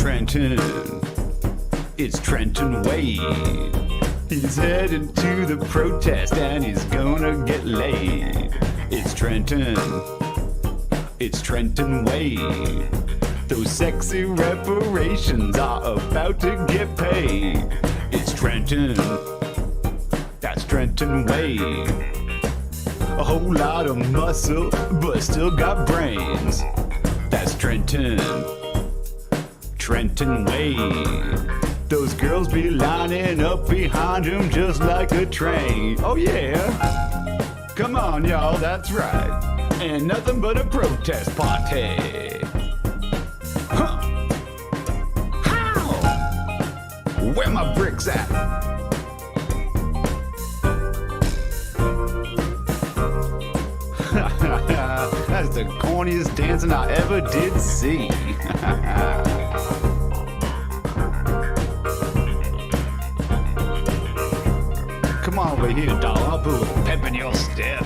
Trenton. It's Trenton Wade. He's heading to the protest and he's gonna get laid. It's Trenton. It's Trenton Wade. Those sexy reparations are about to get paid. It's Trenton. That's Trenton Wade. A whole lot of muscle, but still got brains. That's Trenton. Trenton Wade. Those girls be lining up behind him just like a train. Oh yeah. Come on, y'all, that's right. And nothing but a protest party. Huh. How? Where my bricks at? That's the corniest dancing I ever did see. Come on over here, doll. I'll put a little pep in your step.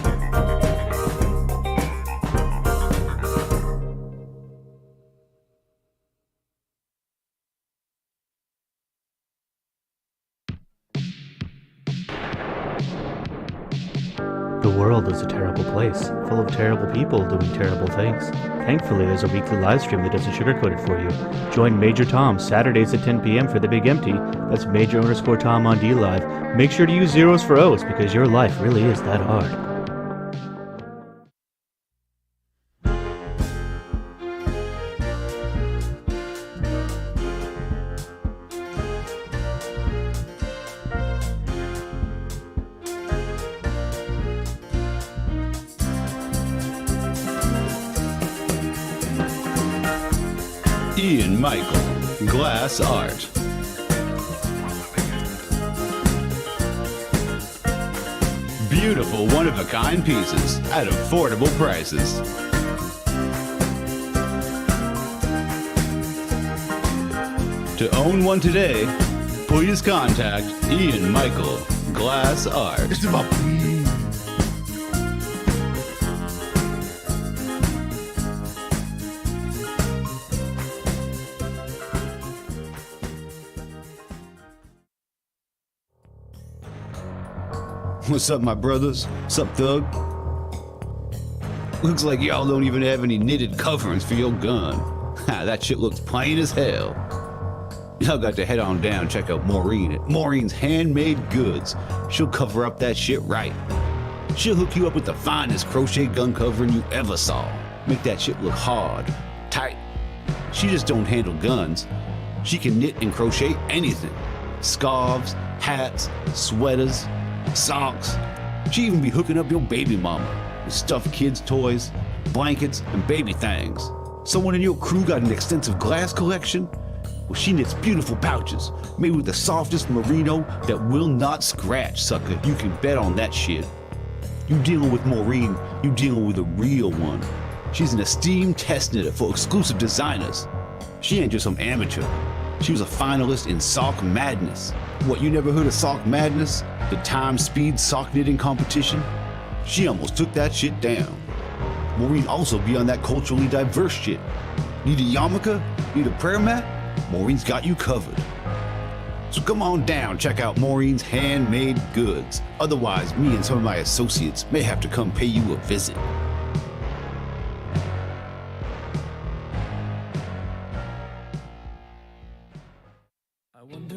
The world is a terrible place, full of terrible people doing terrible things. Thankfully, there's a weekly live stream that doesn't sugarcoat it for you. Join Major Tom Saturdays at 10 p.m. for The Big Empty. That's Major_Tom on DLive. Make sure to use zeros for O's because your life really is that hard. Ian Michael, Glass Art. Beautiful one-of-a-kind pieces at affordable prices. To own one today, please contact Ian Michael, Glass Art. It's about What's up, my brothers? Sup, thug? Looks like y'all don't even have any knitted coverings for your gun. Ha, that shit looks plain as hell. Y'all got to head on down and check out Maureen at Maureen's Handmade Goods. She'll cover up that shit right. She'll hook you up with the finest crochet gun covering you ever saw. Make that shit look hard, tight. She just don't handle guns. She can knit and crochet anything. Scarves, hats, sweaters, socks. She even be hooking up your baby mama with stuffed kids' toys, blankets, and baby things. Someone in your crew got an extensive glass collection? Well, she knits beautiful pouches made with the softest merino that will not scratch, sucker. You can bet on that shit. You dealing with Maureen, you dealing with a real one. She's an esteemed test knitter for exclusive designers. She ain't just some amateur. She was a finalist in Sock Madness. What, you never heard of Sock Madness? The time speed sock knitting competition? She almost took that shit down. Maureen also be on that culturally diverse shit. Need a yarmulke? Need a prayer mat? Maureen's got you covered. So come on down, check out Maureen's Handmade Goods. Otherwise, me and some of my associates may have to come pay you a visit.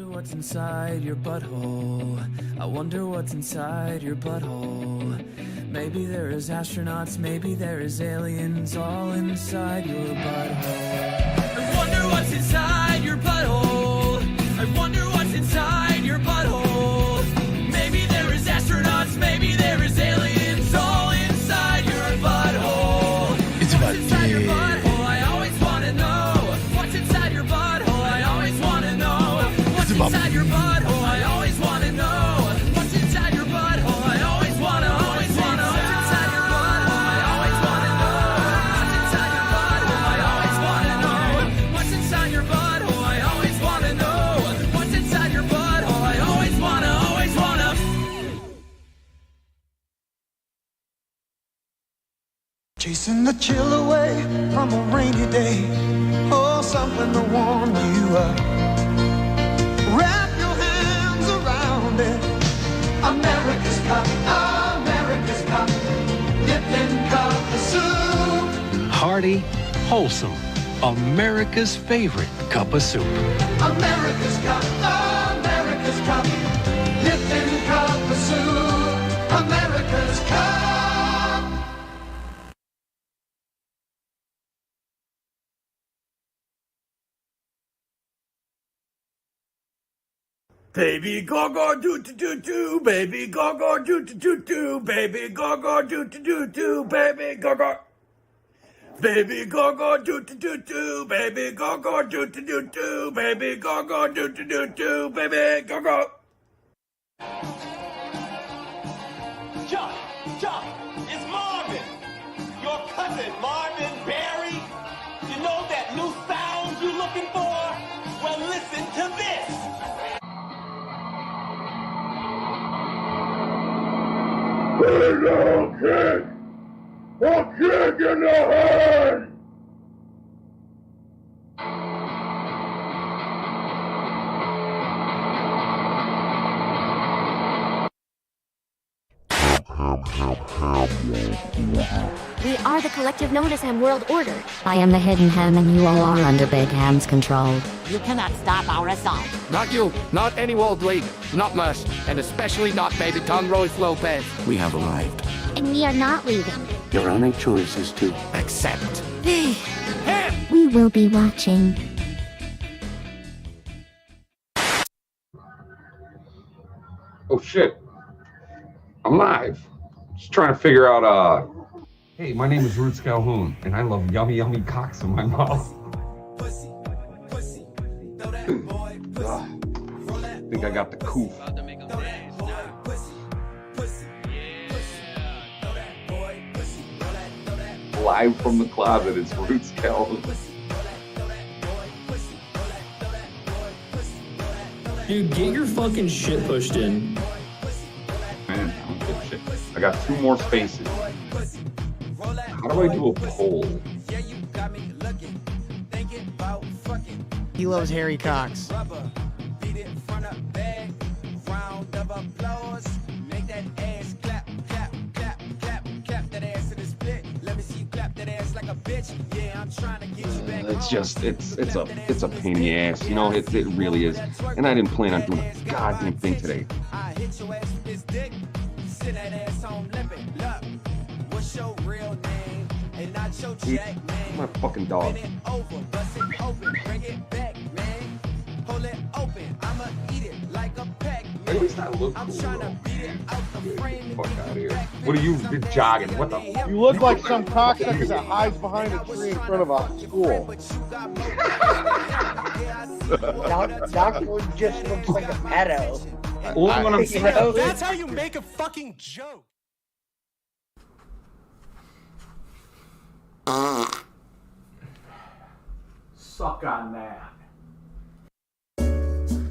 What's inside your butthole? I wonder what's inside your butthole. Maybe there is astronauts, maybe there is aliens all inside your butthole. I wonder what's inside your butthole. I wonder what's inside your butthole. Maybe there is astronauts, maybe there is aliens all inside your butthole. It's about what's inside your butthole? I always want to know. What's inside your butthole? I always want to know. What's inside your butthole? I always want to know. What's inside your butthole? I always want to, always want to. What's inside your butthole? I always want to know. What's inside your butthole? I always want to know. What's inside your butthole? I always want to know. What's inside your butthole? I always want to, always want to. Chasing the chill away from a rainy day. Oh, something to warm you up. Wrap your hands around it. America's Cup, America's Cup, dipped in cup of soup. Hearty, wholesome, America's favorite cup of soup. America's Cup, America's Cup, dipped in cup of soup. America's Cup. Baby go-go do-do-do-do, baby go-go do-do-do-do, baby go-go do-do-do-do, baby go-go. Baby go-go do-do-do-do, baby go-go do-do-do-do, baby go-go do-do-do-do, baby go-go. Chuck, it's Marvin, your cousin Marvin Barry. You know that new sound you're looking for? Well, listen to this. Big old kick! A kick in the head! We are the collective known as Ham World Order. I am the hidden Ham and you all are under Big Ham's control. You cannot stop our assault. Not you, not any World League, not Mush, and especially not Baby Tom Royce Lopez. We have arrived. And we are not leaving. Your only choice is to accept. We will be watching. Oh shit. I'm live. Just trying to figure out, hey, my name is Roots Calhoun, and I love yummy, yummy cocks in my mouth. I think I got the coof. Live from the closet, it's Roots Calhoun. Dude, get your fucking shit pushed in. Man, I don't give a shit. I got 2 more spaces. How do I do a poll? He loves hairy cocks. It's just it's a pain in the ass, you know. It really is, and I didn't plan on doing a goddamn thing today. Eat my fucking dog. At least I look cool, though. Get the fuck out of here. What are you jogging? What the? You look like some cocksucker that hides behind a tree in front of a school. Doctor just looks like a pedo. That's how you make a fucking joke. Suck on that.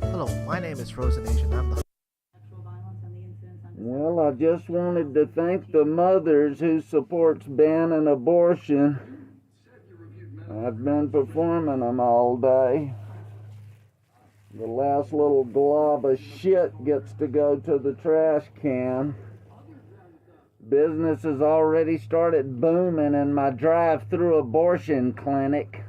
Hello, my name is Frozen Asian. I'm the... Well, I just wanted to thank the mothers who supports banning abortion. I've been performing them all day. The last little glob of shit gets to go to the trash can. Business has already started booming in my drive-through abortion clinic.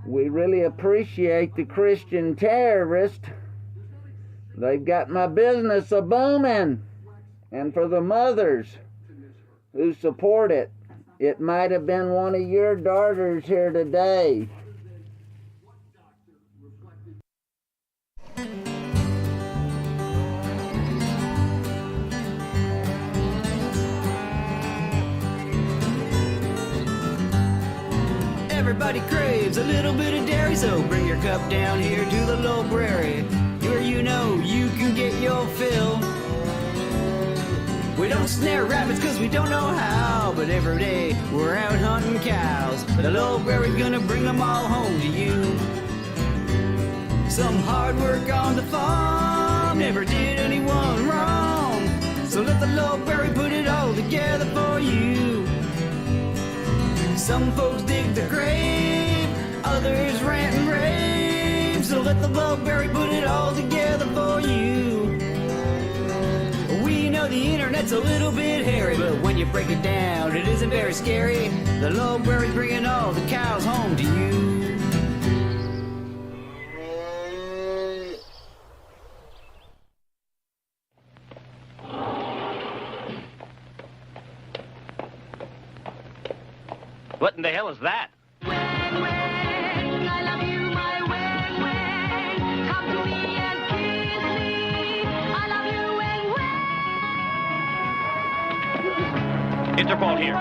We really appreciate the Christian terrorists. They've got my business a-booming. And for the mothers who support it, it might have been one of your daughters here today. Everybody craves a little bit of dairy, so bring your cup down here to the library, where you know you can get your fill. We don't snare rabbits cause we don't know how, but every day we're out hunting cows. The library's gonna bring them all home to you. Some hard work on the farm never did anyone wrong, so let the library put it all together for you. Some folks dig the grave, others rant and rave. So let the blueberry put it all together for you. We know the internet's a little bit hairy, but when you break it down, it isn't very scary. The Lowberry's bringing all the cows home to you. What in the hell is that? Interpol here.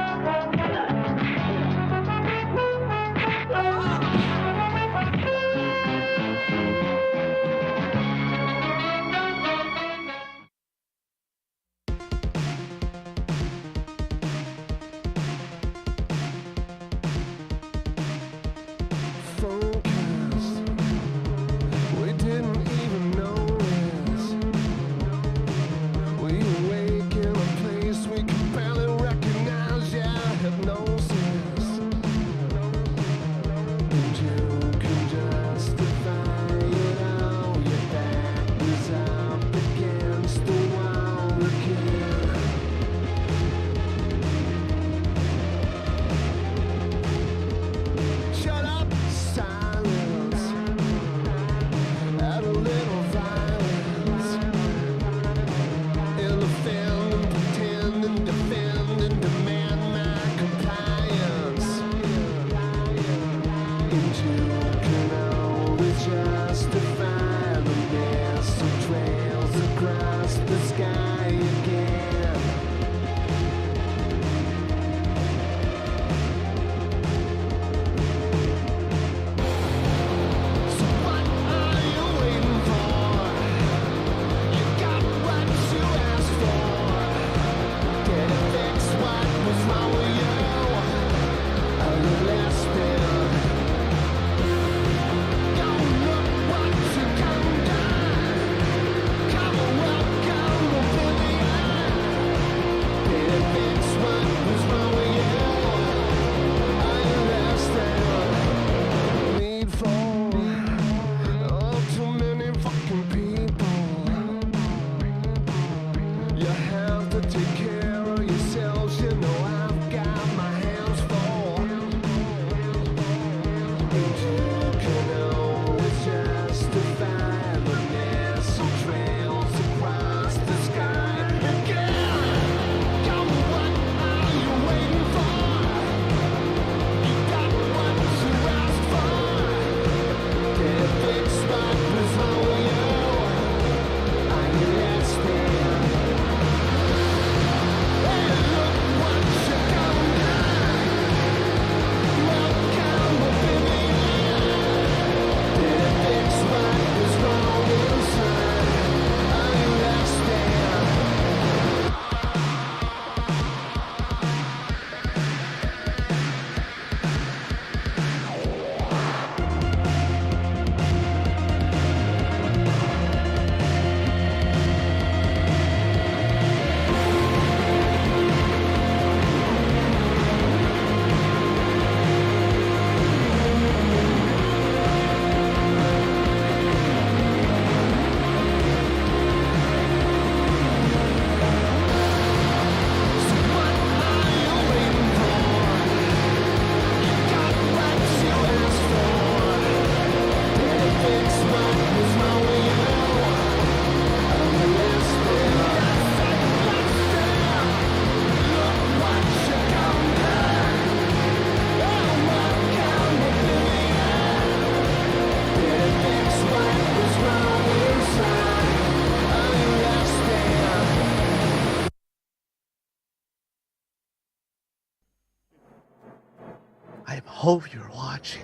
I hope you're watching.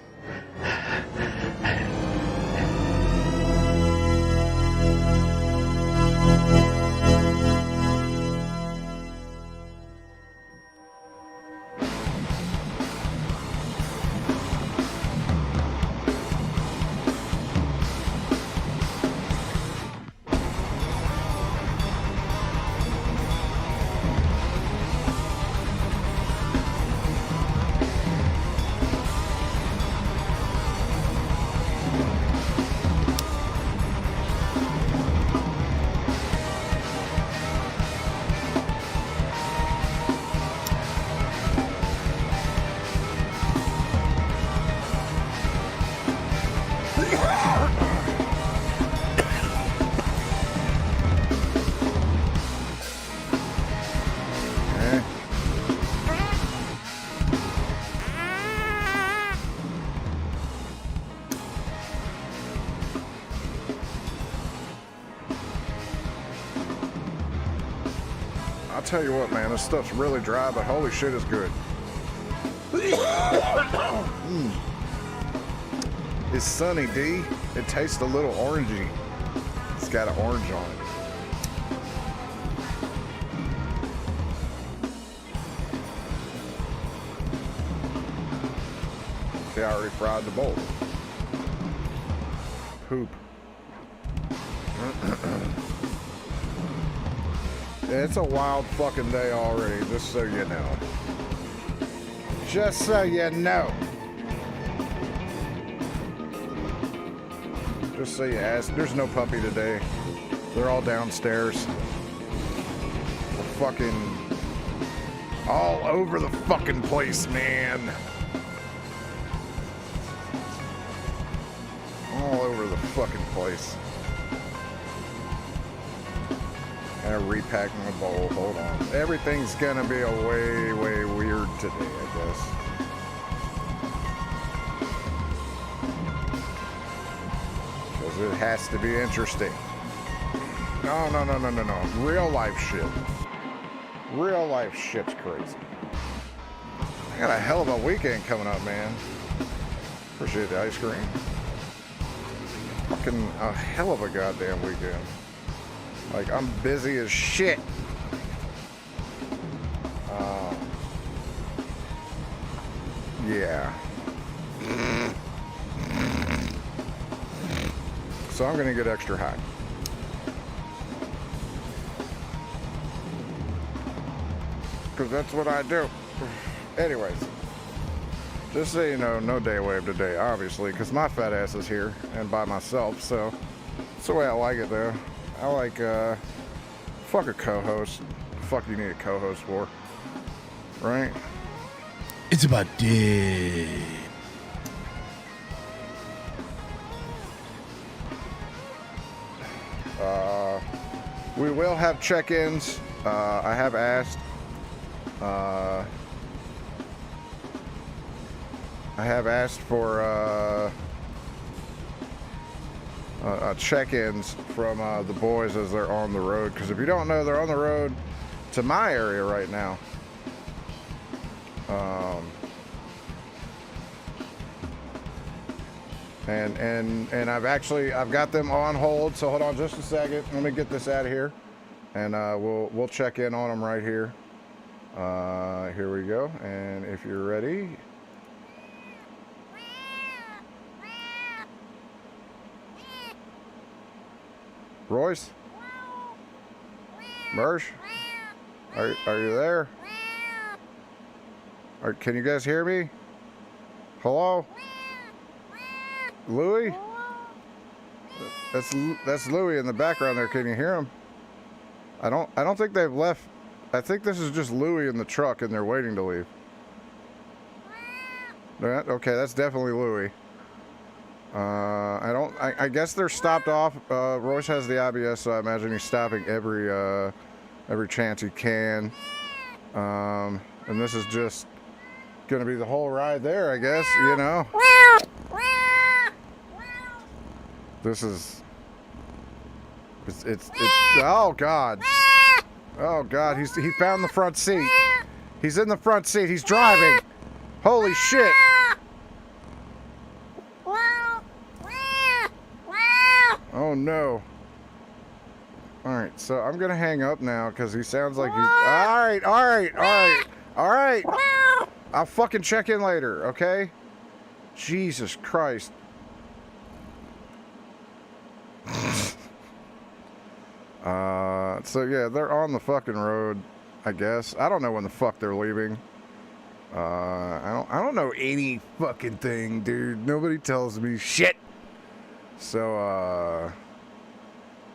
I'll tell you what, man, this stuff's really dry, but holy shit, it's good. It's sunny, D. It tastes a little orangey. It's got an orange on it. See, I already fried the bowl. Poop. It's a wild fucking day already, just so you know. Just so you know. Just so you ask. There's no puppy today. They're all downstairs. They're fucking all over the fucking place, man. All over the fucking place. Gotta repack my bowl. Hold on. Everything's gonna be a way weird today, I guess. Because it has to be interesting. No. Real life shit. Real life shit's crazy. I got a hell of a weekend coming up, man. Appreciate the ice cream. Fucking a hell of a goddamn weekend. Like, I'm busy as shit. Yeah. So I'm gonna get extra high. Because that's what I do. Anyways. Just so you know, no DuhWave today, obviously, because my fat ass is here and by myself, so that's the way I like it, though. I like, fuck a co-host. Fuck you need a co-host for, right? It's about dick. We will have check-ins. I have asked. I have asked for check-ins from the boys as they're on the road. Because if you don't know, they're on the road to my area right now. And I've got them on hold. So hold on just a second. Let me get this out of here, and we'll check in on them right here. Here we go. And if you're ready. Royce? Mersh? Are you there? Can you guys hear me? Hello? Louie? That's Louie in the background there. Can you hear him? I don't think they've left. I think this is just Louie in the truck and they're waiting to leave. Okay, that's definitely Louie. I guess they're stopped off. Royce has the IBS, so I imagine he's stopping every chance he can. And this is just gonna be the whole ride there, I guess, you know. This is it's oh god. Oh god, he found the front seat. He's in the front seat. He's driving. Holy shit. Oh no. Alright, so I'm gonna hang up now because he sounds like he's Alright. I'll fucking check in later, okay? Jesus Christ. So yeah, they're on the fucking road, I guess. I don't know when the fuck they're leaving. I don't know any fucking thing, dude. Nobody tells me shit. So,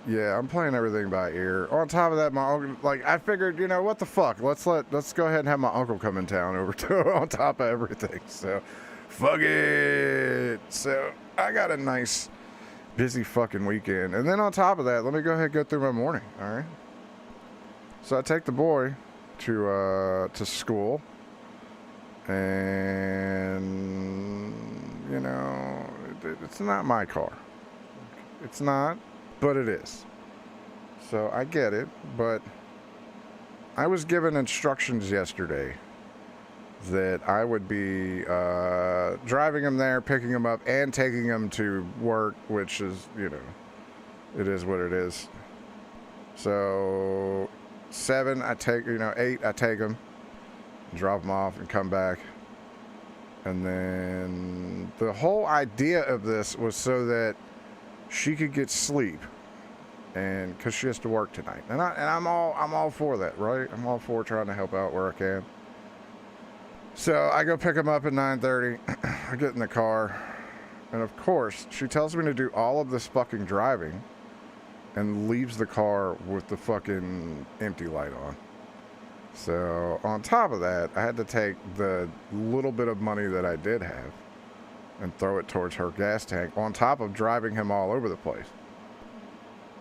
yeah, I'm playing everything by ear. On top of that, my uncle, like, I figured, you know, what the fuck? Let's go ahead and have my uncle come in town over to on top of everything. So, fuck it. So, I got a nice, busy fucking weekend. And then on top of that, let me go ahead and go through my morning, all right? So, I take the boy to school. And, you know, it's not my car. It's not, but it is. So I get it, but I was given instructions yesterday that I would be driving him there, picking him up, and taking him to work, which is, you know, it is what it is. So 7, I take, 8, I take him, drop him off, and come back. And then the whole idea of this was so that she could get sleep, and because she has to work tonight. And I'm all for that, right? I'm all for trying to help out where I can. So I go pick him up at 9:30. I get in the car, and of course, she tells me to do all of this fucking driving and leaves the car with the fucking empty light on. So on top of that, I had to take the little bit of money that I did have and throw it towards her gas tank on top of driving him all over the place.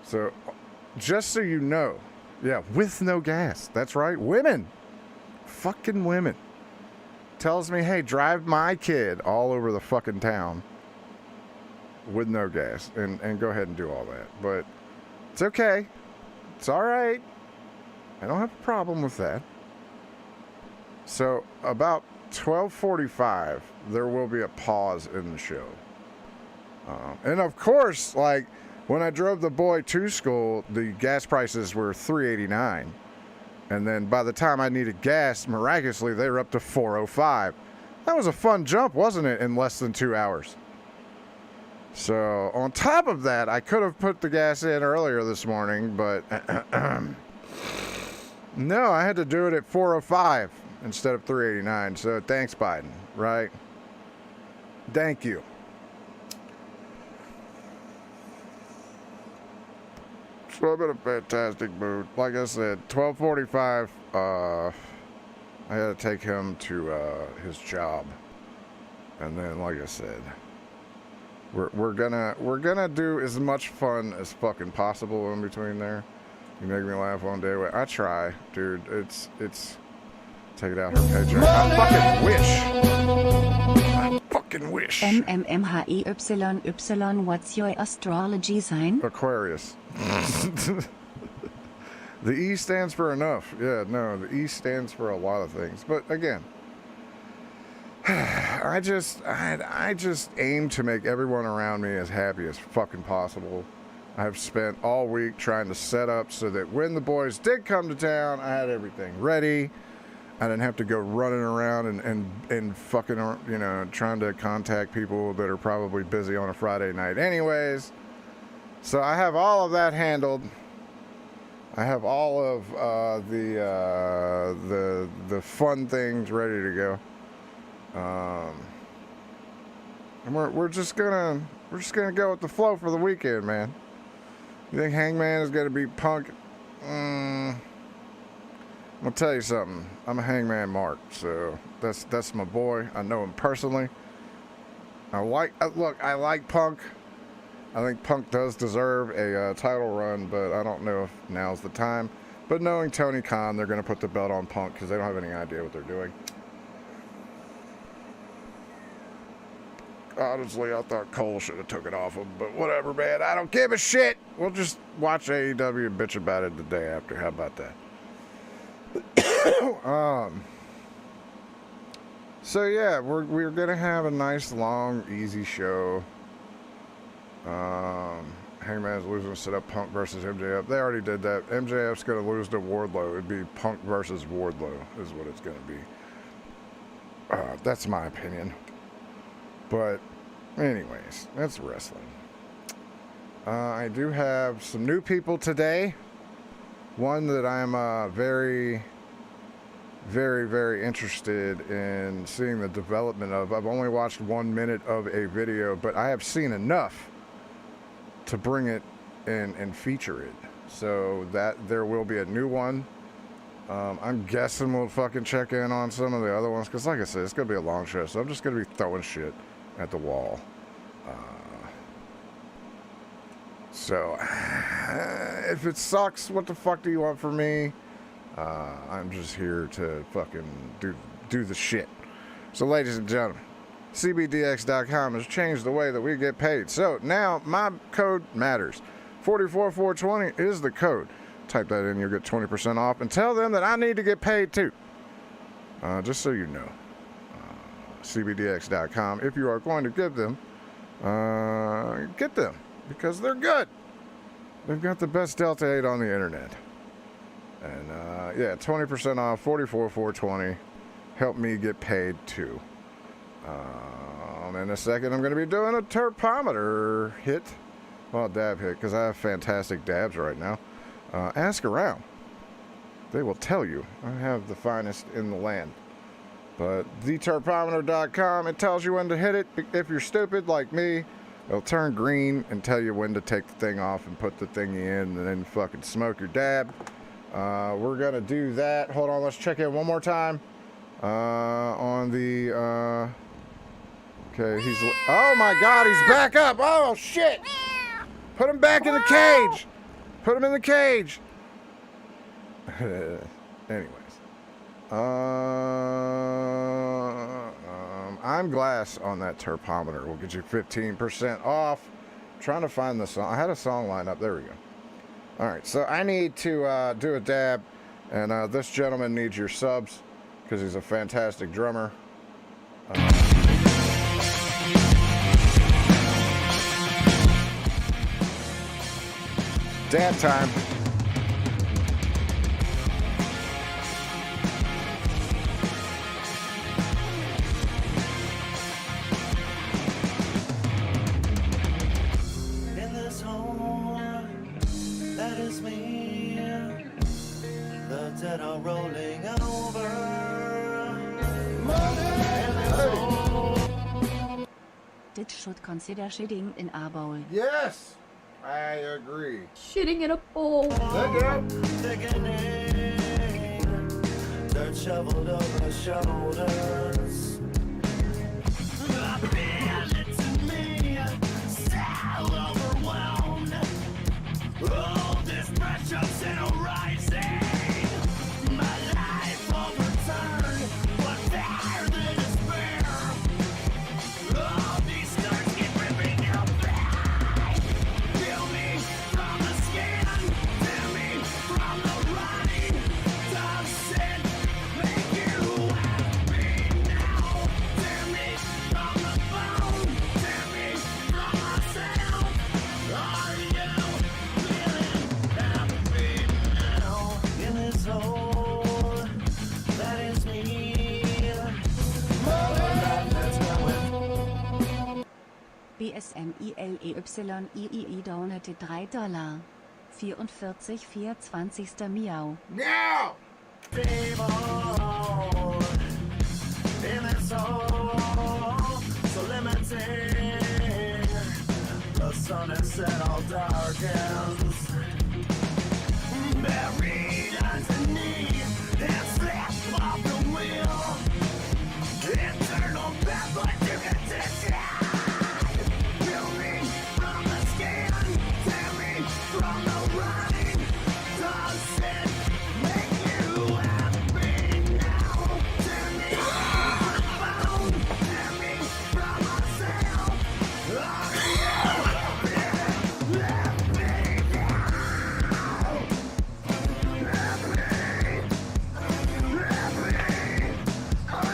So just so you know, yeah, with no gas. That's right. Women. Fucking women. Tells me, hey, drive my kid all over the fucking town with no gas and go ahead and do all that. But it's okay. It's all right. I don't have a problem with that. So about 12:45, there will be a pause in the show. And of course, like when I drove the boy to school, the gas prices were $3.89. And then by the time I needed gas, miraculously, they were up to $4.05. That was a fun jump, wasn't it, in less than 2 hours? So on top of that, I could have put the gas in earlier this morning, but no, I had to do it at $4.05 instead of $3.89. So thanks, Biden, right? Thank you. So I'm in a fantastic mood. Like I said, 12:45. I had to take him to his job, and then, like I said, we're gonna do as much fun as fucking possible in between there. You make me laugh one day. I try, dude. It's take it out her paycheck. I fucking wish. MMMHIYY, what's your astrology sign? Aquarius. The E stands for enough. Yeah, no, the E stands for a lot of things. But again, I just aim to make everyone around me as happy as fucking possible. I've spent all week trying to set up so that when the boys did come to town, I had everything ready. I didn't have to go running around and fucking, trying to contact people that are probably busy on a Friday night anyways. So I have all of that handled. I have all of the fun things ready to go. And we're just gonna go with the flow for the weekend, man. You think Hangman is gonna be Punk? I'm gonna tell you something. I'm a Hangman Mark, so that's my boy. I know him personally. I like Punk. I think Punk does deserve a title run, but I don't know if now's the time. But knowing Tony Khan, they're gonna put the belt on Punk because they don't have any idea what they're doing. Honestly, I thought Cole should have took it off him, but whatever, man. I don't give a shit. We'll just watch AEW and bitch about it the day after. How about that? So yeah, we're gonna have a nice, long, easy show. Hangman's losing to set up Punk versus MJF. They already did that. MJF's gonna lose to Wardlow. It'd be Punk versus Wardlow is what it's gonna be. That's my opinion. But anyways, that's wrestling. I do have some new people today. One that I'm very, very, very interested in seeing the development of. I've only watched 1 minute of a video, but I have seen enough to bring it in and feature it. So that there will be a new one. I'm guessing we'll fucking check in on some of the other ones, because like I said, it's going to be a long show, so I'm just going to be throwing shit at the wall. So if it sucks, what the fuck do you want from me? I'm just here to fucking do the shit. So ladies and gentlemen, CBDX.com has changed the way that we get paid. So now my code matters. 44420 is the code. Type that in, you'll get 20% off. And tell them that I need to get paid too. Just so you know. CBDX.com. If you are going to give them, get them. Because they're good. They've got the best Delta 8 on the internet. And yeah, 20% off, $44,420. Help me get paid too. In a second, I'm going to be doing a terpometer hit. Well, dab hit, because I have fantastic dabs right now. Ask around. They will tell you. I have the finest in the land. But theterpometer.com, it tells you when to hit it. If you're stupid like me, it'll turn green and tell you when to take the thing off and put the thingy in and then fucking smoke your dab. We're going to do that. Hold on, let's check in one more time. On the... Okay, he's... Oh my God, he's back up! Oh shit! Put him back in the cage! Put him in the cage! Anyways. I'm glass on that terpometer. We'll get you 15% off. I'm trying to find the song. I had a song lined up. There we go. Alright, so I need to do a dab. And this gentleman needs your subs. Because he's a fantastic drummer. Dab time. In this hole, that is me. The dead are rolling over. Dit should consider shitting in a bowl. Yes! I agree. Shitting in a bowl. Dirt shoveled over the shoulders. To me, still overwhelmed. All this pressure's in a rising. My life overturned, but there the despair. All these stars keep ripping your back. Feel me from the skin, feel me from the running. Does it make you happy now? Tear me from the bone, tear me from myself. Are you feeling happy now? In this hole, that is me. BSMILEYII donate $3. 44,420. Miau. Now! In this hole, so limiting. The sun has set, all darkens. Buried underneath, and slip off the wheel. Internal battle, repetition. Feel me from the skin, tear me from the running. Does it make you happy now? Tear me from the bone, tear me from myself. Are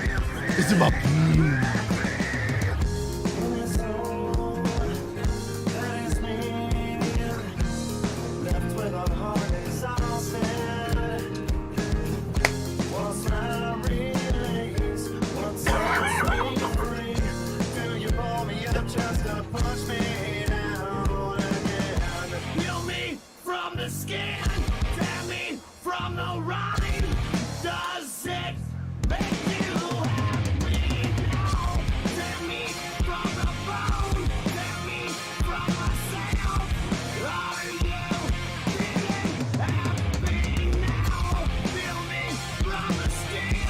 you It's about just to push me down again. Peel me from the skin, tear me from the rotting. Does it make you happy now? Tear me from the bone, tear me from myself. Are you feeling happy now? Peel me from the skin,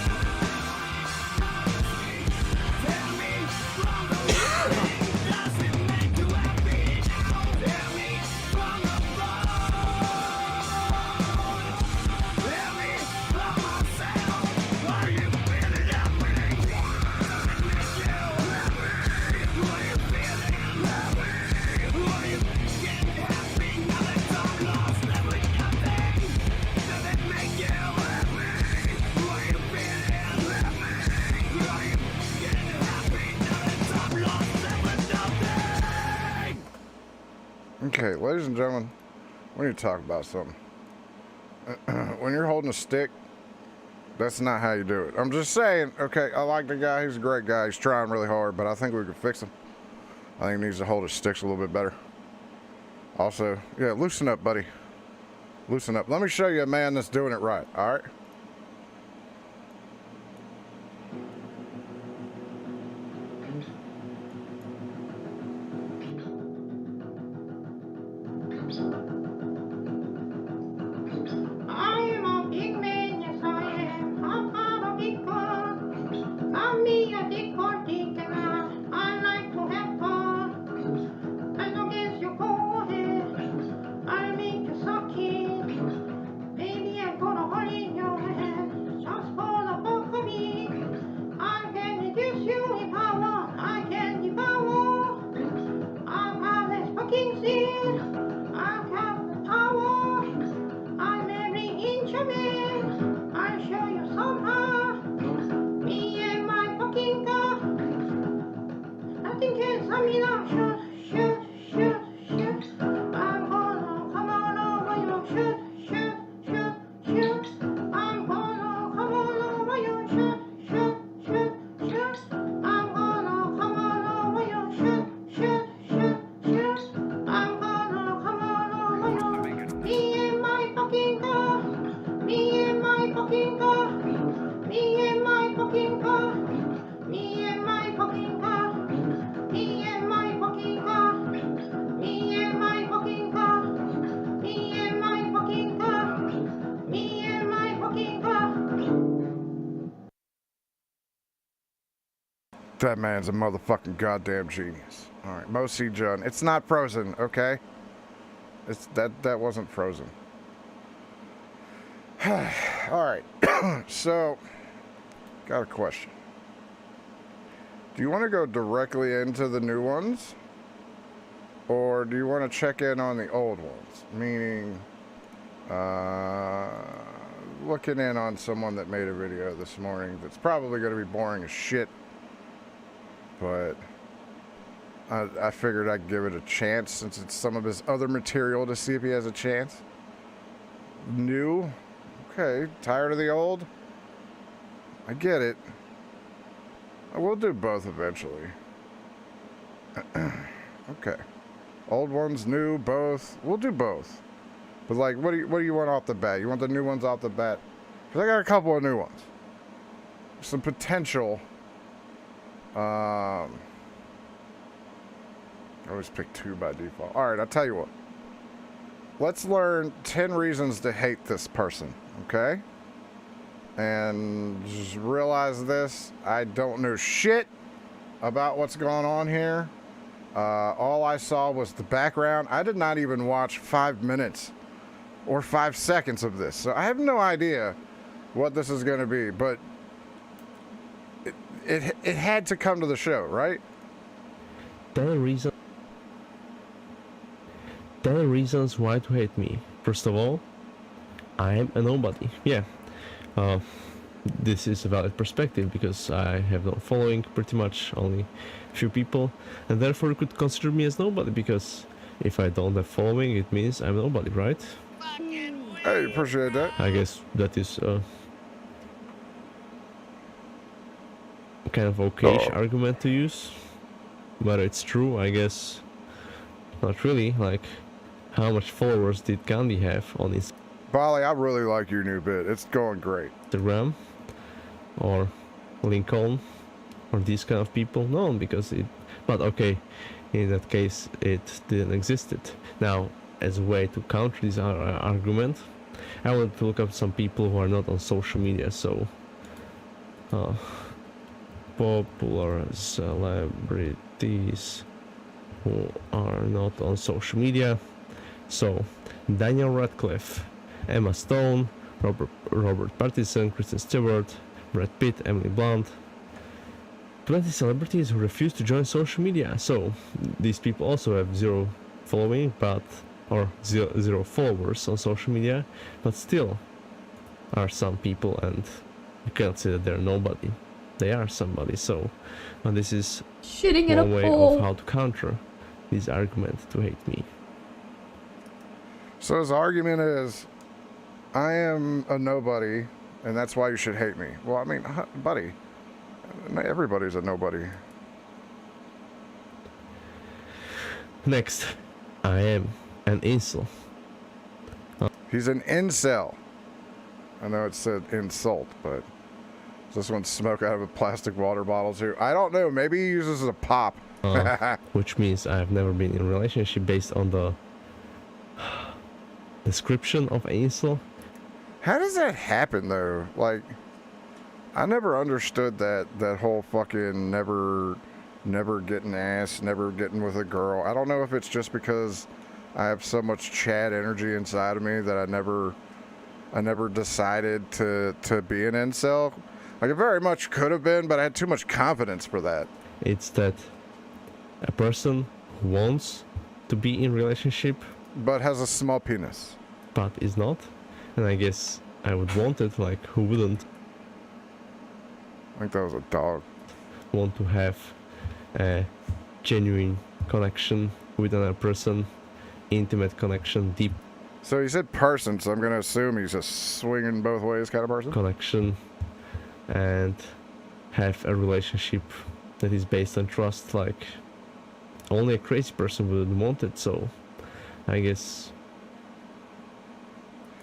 tear me from the rotting. Does it make you happy now? Tear me from the bone, tear me from myself. Are ladies and gentlemen, we need to talk about something. When you're holding a stick, that's not how you do it. I'm just saying, okay, I like the guy. He's a great guy. He's trying really hard, but I think we could fix him. I think he needs to hold his sticks a little bit better. Also, yeah, loosen up, buddy. Loosen up. Let me show you a man that's doing it right, all right? That man's a motherfucking goddamn genius. All right, Mo C. John. It's not frozen, okay? It's that wasn't frozen. All right. So, got a question. Do you want to go directly into the new ones, or do you want to check in on the old ones? Meaning, looking in on someone that made a video this morning that's probably going to be boring as shit. But I figured I'd give it a chance since it's some of his other material to see if he has a chance. New? Okay. Tired of the old? I get it. I will do both eventually. Okay. Old ones, new, both. We'll do both. But like, what do you want off the bat? You want the new ones off the bat? Because I got a couple of new ones. Some potential. I always pick 2 by default. Alright, I'll tell you what. Let's learn 10 reasons to hate this person, okay? And just realize this. I don't know shit about what's going on here. All I saw was the background. I did not even watch 5 minutes or 5 seconds of this. So I have no idea what this is going to be, but it had to come to the show, right? 10 reasons why to hate me. First of all, I am a nobody. Yeah. This is a valid perspective because I have no following, pretty much only a few people, and therefore you could consider me as nobody because if I don't have following, it means I'm nobody, right? I appreciate that. I guess that is kind of okay-ish argument to use. Whether it's true, I guess not really. Like, how much followers did Gandhi have on his Bali, I really like your new bit. It's going great. Instagram or Lincoln or these kind of people? No, because it, but okay, in that case it didn't exist. Now, as a way to counter this argument, I wanted to look up some people who are not on social media. So popular celebrities who are not on social media. So Daniel Radcliffe, Emma Stone, Robert Pattinson, Kristen Stewart, Brad Pitt, Emily Blunt. 20 celebrities who refuse to join social media. So these people also have zero following, or zero followers on social media, but still are some people, and you can't say that they're nobody. They are somebody. So this is shitting in one a way pool. of how to counter this argument to hate me. So his argument is, I am a nobody, and that's why you should hate me. Well, I mean, buddy, everybody's a nobody. Next, I am an incel. He's an incel. I know it said insult, but this one's smoke out of a plastic water bottle too. I don't know. Maybe he uses a pop. Which means I've never been in a relationship based on the description of incel. How does that happen though? Like, I never understood that whole fucking never getting ass, never getting with a girl. I don't know if it's just because I have so much Chad energy inside of me that I never decided to be an incel. Like, it very much could have been, but I had too much confidence for that. It's that a person who wants to be in relationship but has a small penis, but is not, and I guess I would want it. Like, who wouldn't? I think that was a dog. Want to have a genuine connection with another person, intimate connection, deep. So he said person, so I'm gonna assume he's a swinging both ways kind of person. Connection, and have a relationship that is based on trust. Like, only a crazy person would want it. So I guess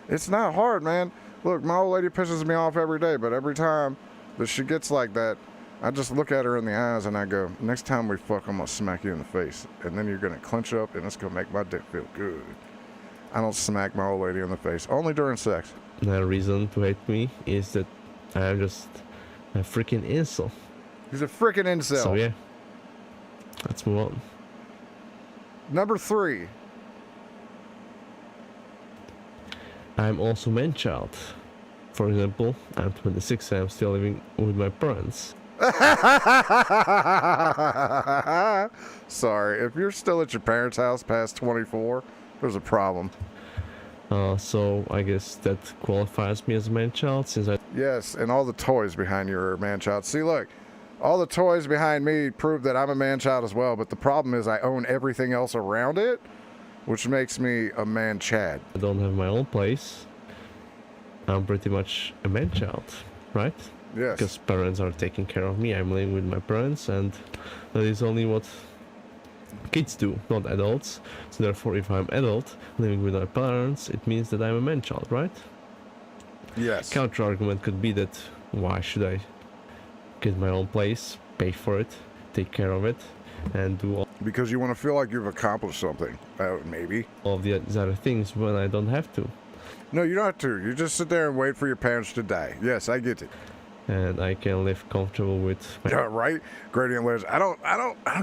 it's not hard, man. Look, my old lady pisses me off every day, but every time that she gets like that, I just look at her in the eyes and I go, next time we fuck, I'm gonna smack you in the face, and then you're gonna clench up and it's gonna make my dick feel good. I don't smack my old lady in the face, only during sex. The reason to hate me is that I'm just a freaking incel. He's a freaking incel. So yeah, let's move on. Number 3. I'm also man-child. For example, I'm 26 and I'm still living with my parents. Sorry, if you're still at your parents' house past 24, there's a problem. So I guess that qualifies me as a man-child since I... Yes, and all the toys behind you are man-child. See, look, all the toys behind me prove that I'm a man-child as well, but the problem is I own everything else around it, which makes me a man-chad. I don't have my own place. I'm pretty much a man-child, right? Yes. Because parents are taking care of me. I'm living with my parents, and that is only what kids do, not adults. So therefore, if I'm adult living with my parents, it means that I'm a man-child, right? Yes. Counter argument could be that why should I get my own place, pay for it, take care of it, and do all... Because you want to feel like you've accomplished something, maybe. All of the other things when I don't have to. No, you don't have to. You just sit there and wait for your parents to die. Yes, I get it. And I can live comfortable with my... Yeah, right? Gradient layers. I don't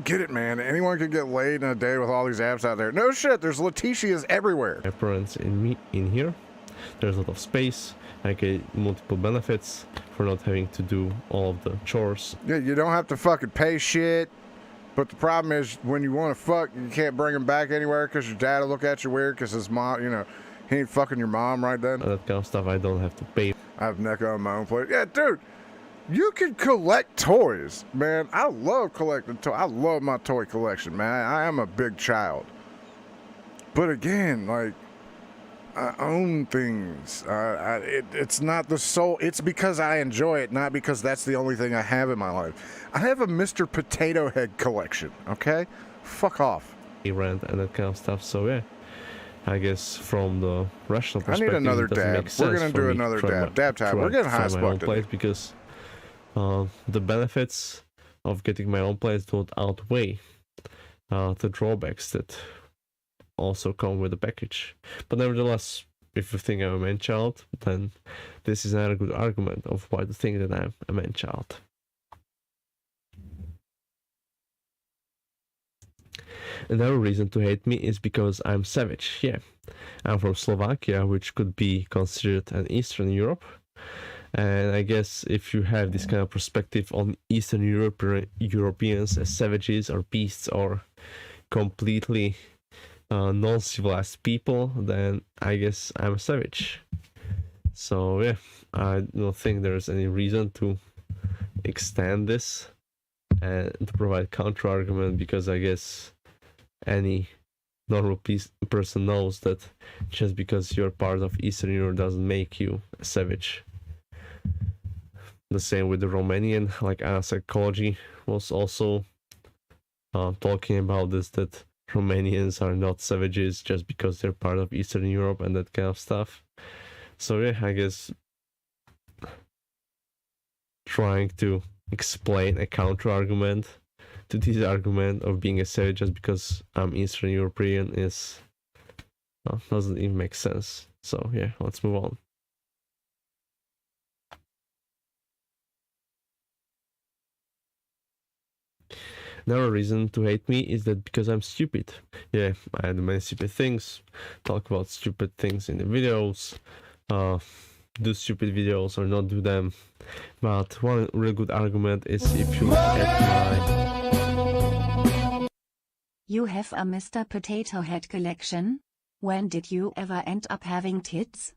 get it, man. Anyone can get laid in a day with all these apps out there. No shit, there's Letitias everywhere. My parents in here. There's a lot of space. I get multiple benefits for not having to do all of the chores. Yeah, you don't have to fucking pay shit. But the problem is when you want to fuck, you can't bring him back anywhere because your dad will look at you weird because his mom, you know, he ain't fucking your mom right then. That kind of stuff I don't have to pay. I have neck on my own plate. Yeah, dude, you can collect toys, man. I love collecting toys. I love my toy collection, man. I am a big child. But again, like, I own things. It's not the soul. It's because I enjoy it, not because that's the only thing I have in my life. I have a Mr. Potato Head collection, okay? Fuck off. Rent and that kind of stuff, so yeah. I guess from the rational perspective, I need another it doesn't dab. make sense. We're going to do another dab. Dab time. We're getting high as fuck today. Because the benefits of getting my own place don't outweigh the drawbacks that also come with the package. But nevertheless, if you think I'm a man-child, then this is another good argument of why to think that I'm a man-child. Another reason to hate me is because I'm savage. Yeah, I'm from Slovakia, which could be considered an Eastern Europe. And I guess if you have this kind of perspective on Eastern Europeans as savages or beasts or completely non-civilized people, then I guess I'm a savage. So yeah, I don't think there's any reason to extend this and to provide counter argument, because I guess any normal person knows that just because you're part of Eastern Europe doesn't make you a savage. The same with the Romanian, like psychology was also talking about this, that Romanians are not savages just because they're part of Eastern Europe and that kind of stuff. So yeah, I guess trying to explain a counter argument to this argument of being a savage just because I'm Eastern European is doesn't even make sense. So yeah, let's move on. Another reason to hate me is that because I'm stupid. Yeah, I do many stupid things, talk about stupid things in the videos, do stupid videos or not do them. But one real good argument is if you look at my... You have a Mr. Potato Head collection? When did you ever end up having tits?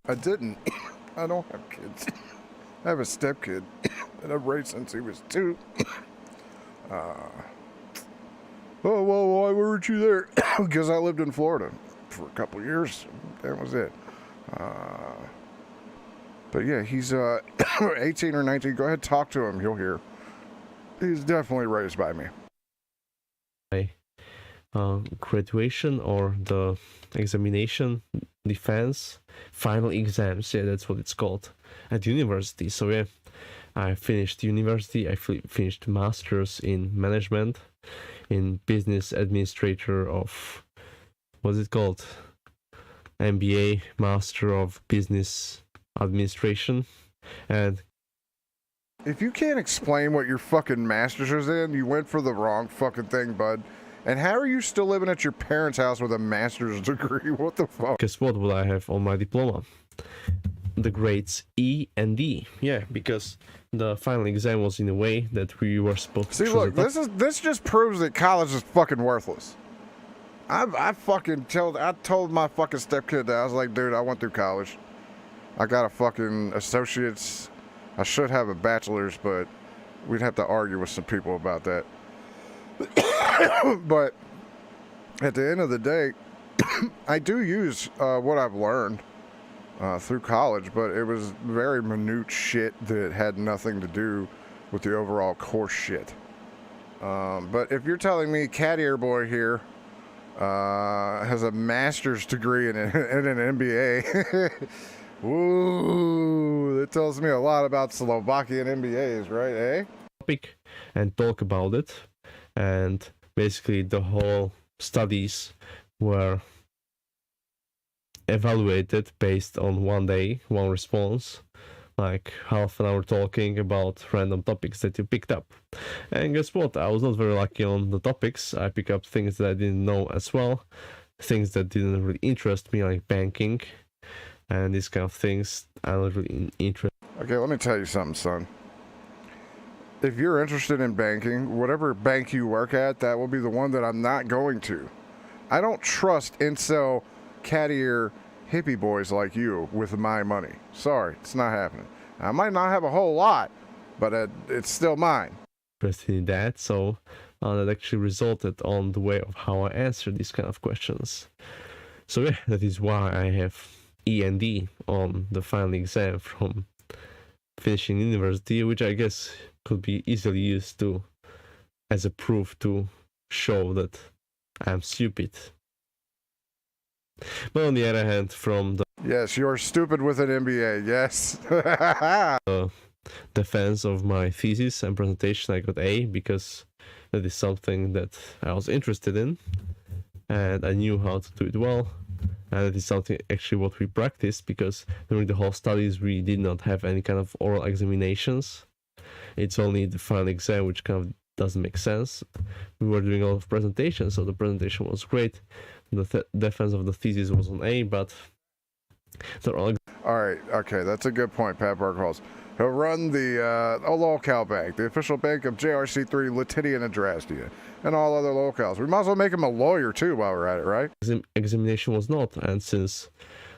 I didn't. I don't have kids. I have a stepkid that I've raised since he was 2. Oh, well, why weren't you there? Because I lived in Florida for a couple years. That was it. But yeah, he's 18 or 19. Go ahead, talk to him. You'll hear. He's definitely raised by me. Graduation or the examination, defense, final exams. Yeah, that's what it's called at university. So yeah, I finished university. I finished master's in management, in business administrator of, what's it called? MBA, Master of Business Administration. And if you can't explain what your fucking master's is in, you went for the wrong fucking thing, bud. And how are you still living at your parents' house with a master's degree? What the fuck? Guess what will I have on my diploma? The grades E and D. Yeah, because the final exam was in a way that we were supposed to... See, look, this just proves that college is fucking worthless. I told my fucking stepkid that. I was like, dude, I went through college. I got a fucking associate's. I should have a bachelor's, but we'd have to argue with some people about that. But at the end of the day, I do use what I've learned through college, but it was very minute shit that had nothing to do with the overall course shit. But if you're telling me Cat Ear Boy here has a master's degree in an MBA, woo, that tells me a lot about Slovakian MBAs, right, eh? Topic and talk about it. And basically the whole studies were evaluated based on one day, one response, like half an hour talking about random topics that you picked up. And guess what? I was not very lucky on the topics. I picked up things that I didn't know as well, things that didn't really interest me, like banking and these kind of things. I'm not really interested. Okay, let me tell you something, son. If you're interested in banking, whatever bank you work at, that will be the one that I'm not going to. I don't trust incel, cat ear, hippie boys like you with my money. Sorry, it's not happening. I might not have a whole lot, but it's still mine. Interested in that, so that actually resulted on the way of how I answer these kind of questions. So yeah, that is why I have E and D on the final exam from finishing university, which I guess could be easily used to as a proof to show that I'm stupid. But on the other hand, from the... Yes, you're stupid with an MBA, yes. defense of my thesis and presentation, I got A, because that is something that I was interested in, and I knew how to do it well. And it is something actually what we practiced, because during the whole studies we did not have any kind of oral examinations. It's only the final exam which kind of doesn't make sense. We were doing a lot of presentations, so the presentation was great. The defense of the thesis was on A, but They're all right, okay, that's a good point, Pat Burkholz. He'll run the locale bank, the official bank of JRC3, Latinia, and Adrastia, and all other locales. We might as well make him a lawyer too while we're at it, right? Examination was not, and since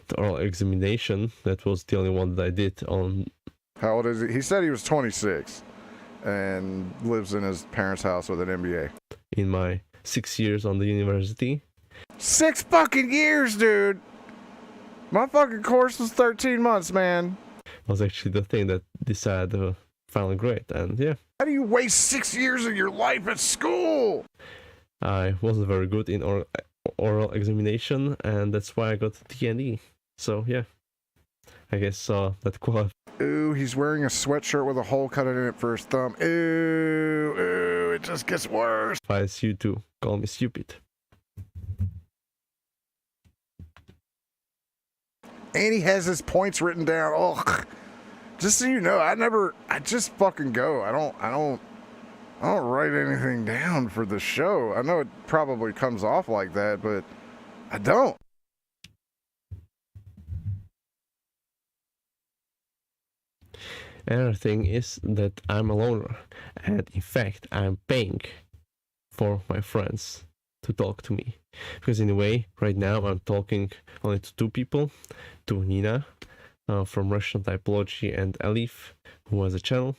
the oral examination, that was the only one that I did on. How old is he? He said he was 26 and lives in his parents' house with an MBA. In my 6 years on the university. 6 fucking years, dude! My fucking course was 13 months, man. Was actually the thing that decided the final grade, and yeah. How do you waste 6 years of your life at school? I wasn't very good in oral examination, and that's why I got D&E. So yeah, I guess that qualifies. Ooh, he's wearing a sweatshirt with a hole cut in it for his thumb. Ooh, it just gets worse. Advise you to call me stupid. And he has his points written down. Ugh. Just so you know, I just fucking go. I don't write anything down for the show. I know it probably comes off like that, but I don't. Another thing is that I'm a loner, and in fact, I'm paying for my friends to talk to me. Because in a way, right now, I'm talking only to 2 people, to Nina from Russian Typology and Elif, who has a channel.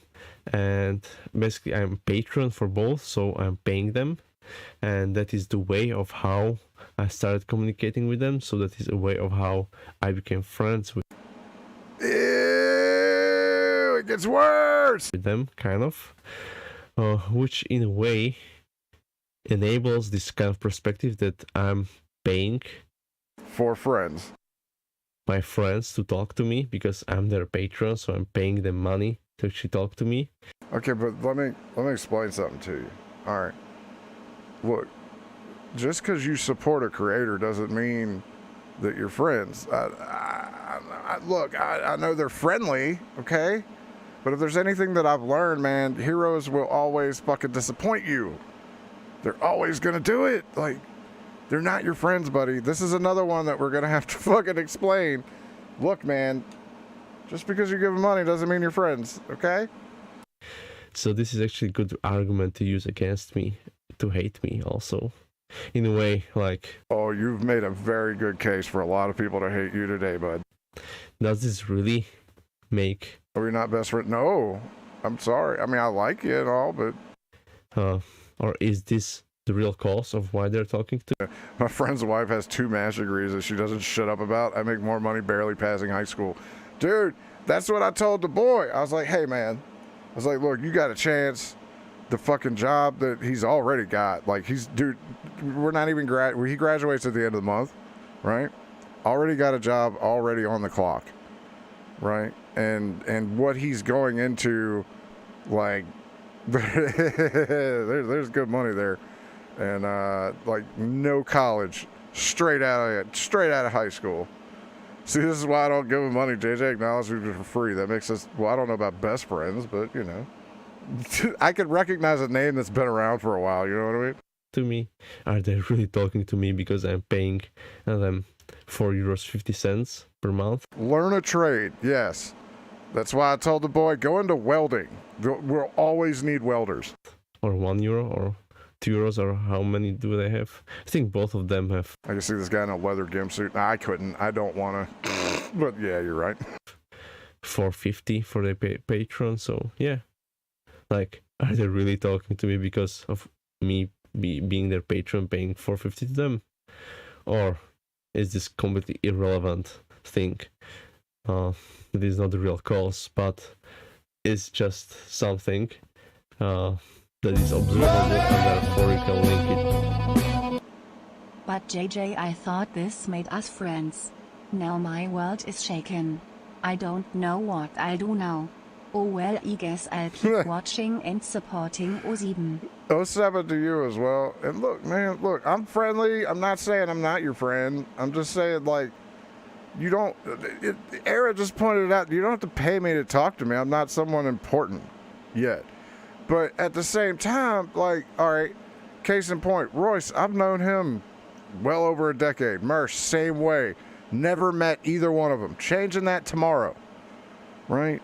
And basically, I'm a patron for both, so I'm paying them. And that is the way of how I started communicating with them. So that is a way of how I became friends with. It gets worse with them, kind of, which in a way enables this kind of perspective that I'm paying for friends, my friends, to talk to me because I'm their patron, so I'm paying them money to actually talk to me. Okay, but let me explain something to you. All right, look, just because you support a creator doesn't mean that you're friends. Look, I know they're friendly, okay? But if there's anything that I've learned, man, heroes will always fucking disappoint you. They're always gonna do it. Like, they're not your friends, buddy. This is another one that we're gonna have to fucking explain. Look, man, just because you give them money doesn't mean you're friends, okay? So this is actually a good argument to use against me, to hate me also. In a way, like... Oh, you've made a very good case for a lot of people to hate you today, bud. Does this really make... Are we not best friends? No, I'm sorry. I mean, I like you and all, but... or is this the real cause of why they're talking to? My friend's wife has 2 master's degrees that she doesn't shut up about. I make more money barely passing high school. Dude, that's what I told the boy. I was like, hey, man. I was like, look, you got a chance. The fucking job that he's already got. Like, dude, we're not even he graduates at the end of the month, right? Already got a job, already on the clock, right? And what he's going into, like, there's good money there, and like no college, straight out of high school. See, this is why I don't give him money. JJ acknowledged me for free. That makes us, well, I don't know about best friends, but you know, I could recognize a name that's been around for a while. You know what I mean? To me, are they really talking to me because I'm paying them €4.50 per month? Learn a trade, yes. That's why I told the boy, go into welding. We'll always need welders. Or €1 or €2, or how many do they have? I think both of them have. I can see this guy in a leather gimp suit. Nah, I couldn't. I don't want to. But yeah, you're right. $4.50 for their patron. So yeah, like, are they really talking to me because of me being their patron, paying $4.50 to them, or is this completely irrelevant thing? It is not the real cause, but it's just something that is observable, and therefore you can link it. But JJ, I thought this made us friends. Now my world is shaken. I don't know what I'll do now. Oh well, I guess I'll keep watching and supporting 07. 07 to you as well. And look, man, look, I'm friendly. I'm not saying I'm not your friend. I'm just saying, like, you don't, Era just pointed out, you don't have to pay me to talk to me. I'm not someone important yet. But at the same time, like, all right, case in point, Royce, I've known him well over a decade. Mersh, same way. Never met either one of them. Changing that tomorrow, right?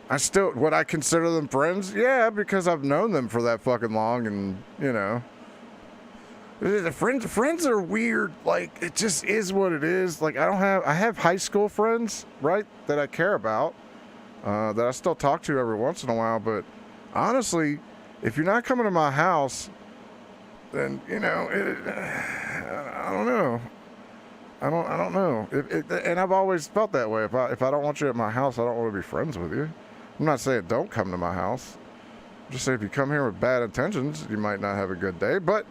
I still, would I consider them friends? Yeah, because I've known them for that fucking long, and you know, friends are weird. Like, it just is what it is. Like, I have high school friends, right, that I care about, that I still talk to every once in a while. But honestly, if you're not coming to my house, then you know, I don't know. I don't know. And I've always felt that way. If I don't want you at my house, I don't want to be friends with you. I'm not saying don't come to my house. Just say if you come here with bad intentions, you might not have a good day. But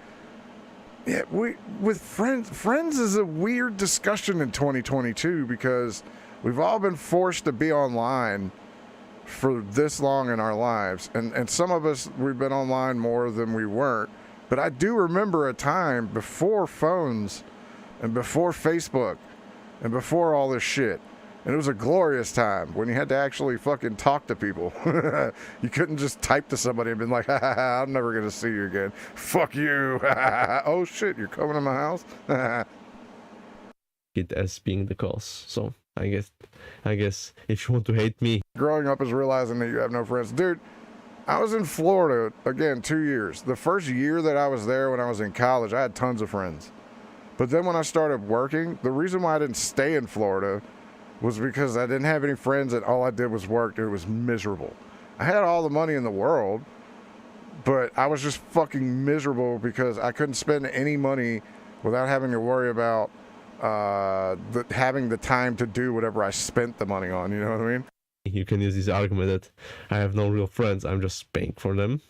yeah, with friends is a weird discussion in 2022 because we've all been forced to be online for this long in our lives. And some of us, we've been online more than we weren't. But I do remember a time before phones and before Facebook and before all this shit. And it was a glorious time when you had to actually fucking talk to people. You couldn't just type to somebody and be like, ha, ha, ha, I'm never going to see you again. Fuck you. Oh shit, you're coming to my house? It as being the cause. So I guess if you want to hate me. Growing up is realizing that you have no friends. Dude, I was in Florida, again, 2 years. The first year that I was there when I was in college, I had tons of friends. But then when I started working, the reason why I didn't stay in Florida was because I didn't have any friends and all I did was work. It was miserable. I had all the money in the world, but I was just fucking miserable because I couldn't spend any money without having to worry about having the time to do whatever I spent the money on. You know what I mean? You can use this argument that I have no real friends. I'm just paying for them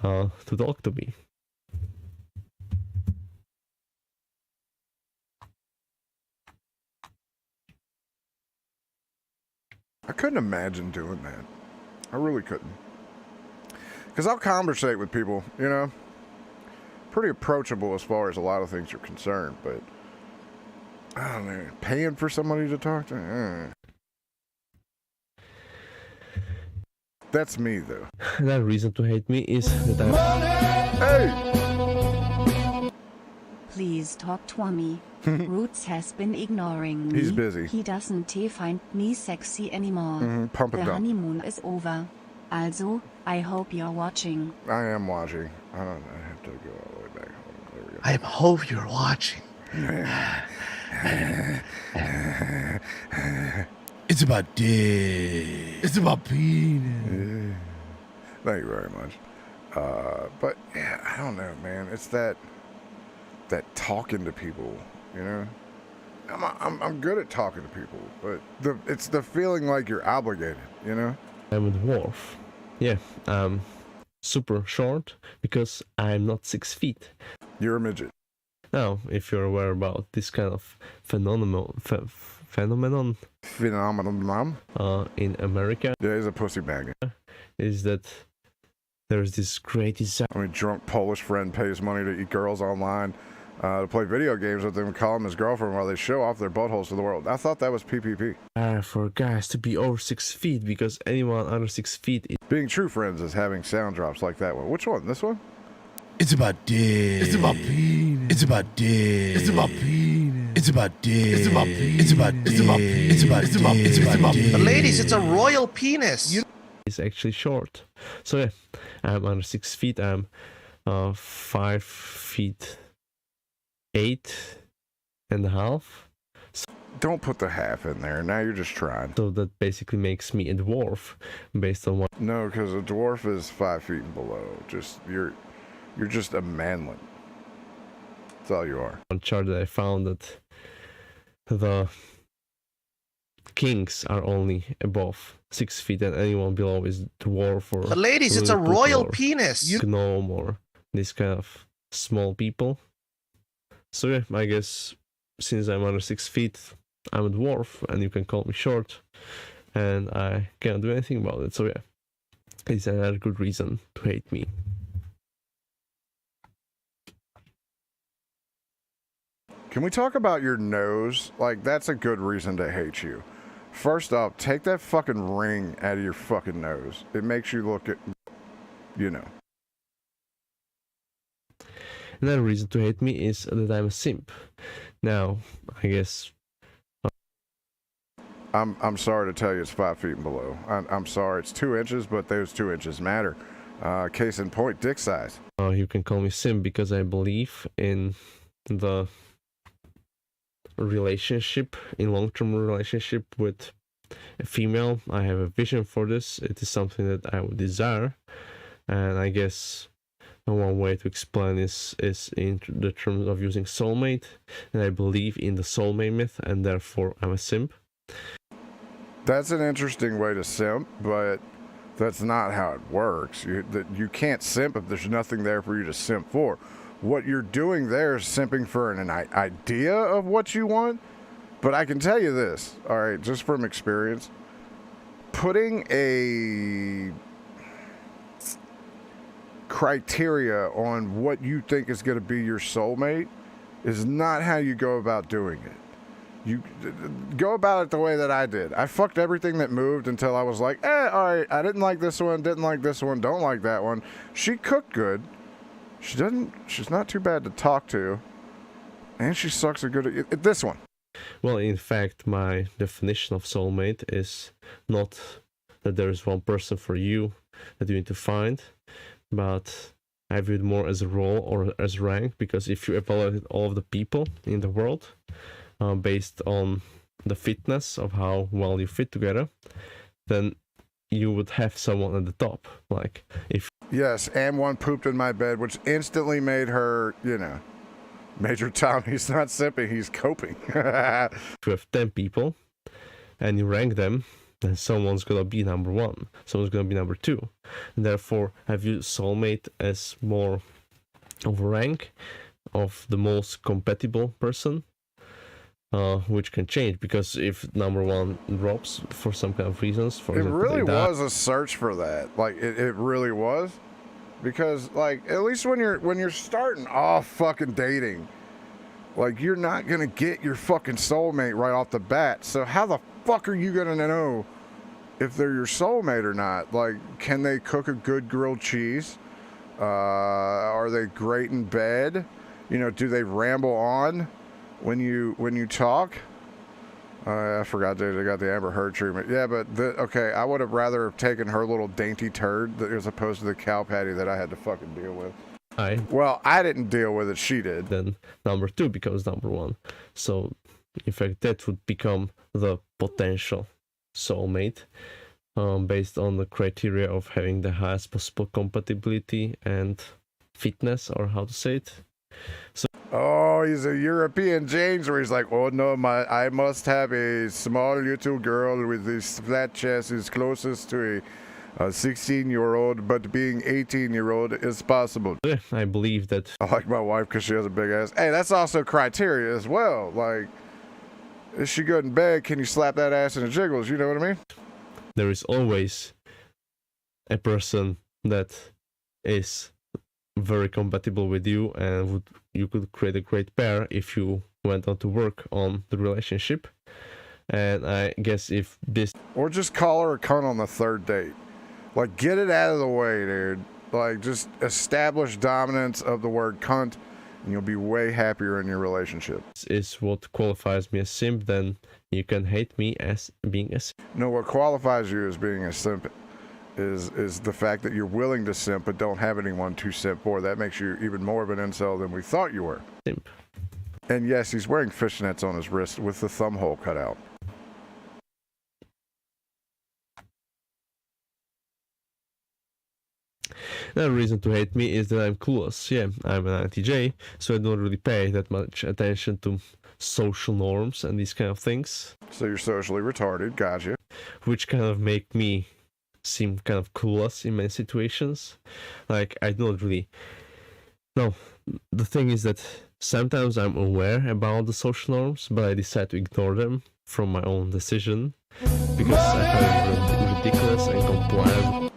to talk to me. I couldn't imagine doing that. I really couldn't. Because I'll conversate with people, you know. Pretty approachable as far as a lot of things are concerned, but I don't know. Paying for somebody to talk to? That's me, though. Another reason to hate me is that Hey! Please talk to me. Roots has been ignoring me. He's busy. He doesn't find me sexy anymore. Pump it The down. honeymoon is over. Also, I hope you're watching. I am watching. I have to go all the way back home. There we go. I hope you're watching. It's about dick. It's about penis. Thank you very much. But yeah, I don't know, man. It's that talking to people, you know. I'm good at talking to people, but it's the feeling like you're obligated, you know. I'm a dwarf. Yeah, super short because I'm not 6 feet. You're a midget. Now, if you're aware about this kind of phenomenon in America, yeah, he's a pussy bagger. Is that there's this great desire. I mean, drunk Polish friend pays money to eat girls online, to play video games with them and call him his girlfriend while they show off their buttholes to the world. I thought that was PPP. For guys to be over 6 feet because anyone under 6 feet. Being true friends is having sound drops like that one. Which one? This one? It's about dick. It's about penis. It's about dick. It's about penis. It's about dick. It's about penis. It's about dick. It's about penis. It's about dick. But ladies, it's a royal penis. It's actually short. So yeah, I'm under 6 feet. I'm 5 feet 8.5. So don't put the half in there. Now you're just trying. So that basically makes me a dwarf based on what. No, because a dwarf is 5 feet and below. You're just a manlet. That's all you are. On chart that I found that the kings are only above 6 feet and anyone below is dwarf or. But ladies, it's a royal penis. Gnome or this kind of small people. So yeah, I guess since I'm under 6 feet, I'm a dwarf and you can call me short and I can't do anything about it. So yeah, it's another good reason to hate me. Can we talk about your nose? Like, that's a good reason to hate you. First off, take that fucking ring out of your fucking nose. It makes you look at, you know. Another reason to hate me is that I'm a simp. Now, I guess I'm sorry to tell you it's 5 feet and below. I'm sorry, it's 2 inches, but those 2 inches matter. Case in point, dick size. You can call me Sim because I believe in the relationship, in long-term relationship with a female. I have a vision for this. It is something that I would desire, and I guess one way to explain is in the terms of using soulmate, and I believe in the soulmate myth, and therefore I'm a simp. That's an interesting way to simp, but that's not how it works. You can't simp if there's nothing there for you to simp for. What you're doing there is simping for an idea of what you want. But I can tell you this, all right, just from experience, putting a criteria on what you think is going to be your soulmate is not how you go about doing it. You go about it the way that I did. I fucked everything that moved until I was like, all right, I didn't like this one, didn't like this one, don't like that one. She cooked good. She's not too bad to talk to. And she sucks a good at this one. Well, in fact, my definition of soulmate is not that there is one person for you that you need to find, but I view it more as a role or as rank, because if you evaluate all of the people in the world based on the fitness of how well you fit together, then you would have someone at the top. Like if yes, and one pooped in my bed, which instantly made her, Major Tom, he's not simping, he's coping. If you have 10 people and you rank them, then someone's gonna be number 1, someone's gonna be number 2. And therefore, I view soulmate as more of a rank of the most compatible person, which can change, because if number 1 drops for some kind of reasons, for example, it really was a search for that. Like it really was. Because, like, at least when you're starting off fucking dating, like, you're not gonna get your fucking soulmate right off the bat. So how the fuck are you gonna know if they're your soulmate or not? Like, can they cook a good grilled cheese? Are they great in bed? Do they ramble on when you talk? I forgot they got the Amber Heard treatment. Yeah, but okay, I would have rather have taken her little dainty turd as opposed to the cow patty that I had to fucking deal with. Well, I didn't deal with it, she did. Then number 2 becomes number 1. So, in fact, that would become the potential soulmate based on the criteria of having the highest possible compatibility and fitness, or how to say it. So, oh, he's a European James, where he's like, oh no, I must have a small little girl with this flat chest who's closest to a 16-year-old, but being 18-year-old is possible. I believe that. I like my wife because she has a big ass. Hey, that's also criteria as well. Like, is she good in bed? Can you slap that ass and it jiggles? You know what I mean? There is always a person that is very compatible with you, and you could create a great pair if you went on to work on the relationship. And I guess if this, or just call her a cunt on the 3rd date, like, get it out of the way, dude. Like, just establish dominance of the word cunt, and you'll be way happier in your relationship. Is what qualifies me as simp, then you can hate me as being a simp. No, what qualifies you as being a simp is the fact that you're willing to simp but don't have anyone to simp for. That makes you even more of an incel than we thought you were. Simp. And yes, he's wearing fishnets on his wrist with the thumb hole cut out. Another reason to hate me is that I'm clueless. Yeah, I'm an INTJ, so I don't really pay that much attention to social norms and these kind of things. So you're socially retarded, gotcha. Which kind of make me seem kind of clueless in many situations. Like, I don't really... No, the thing is that sometimes I'm aware about the social norms, but I decide to ignore them from my own decision, because I find them ridiculous and compliant.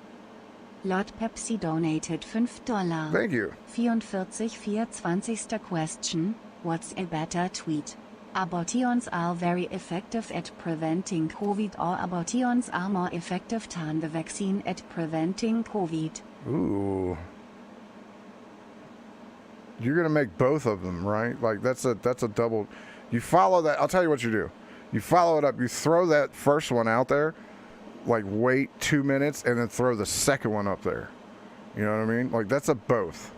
Lord Pepsi donated $5. Thank you. 44 question. What's a better tweet? Abortions are very effective at preventing COVID, or abortions are more effective than the vaccine at preventing COVID. Ooh. You're going to make both of them, right? Like, that's a double. You follow that. I'll tell you what you do. You follow it up. You throw that first one out there, like wait 2 minutes, and then throw the second one up there. You know what I mean? Like, that's a both.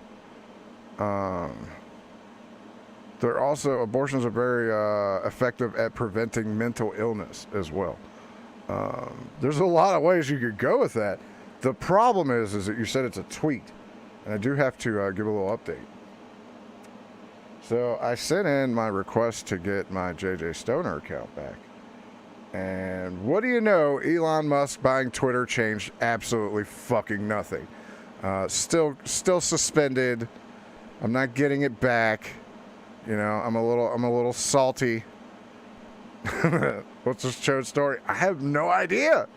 Abortions are very effective at preventing mental illness as well. There's a lot of ways you could go with that. The problem is that you said it's a tweet, and I do have to give a little update. So I sent in my request to get my JJ Stoner account back. And what do you know? Elon Musk buying Twitter changed absolutely fucking nothing. Still suspended. I'm not getting it back. You know, I'm a little salty. What's this show's story? I have no idea.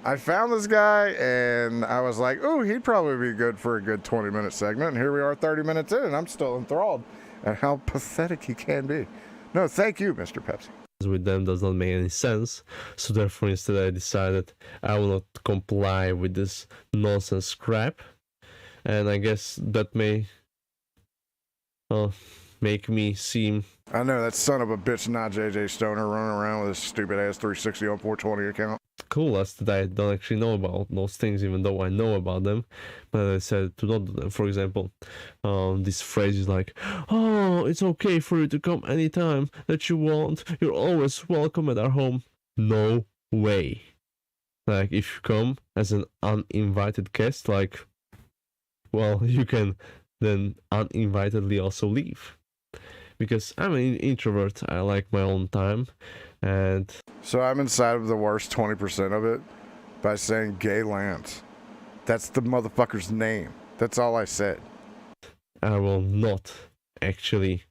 I found this guy and I was like, ooh, he'd probably be good for a good 20-minute segment. And here we are 30 minutes in and I'm still enthralled at how pathetic he can be. No, thank you, Mr. Pepsi. With them does not make any sense. So therefore, instead I decided I will not comply with this nonsense crap. And I guess that may make me seem... I know, that son of a bitch, not JJ Stoner, running around with his stupid ass 360 on 420 account. Coolest that I don't actually know about those things, even though I know about them, but I said to not do them. For example, this phrase is like, oh, it's okay for you to come anytime that you want, you're always welcome at our home. No way. Like, if you come as an uninvited guest, like, well, you can then uninvitedly also leave. Because I'm an introvert, I like my own time, and... So I'm inside of the worst 20% of it by saying Gay Lance. That's the motherfucker's name. That's all I said. I will not actually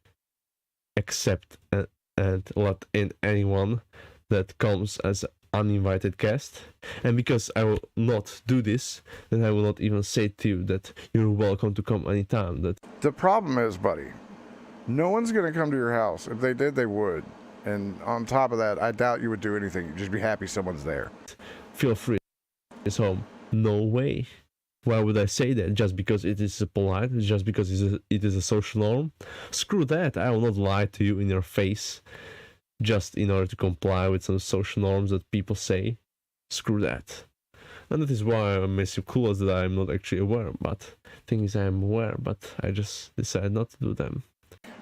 accept and let in anyone that comes as an uninvited guest. And because I will not do this, then I will not even say to you that you're welcome to come anytime. That the problem is, buddy, no one's going to come to your house. If they did, they would. And on top of that, I doubt you would do anything. You'd just be happy someone's there. Feel free. It's home. No way. Why would I say that? Just because it is polite? Just because it is a social norm? Screw that. I will not lie to you in your face just in order to comply with some social norms that people say. Screw that. And that is why I miss you clueless that I'm not actually aware. But thing is, I am aware, but I just decided not to do them.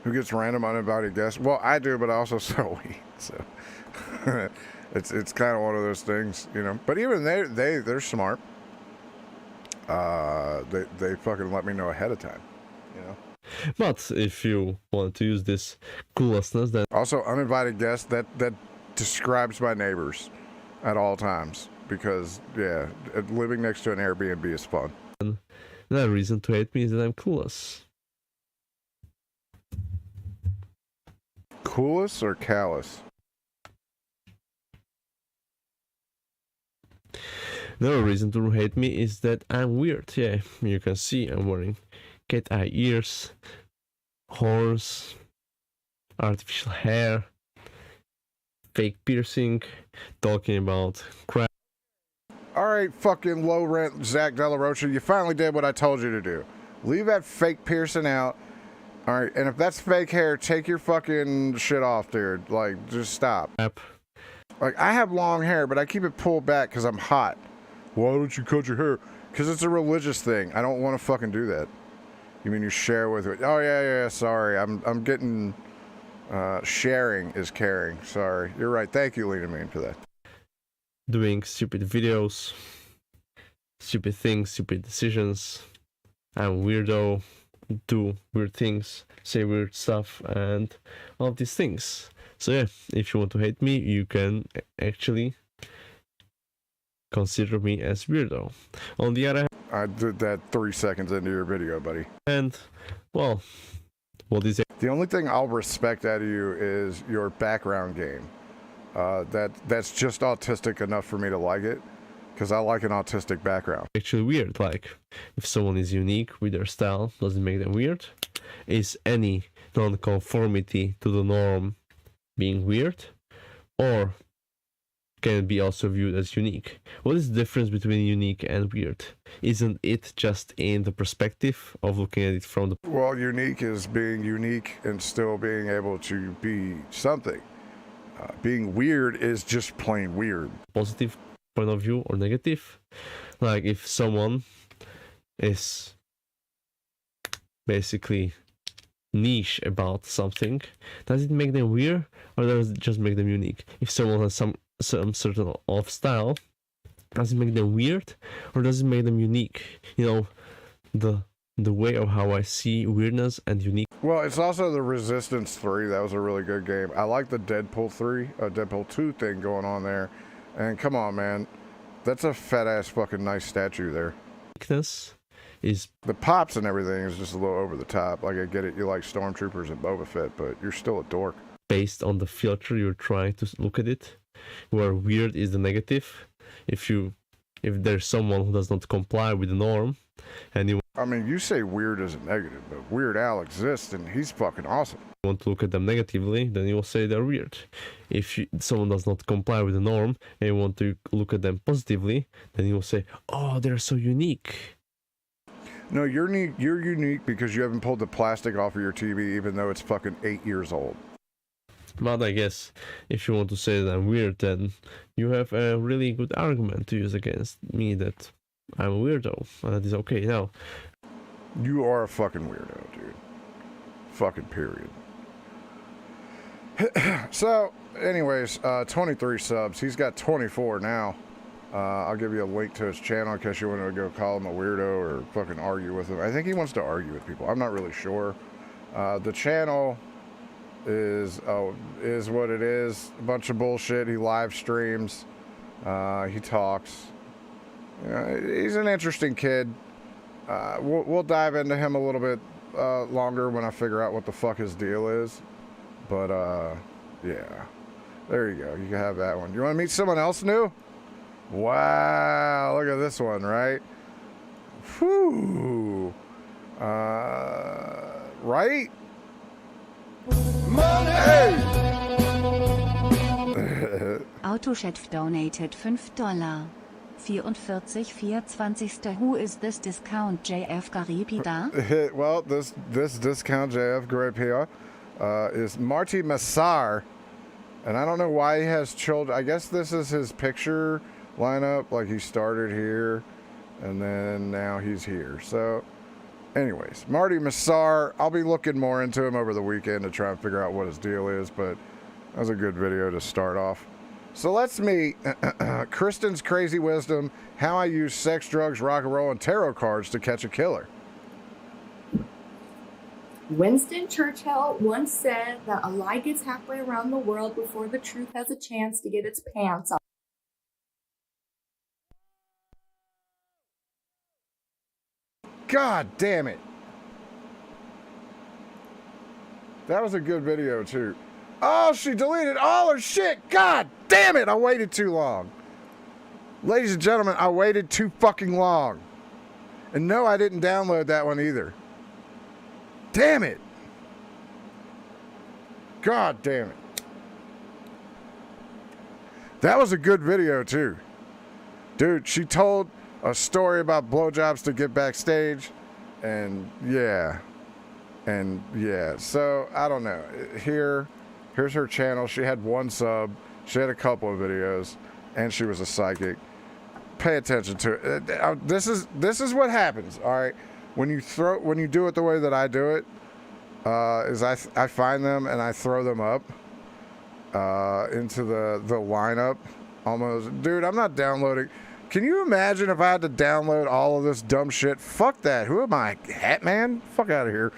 Who gets random uninvited guests? Well, I do, but I also sell weed, so it's kind of one of those things, you know. But even they're smart. They fucking let me know ahead of time, you know. But if you want to use this cluelessness, then also uninvited guests that describes my neighbors at all times, because yeah, living next to an Airbnb is fun. And the reason to hate me is that I'm clueless. Coolest or callous? No reason to hate me is that I'm weird. Yeah, you can see I'm wearing cat eye ears, horns, artificial hair, fake piercing, talking about crap. Alright, fucking low rent Zach Della Rocha, you finally did what I told you to do. Leave that fake piercing out. Alright, and if that's fake hair, take your fucking shit off, dude. Like, just stop. Like, I have long hair, but I keep it pulled back because I'm hot. Why don't you cut your hair? Because it's a religious thing. I don't want to fucking do that. You mean you share with it? Oh, yeah, sorry. I'm getting... sharing is caring. Sorry. You're right. Thank you, Lena Mean, for that. Doing stupid videos, stupid things, stupid decisions. I'm weirdo. Do weird things, say weird stuff, and all of these things. So yeah, if you want to hate me, you can actually consider me as weirdo. On the other hand, I did that 3 seconds into your video, buddy. And well, what is it? The only thing I'll respect out of you is your background game. That's just autistic enough for me to like it. Because I like an autistic background. Actually weird, like, if someone is unique with their style, does it make them weird? Is any non-conformity to the norm being weird? Or can it be also viewed as unique? What is the difference between unique and weird? Isn't it just in the perspective of looking at it from the... Well, unique is being unique and still being able to be something. Being weird is just plain weird. Positive point of view or negative. Like if someone is basically niche about something, does it make them weird or does it just make them unique? If someone has some certain of style, does it make them weird or does it make them unique? You know, the way of how I see weirdness and unique. Well, it's also the Resistance 3. That was a really good game. I like the Deadpool 2 thing going on there. And come on, man. That's a fat-ass fucking nice statue there. Uniqueness is... The pops and everything is just a little over the top. Like, I get it, you like Stormtroopers and Boba Fett, but you're still a dork. Based on the filter you're trying to look at it, where weird is the negative. If there's someone who does not comply with the norm, and you... I mean, you say weird is a negative, but Weird Al exists, and he's fucking awesome. Want to look at them negatively, then you will say they're weird. If someone does not comply with the norm and you want to look at them positively, then you will say, oh, they're so unique. No, you're unique because you haven't pulled the plastic off of your TV, even though it's fucking 8 years old. But I guess if you want to say that I'm weird, then you have a really good argument to use against me that I'm a weirdo, and that is okay. Now, you are a fucking weirdo, dude. Fucking period. So, anyways, 23 subs. He's got 24 now. I'll give you a link to his channel in case you want to go call him a weirdo or fucking argue with him. I think he wants to argue with people. I'm not really sure. The channel is what it is. A bunch of bullshit. He live streams. He talks. He's an interesting kid. We'll dive into him a little bit longer when I figure out what the fuck his deal is. But yeah, there you go. You can have that one. You want to meet someone else new? Wow, look at this one, right? Whew. Right? Money! Autochef donated $5. 44,24. Who is this discount JF Garipida? Well, this discount JF Garipida is Marty Massar. And I don't know why he has children. I guess this is his picture lineup. Like he started here and then now he's here. So anyways, Marty Massar, I'll be looking more into him over the weekend to try and figure out what his deal is, but that was a good video to start off. So let's meet Kristen's Crazy Wisdom, how I use sex, drugs, rock and roll, and tarot cards to catch a killer. Winston Churchill once said that a lie gets halfway around the world before the truth has a chance to get its pants off. God damn it. That was a good video too. Oh, she deleted all her shit. God damn it. I waited too long. Ladies and gentlemen, I waited too fucking long. And no, I didn't download that one either. Damn it. God damn it. That was a good video too. Dude, she told a story about blowjobs to get backstage. And yeah. So, I don't know. Here's her channel. She had 1 sub. She had a couple of videos. And she was a psychic. Pay attention to it. This is what happens, all right? When you do it the way that I do it, is I find them and I throw them up into the lineup almost. Dude, I'm not downloading. Can you imagine if I had to download all of this dumb shit? Fuck that. Who am I? Hatman? Fuck out of here.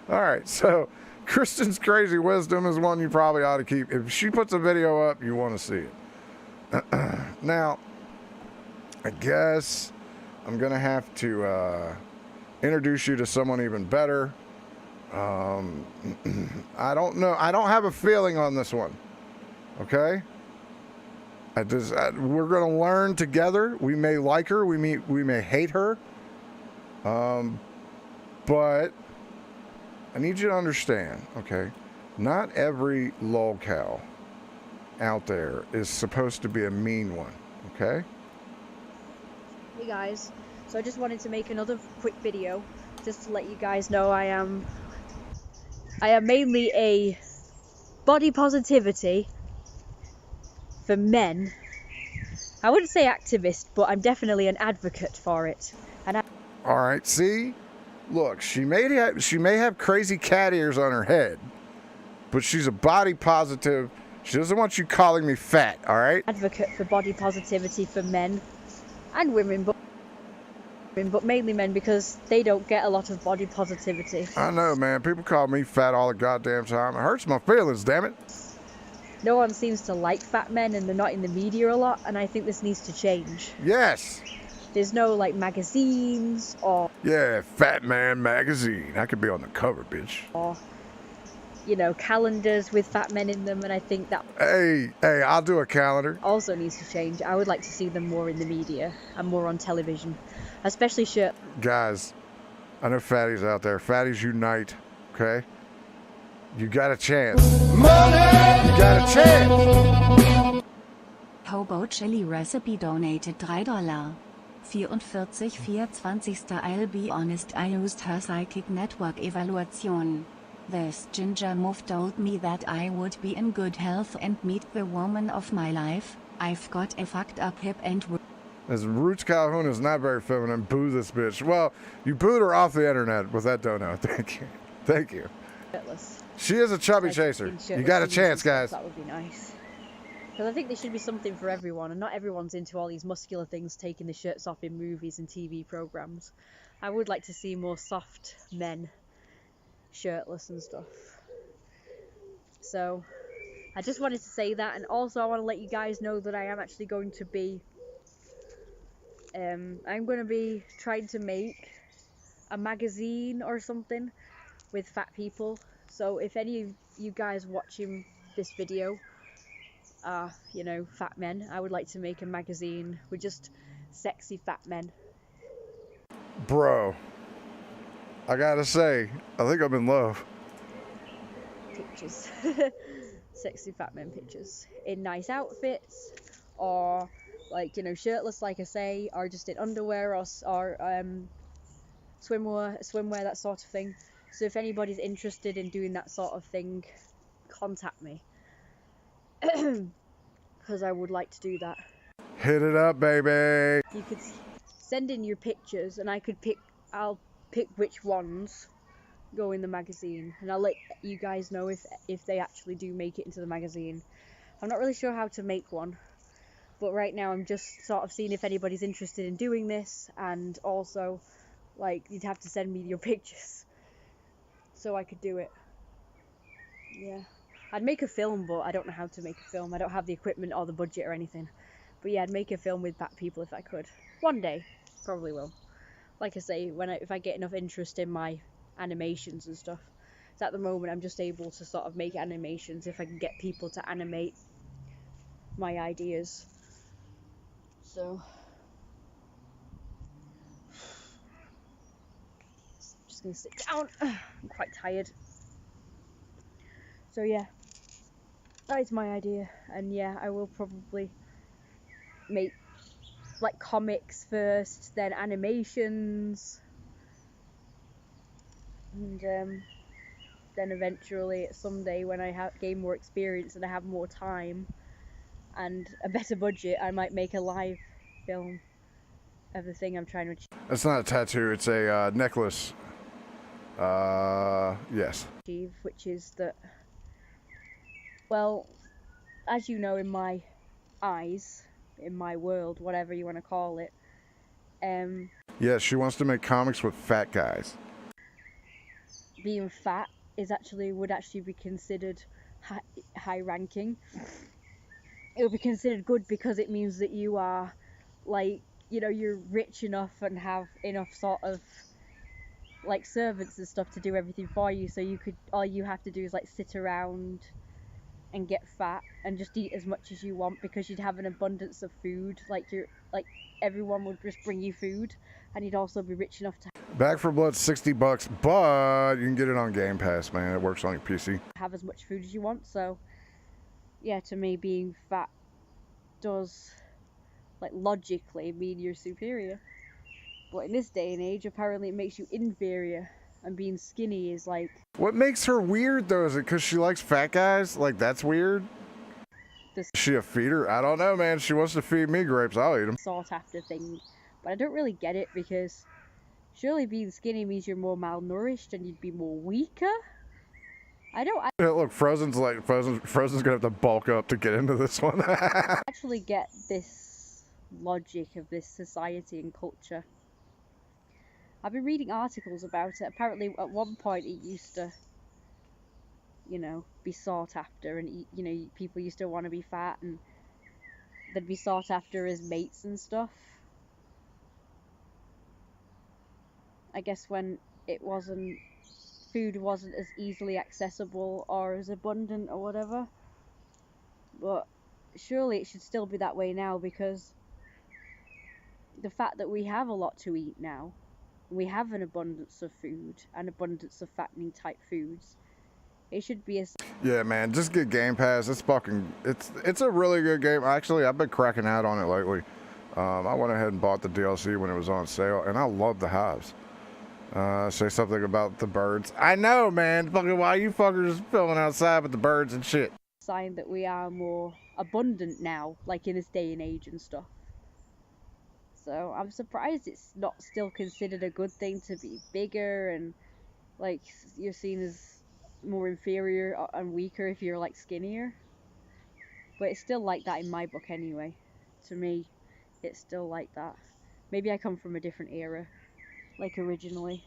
All right, so Kristen's Crazy Wisdom is one you probably ought to keep. If she puts a video up, you want to see it. Now, I guess I'm going to have to introduce you to someone even better. I don't know. I don't have a feeling on this one. Okay? We're going to learn together. We may like her. We may hate her. But I need you to understand, okay? Not every lolcow out there is supposed to be a mean one, okay? Hey guys, so I just wanted to make another quick video just to let you guys know I am mainly a body positivity for men. I wouldn't say activist, but I'm definitely an advocate for it. And all right, see? Look, she may have crazy cat ears on her head, but she's a body positive. She doesn't want you calling me fat, all right? Advocate for body positivity for men and women, but mainly men, because they don't get a lot of body positivity. I know, man. People call me fat all the goddamn time. It hurts my feelings, damn it. No one seems to like fat men, and they're not in the media a lot, and I think this needs to change. Yes. There's no, like, magazines or... Yeah, Fat Man Magazine. I could be on the cover, bitch. Or, you know, calendars with fat men in them, and I think that... Hey, I'll do a calendar. Also needs to change. I would like to see them more in the media and more on television. Especially shirt... Guys, I know fatties out there. Fatties unite, okay? You got a chance. Money! You got a chance! Hobo Chili Recipe donated $3. 44,420. I'll be honest, I used her psychic network evaluation. This ginger move told me that I would be in good health and meet the woman of my life. I've got a fucked up hip and... As Roots Calhoun is not very feminine, boo this bitch. Well, you booed her off the internet with that donut. Thank you. Thank you. She is a chubby chaser. You got a chance, guys. That would be nice. Because I think there should be something for everyone, and not everyone's into all these muscular things, taking the shirts off in movies and TV programs. I would like to see more soft men, shirtless and stuff. So, I just wanted to say that, and also I want to let you guys know that I am actually going to be... I'm going to be trying to make a magazine or something with fat people. So if any of you guys watching this video are, you know, fat men, I would like to make a magazine with just sexy fat men. Bro, I gotta say, I think I'm in love. Pictures. Sexy fat men pictures. In nice outfits, or like, you know, shirtless like I say, or just in underwear or swimwear, that sort of thing. So if anybody's interested in doing that sort of thing, contact me. Because I would like to do that. Hit it up, baby. You could send in your pictures, and I'll pick which ones go in the magazine, and I'll let you guys know if they actually do make it into the magazine. I'm not really sure how to make one, but right now I'm just sort of seeing if anybody's interested in doing this, and also, like, you'd have to send me your pictures so I could do it. Yeah. I'd make a film, but I don't know how to make a film. I don't have the equipment or the budget or anything. But yeah, I'd make a film with fat people if I could. One day. Probably will. Like I say, if I get enough interest in my animations and stuff. So at the moment I'm just able to sort of make animations if I can get people to animate my ideas. So... just gonna sit down. I'm quite tired. So yeah, that is my idea, and yeah, I will probably make like comics first, then animations, and then eventually someday when I gain more experience and I have more time and a better budget, I might make a live film of the thing I'm trying to achieve. It's not a tattoo, it's a necklace. Yes. Which is that, well, as you know, in my eyes, in my world, whatever you want to call it, yeah, she wants to make comics with fat guys. Being fat would actually be considered high ranking. It would be considered good because it means that you are, like, you know, you're rich enough and have enough sort of like servants and stuff to do everything for you, so all you have to do is like sit around and get fat and just eat as much as you want, because you'd have an abundance of food, like everyone would just bring you food, and you'd also be rich enough to Back 4 Blood's $60, but you can get it on Game Pass, man. It works on your PC. Have as much food as you want. So yeah, to me, being fat does, like, logically mean you're superior. But in this day and age, apparently it makes you inferior. and being skinny is like... What makes her weird though? Is it because she likes fat guys? Like, that's weird? Is she a feeder? I don't know, man. She wants to feed me grapes, I'll eat them. Sought after thing. But I don't really get it, because surely being skinny means you're more malnourished and you'd be more weaker? Yeah, look, Frozen's gonna have to bulk up to get into this one. Actually get this logic of this society and culture. I've been reading articles about it. Apparently at one point it used to, you know, be sought after, and you know, people used to want to be fat and they'd be sought after as mates and stuff. I guess when food wasn't as easily accessible or as abundant or whatever. But surely it should still be that way now, because the fact that we have a lot to eat now, we have an abundance of food, an abundance of fattening type foods, it should be a... Yeah, man, just get Game Pass. It's a really good game. Actually, I've been cracking out on it lately. I went ahead and bought the DLC when it was on sale, and I love the hives. Say something about the birds. I know, man. Fucking why you fuckers filming outside with the birds and shit. Sign that we are more abundant now, like in this day and age and stuff. So I'm surprised it's not still considered a good thing to be bigger, and like you're seen as more inferior and weaker if you're like skinnier. But it's still like that in my book anyway. To me, it's still like that. Maybe I come from a different era. Like originally.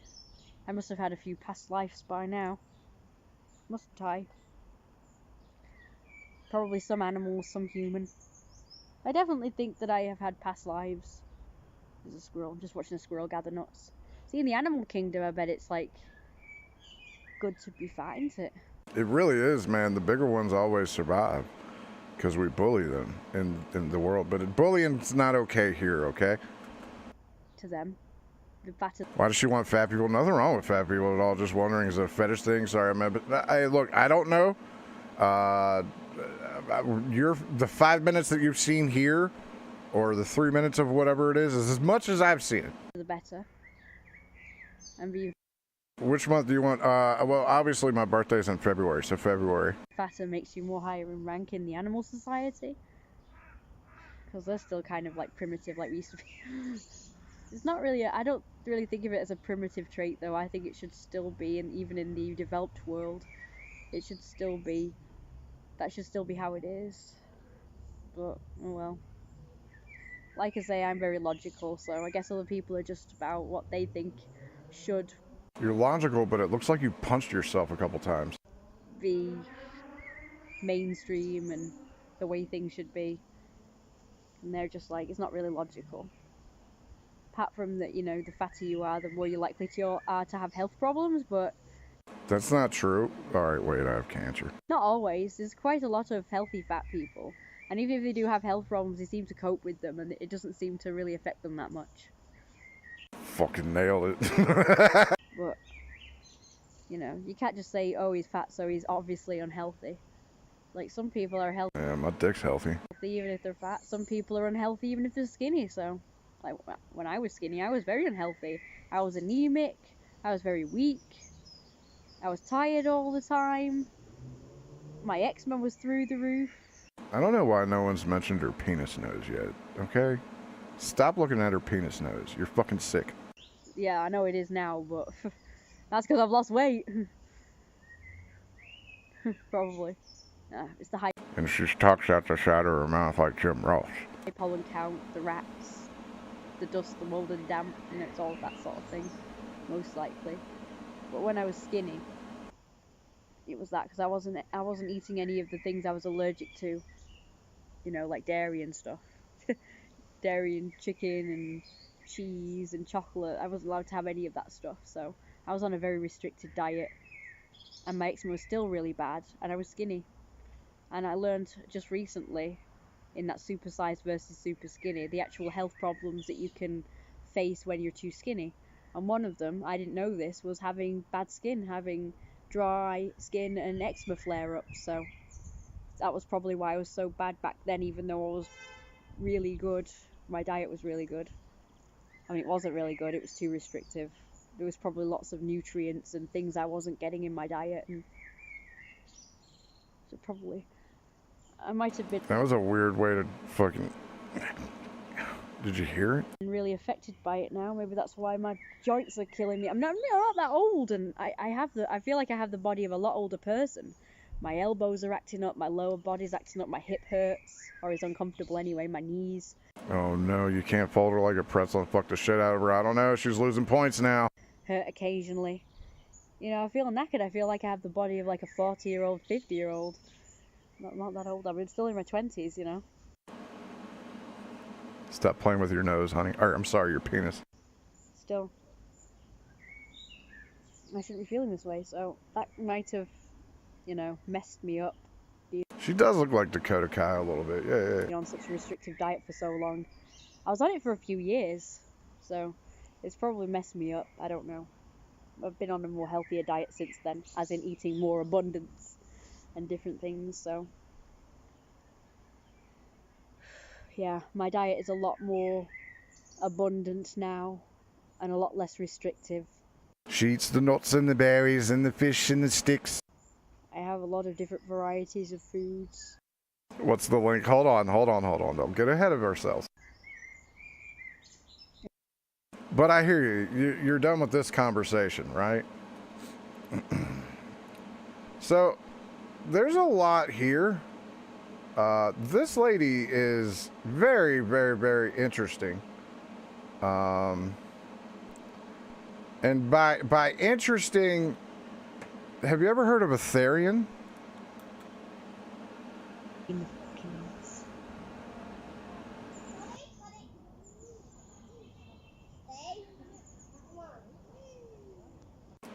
I must have had a few past lives by now. Mustn't I? Probably some animals, some human. I definitely think that I have had past lives. There's a squirrel. I'm just watching a squirrel gather nuts. See, in the animal kingdom, I bet it's like good to be fat, isn't it? It really is, man. The bigger ones always survive because we bully them in the world. But bullying's not okay here, okay? To them. The fatter. Why does she want fat people? Nothing wrong with fat people at all. Just wondering, is it a fetish thing? Sorry, man. But look, I don't know. The 5 minutes that you've seen here, or the 3 minutes of whatever it is as much as I've seen it. The better. And be... Which month do you want? Well, obviously my birthday's in February, so February. Fatter makes you more higher in rank in the animal society. Because they're still kind of like primitive like we used to be. It's not really, I don't really think of it as a primitive trait though. I think it should still be, and even in the developed world, it should still be, that should still be how it is. But, oh well. Like I say, I'm very logical, so I guess other people are just about what they think should. You're logical, but it looks like you punched yourself a couple times. Be mainstream and the way things should be. And they're just like, it's not really logical. Apart from that, you know, the fatter you are, the more you're likely to have health problems, but... That's not true. Alright, wait, I have cancer. Not always. There's quite a lot of healthy fat people. And even if they do have health problems, they seem to cope with them, and it doesn't seem to really affect them that much. Fucking nailed it. But, you know, you can't just say, oh, he's fat, so he's obviously unhealthy. Like, some people are healthy. Yeah, my dick's healthy. Even if they're fat. Some people are unhealthy even if they're skinny, so... Like, when I was skinny, I was very unhealthy. I was anemic, I was very weak, I was tired all the time, my eczema was through the roof. I don't know why no one's mentioned her penis nose yet, okay? Stop looking at her penis nose. You're fucking sick. Yeah, I know it is now, but that's because I've lost weight. Probably. It's the high... And she talks out the side of her mouth like Jim Ross. Pollen count, the rats, the dust, the mold and damp, you know, it's all that sort of thing, most likely. But when I was skinny, it was that, because I wasn't eating any of the things I was allergic to, you know, like dairy and stuff. Dairy and chicken and cheese and chocolate. I wasn't allowed to have any of that stuff, so I was on a very restricted diet, and my eczema was still really bad, and I was skinny. And I learned just recently, in that super size versus super skinny, the actual health problems that you can face when you're too skinny. And one of them, I didn't know this, was having bad skin, having dry skin and eczema flare-ups. So that was probably why I was so bad back then, even though I was really good. My diet was really good. I mean, it wasn't really good, it was too restrictive. there was probably lots of nutrients and things I wasn't getting in my diet, and so probably I might have been. That was a weird way to fucking. Did you hear it? I'm really affected by it now. Maybe that's why my joints are killing me. I'm not that old, and I feel like I have the body of a lot older person. My elbows are acting up, my lower body's acting up, my hip hurts, or is uncomfortable anyway, my knees. Oh no, you can't fold her like a pretzel and fuck the shit out of her. I don't know, she's losing points now. Hurt occasionally. You know, I feel knackered. I feel like I have the body of like a 40-year-old, 50-year-old. Not that old. I'm still in my 20s, you know. Stop playing with your nose, honey. Or, I'm sorry, your penis. Still. I shouldn't be feeling this way, so that might have, you know, messed me up. She does look like Dakota Kai a little bit, yeah. On such a restrictive diet for so long. I was on it for a few years, so it's probably messed me up. I don't know. I've been on a more healthier diet since then, as in eating more abundance and different things, so yeah, my diet is a lot more abundant now and a lot less restrictive. She eats the nuts and the berries and the fish and the sticks. I have a lot of different varieties of foods. What's the link? Hold on. Don't get ahead of ourselves. But I hear you. You're done with this conversation, right? So, there's a lot here. This lady is very, very, very interesting. And by interesting, have you ever heard of a therian?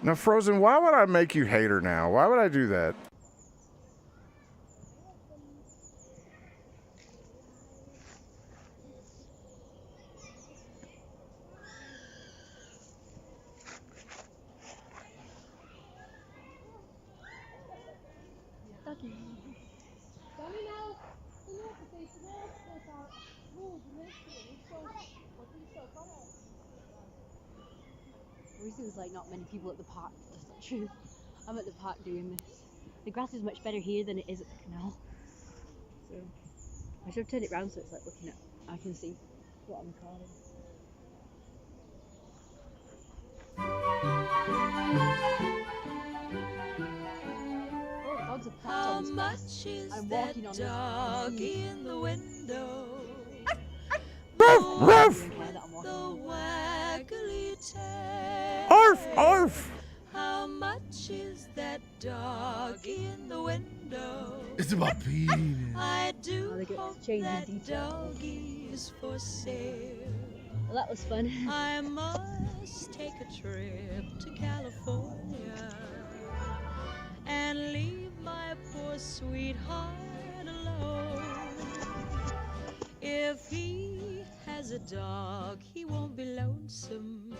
Now, Frozen, why would I make you hate her now? Why would I do that? There's like not many people at the park. That's not true. I'm at the park doing this. The grass is much better here than it is at the canal. So I should have turned it round so it's like looking at. I can see what I'm recording. Oh, the dogs have packed on this grass. I'm walking on doggy in the window? Ruff! The waggly tail. Arf! Arf! How much is that doggy in the window? It's about penis. I do hope that doggy's for sale. Well, that was fun. I must take a trip to California and leave my poor sweetheart alone. If he has a dog, he won't be lonesome,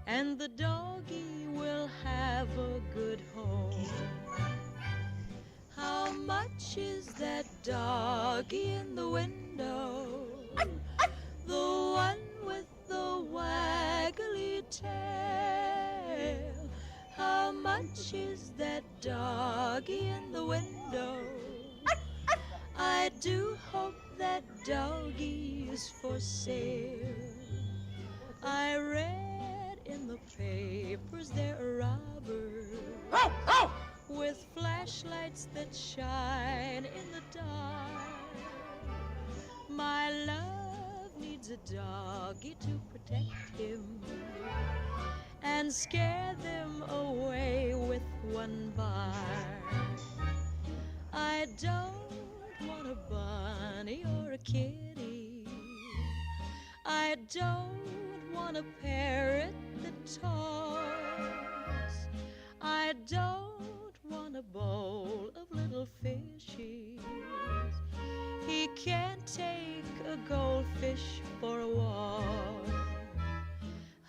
and the doggy will have a good home. How much is that doggy in the window? The one with the waggly tail. How much is that doggy in the window? I do hope that doggy is for sale. I read in the papers there are robbers with flashlights that shine in the dark. My love needs a doggy to protect him and scare them away with one bark. I don't want a bunny or a kitty. I don't want a parrot that talks. I don't want a bowl of little fishies. He can't take a goldfish for a walk.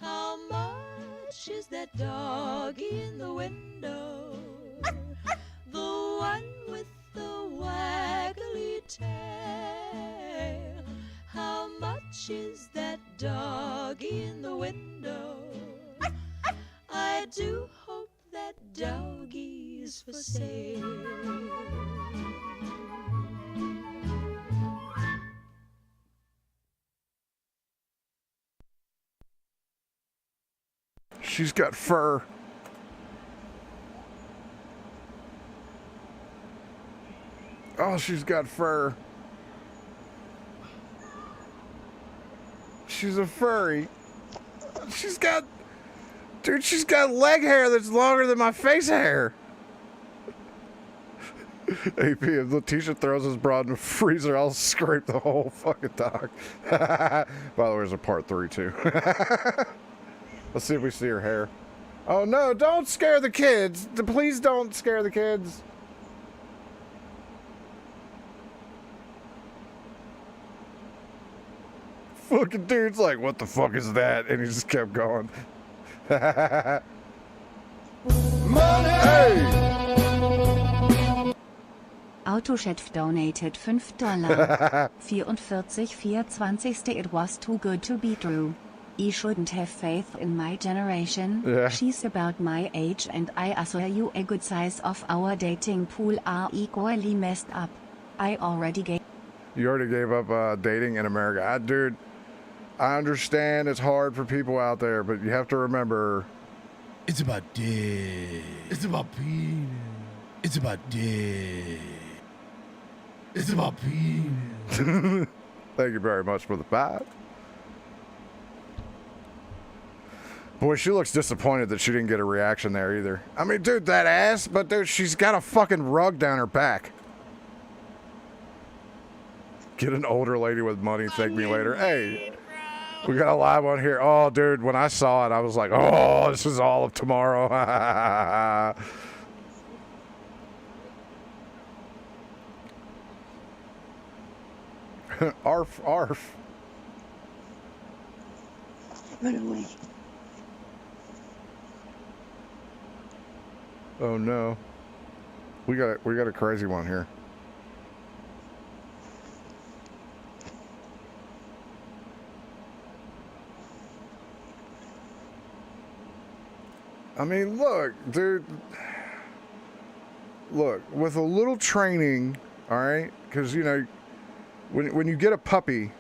How much is that doggy in the window? The one with the waggly tail. How much is that doggy in the window? for sale. She's got fur. Oh, she's got fur. She's a furry. She's got... Dude, she's got leg hair that's longer than my face hair. AP, if Letitia throws his bra in the freezer, I'll scrape the whole fucking dog. By the way, there's a part 3 too. Let's see if we see her hair. Oh no, don't scare the kids. Please don't scare the kids. Fucking dude's like, what the fuck is that? And he just kept going. Money! Hey! Autochef donated $5. 44/24. It was too good to be true. I shouldn't have faith in my generation. Yeah. She's about my age and I assure you a good size of our dating pool are equally messed up. I already gave... You already gave up dating in America. Dude, I understand it's hard for people out there, but you have to remember... It's about dick. It's about penis. It's about dick. It's about penis. Thank you very much for the 5. Boy, she looks disappointed that she didn't get a reaction there either. I mean, dude, that ass, but dude, she's got a fucking rug down her back. Get an older lady with money, thank me later. Hey, we got a live one here. Oh, dude, when I saw it, I was like, oh, this is all of tomorrow. Arf, arf. Run away. Oh no. We got a crazy one here. I mean, look, dude. Look, with a little training, all right? Because, you know, when you get a puppy,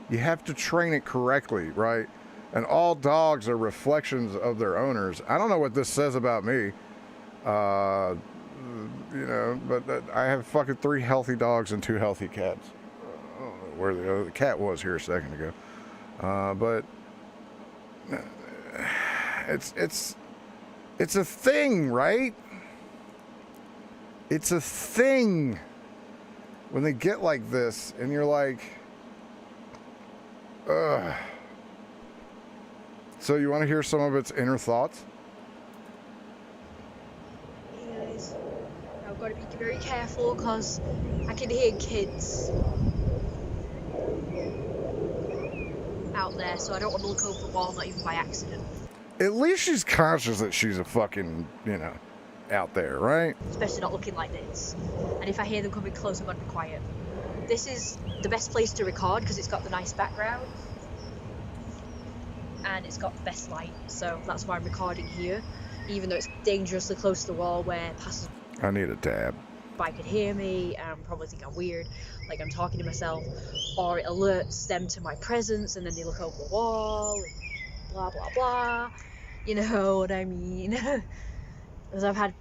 you have to train it correctly, right? And all dogs are reflections of their owners. I don't know what this says about me. You know, but I have fucking 3 healthy dogs and 2 healthy cats. I don't know where the cat was here a second ago. But it's a thing, right? It's a thing when they get like this and you're like, ugh. So you want to hear some of its inner thoughts? Hey guys, I've got to be very careful because I can hear kids out there, so I don't want to look over the wall, not even by accident. At least she's conscious that she's a fucking, you know, out there, right? Especially not looking like this. And if I hear them coming close, I'm going to be quiet. This is the best place to record because it's got the nice background. And it's got the best light, so that's why I'm recording here. Even though it's dangerously close to the wall where passers I need a tab. by could hear me and probably think I'm weird, like I'm talking to myself. Or it alerts them to my presence and then they look over the wall and blah blah blah. You know what I mean? Because I've had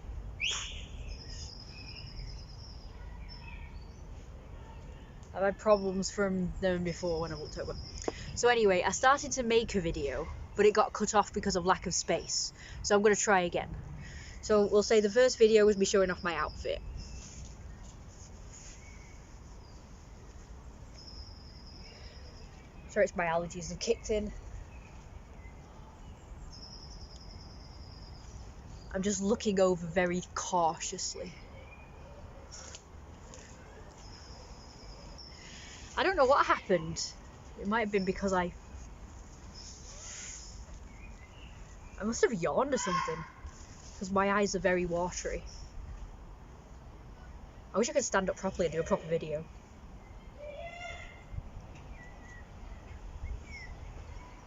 problems from them before when I looked over. So anyway, I started to make a video, but it got cut off because of lack of space. So I'm going to try again. So we'll say the first video was me showing off my outfit. Sorry, it's my allergies have kicked in. I'm just looking over very cautiously. I don't know what happened. It might have been because I must have yawned or something. Because my eyes are very watery. I wish I could stand up properly and do a proper video.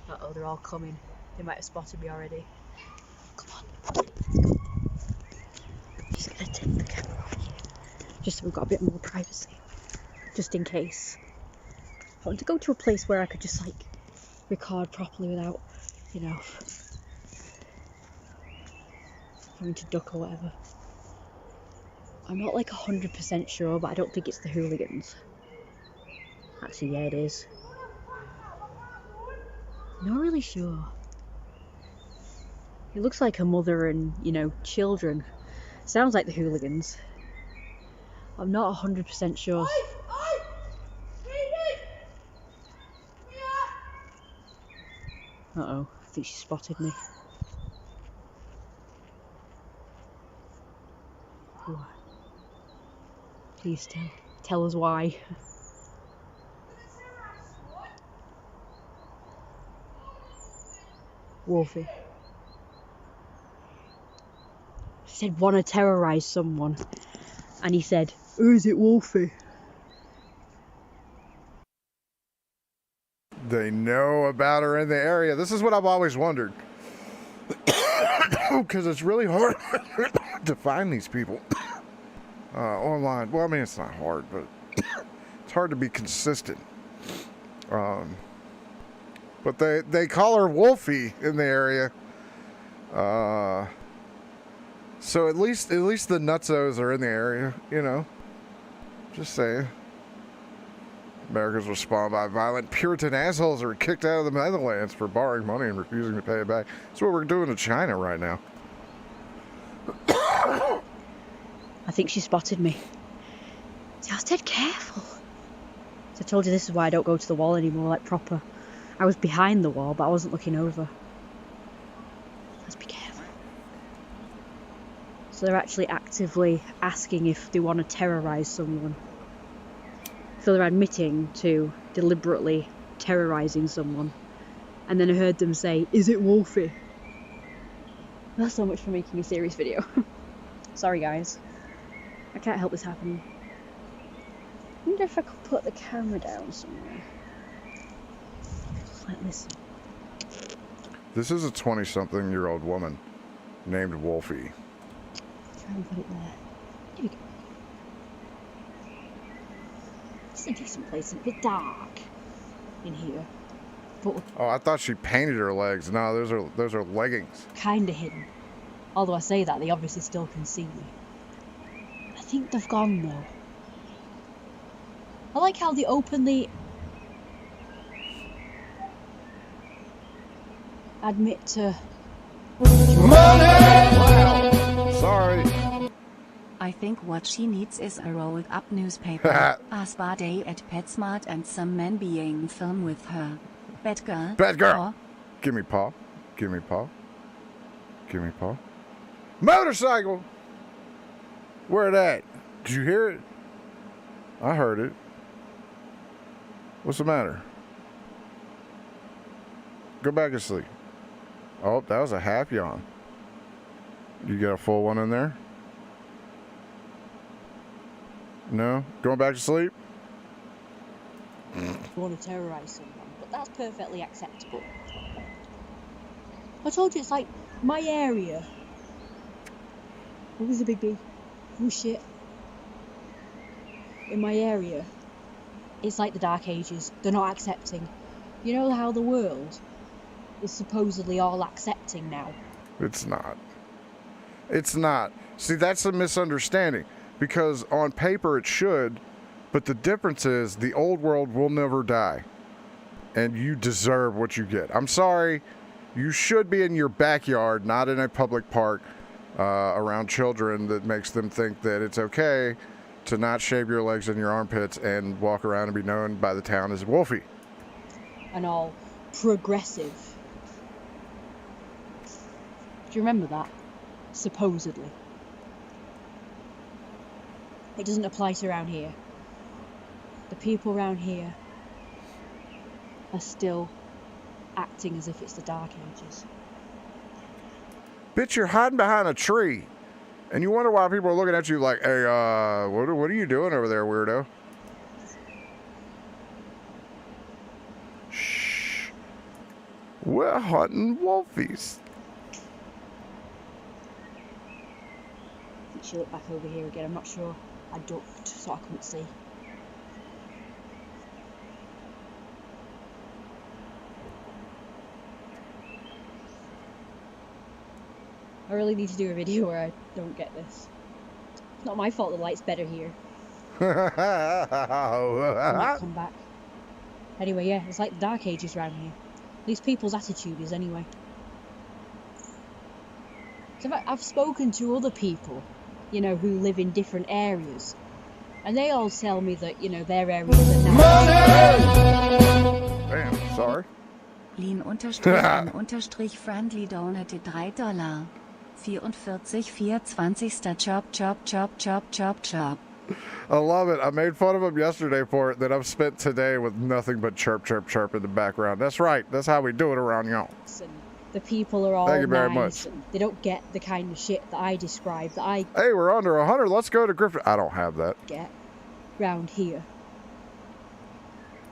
Uh-oh, they're all coming. They might have spotted me already. Come on. He's gonna take just so we've got a bit more privacy, just in case. I want to go to a place where I could just like record properly without, you know, having to duck or whatever. I'm not like 100% sure, but I don't think it's the hooligans. Actually, yeah, it is. Not really sure. It looks like a mother and, you know, children. Sounds like the hooligans. I'm not 100% sure. Uh-oh, I think she spotted me. Ooh. Please tell us why. Wolfie. She said, want to terrorise someone. And he said, who is it, Wolfie? They know about her in the area. This is what I've always wondered. Because it's really hard to find these people online. Well, I mean, it's not hard, but it's hard to be consistent. But they call her Wolfie in the area. So at least the nutzos are in the area, you know. Just saying. Americans were spawned by violent Puritan assholes who were kicked out of the Netherlands for borrowing money and refusing to pay it back. That's what we're doing to China right now. I think she spotted me. See, I was dead careful. So I told you this is why I don't go to the wall anymore, like proper. I was behind the wall, but I wasn't looking over. Let's be careful. So they're actually actively asking if they want to terrorise someone. So they're admitting to deliberately terrorising someone. And then I heard them say, is it Wolfie? That's so much for making a serious video. Sorry guys. I can't help this happening. I wonder if I could put the camera down somewhere. Just like listen. This is a 20-something-year-old woman named Wolfie. Try and put it there. Here we go. It's a decent place. It's a bit dark in here. But Oh, I thought she painted her legs. No, those are leggings. kinda hidden. Although I say that, they obviously still can see me. I think they've gone though. I like how they openly admit to Sorry. I think what she needs is a rolled up newspaper, a spa day at PetSmart and some men being filmed with her. Bad girl. Bad girl. Or Give me paw. Give me paw. Give me paw. Motorcycle. Where it at? Did you hear it? I heard it. What's the matter? Go back to sleep. Oh, that was a half yawn. You got a full one in there? No? Going back to sleep? want to terrorise someone, but that's perfectly acceptable. I told you it's like my area. What was the big B? Oh shit. In my area, it's like the Dark Ages. They're not accepting. You know how the world is supposedly all accepting now? It's not. It's not. See, that's a misunderstanding. Because on paper it should, but the difference is the old world will never die. And you deserve what you get. I'm sorry, you should be in your backyard, not in a public park around children that makes them think that it's okay to not shave your legs and your armpits and walk around and be known by the town as Wolfie. And all progressive. Do you remember that? Supposedly. It doesn't apply to around here. The people around here are still acting as if it's the Dark Ages. Bitch, you're hiding behind a tree. And you wonder why people are looking at you like, hey, what are you doing over there, weirdo? Shh. We're hunting wolfies. I think she looked back over here again, I'm not sure. I ducked so I couldn't see. I really need to do a video where I don't get this. It's not my fault the light's better here. I might come back. Anyway, yeah, it's like the Dark Ages around here. At least people's attitude is anyway. So I've spoken to other people, you know, who live in different areas. And they all tell me that, you know, their areas are now... Damn, sorry. Lean_N_Friendly donated $3. 44,420. Chop. I love it. I made fun of him yesterday for it, that I've spent today with nothing but chirp, chirp, chirp in the background. That's right. That's how we do it around y'all. The people are all Thank you very nice. much. They don't get the kind of shit that I describe, that I Hey, we're under 100. Let's go to Griffin. I don't have that. get round here.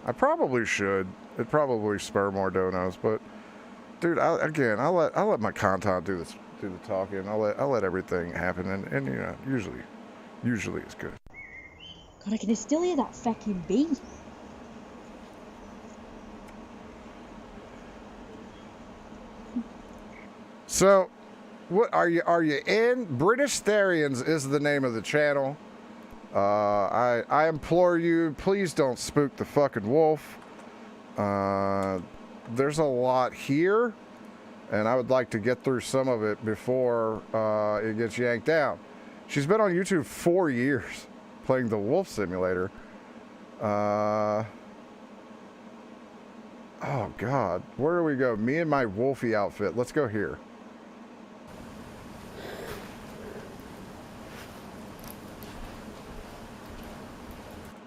I probably should. It'd probably spur more donos, but dude, I'll let my content do the talking. I'll let everything happen, and you know, usually it's good. God, I can still hear that fucking bee. So, what are you in? British Therians is the name of the channel. I implore you, please don't spook the fucking wolf. There's a lot here, and I would like to get through some of it before it gets yanked down. She's been on YouTube 4 years playing the wolf simulator. Oh God, where do we go? Me and my wolfy outfit. Let's go here.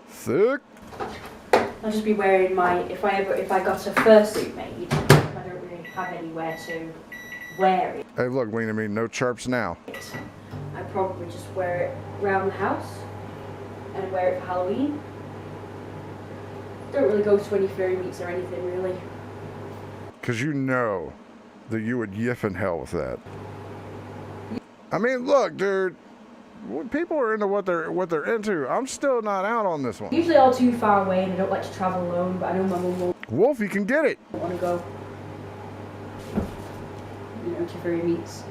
Sick. I'll just be wearing my, if I got a fursuit made, I don't really have anywhere to wear it. Hey look, Lena, me, no chirps now. I'd probably just wear it around the house and wear it for Halloween. Don't really go to any furry meets or anything really. Cause you know that you would yiff in hell with that. I mean, look, dude. People are into what they're into. I'm still not out on this one. Usually all too far away and I don't like to travel alone, but I know my mum will. Wolf, you can get it. I want to go, you know, to furry meets.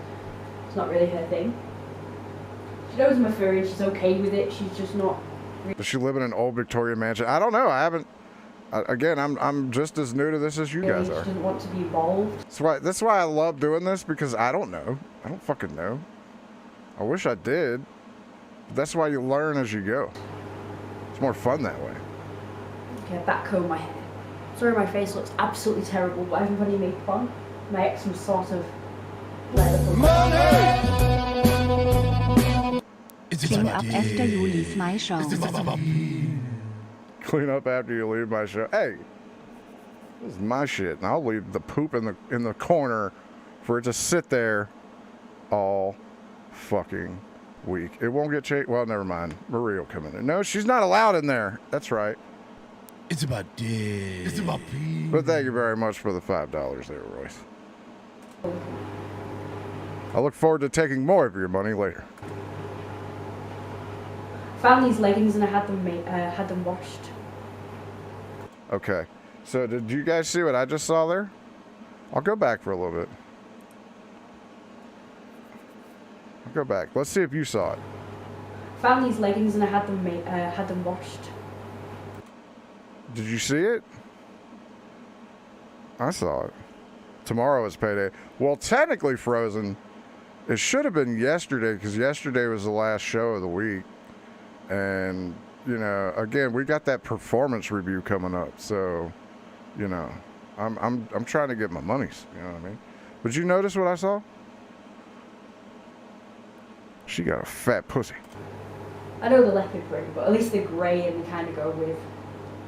It's not really her thing. She knows I'm a furry and she's okay with it. She's just not. Does she live in an old Victorian mansion? I don't know. I haven't. Again, I'm just as new to this as you guys are. She doesn't want to be involved. That's why I love doing this, because I don't know. I don't fucking know. I wish I did. That's why you learn as you go. It's more fun that way. Okay, backcomb my hair. Sorry, my face looks absolutely terrible, but everybody made fun. My ex was sort of let it Clean up after you leave my show. Clean up after you leave my show. Hey, this is my shit, and I'll leave the poop in the corner for it to sit there all fucking week. It won't get changed. Well, never mind. Marie will come in there. No, she's not allowed in there. That's right. It's about dick. It's about pee. But thank you very much for the $5 there, Royce. I look forward to taking more of your money later. Found these leggings and I had them washed. Okay. So did you guys see what I just saw there? I'll go back for a little bit. I'll go back. Let's see if you saw it. Found these leggings and I had them washed. Did you see it? I saw it. Tomorrow is payday. Well, technically, Frozen, it should have been yesterday, because yesterday was the last show of the week. And, you know, again, we got that performance review coming up. So, you know, I'm trying to get my monies. You know what I mean? But you notice what I saw? She got a fat pussy. I know the leopard print, but at least the grey and kind of go with.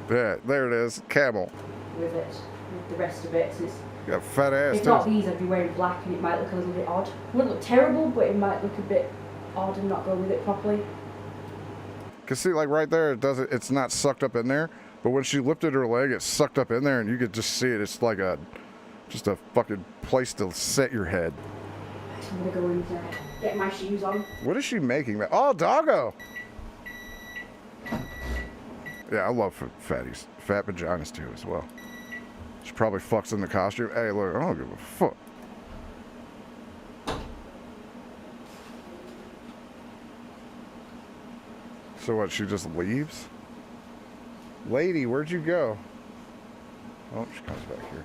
Yeah, there it is. Camel. With it, with the rest of it. So it's, got a fat ass. if not these, I'd be wearing black and it might look a little bit odd. It wouldn't look terrible, but it might look a bit odd and not go with it properly. Cause see, like right there, it's not sucked up in there. But when she lifted her leg, it's sucked up in there, and you could just see it. It's like just a fucking place to set your head. I'm gonna go in there, get my shoes on. What is she making? Oh, doggo! Yeah, I love fatties. Fat vaginas too as well. She probably fucks in the costume. Hey, look, I don't give a fuck. So what, she just leaves? Lady, where'd you go? Oh, she comes back here.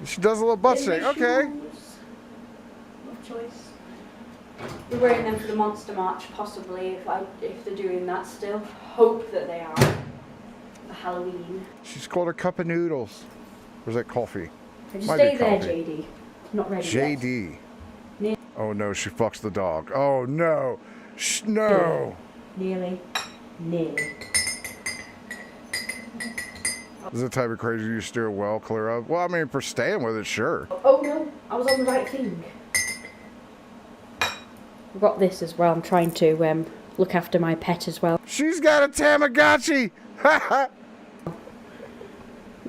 She does a little butt shake. Okay. No choice. We're wearing them for the Monster March, possibly, if they're doing that still. Hope that they are. For Halloween. She's called a cup of noodles. Or is that coffee? Just stay there, JD. Not ready JD. yet. Oh no, she fucks the dog. Oh no. No. Nearly. This is the type of crazy you steer well clear of. Well, I mean, for staying with it, sure. Oh no, I was on the right thing. I've got this as well. I'm trying to look after my pet as well. She's got a Tamagotchi!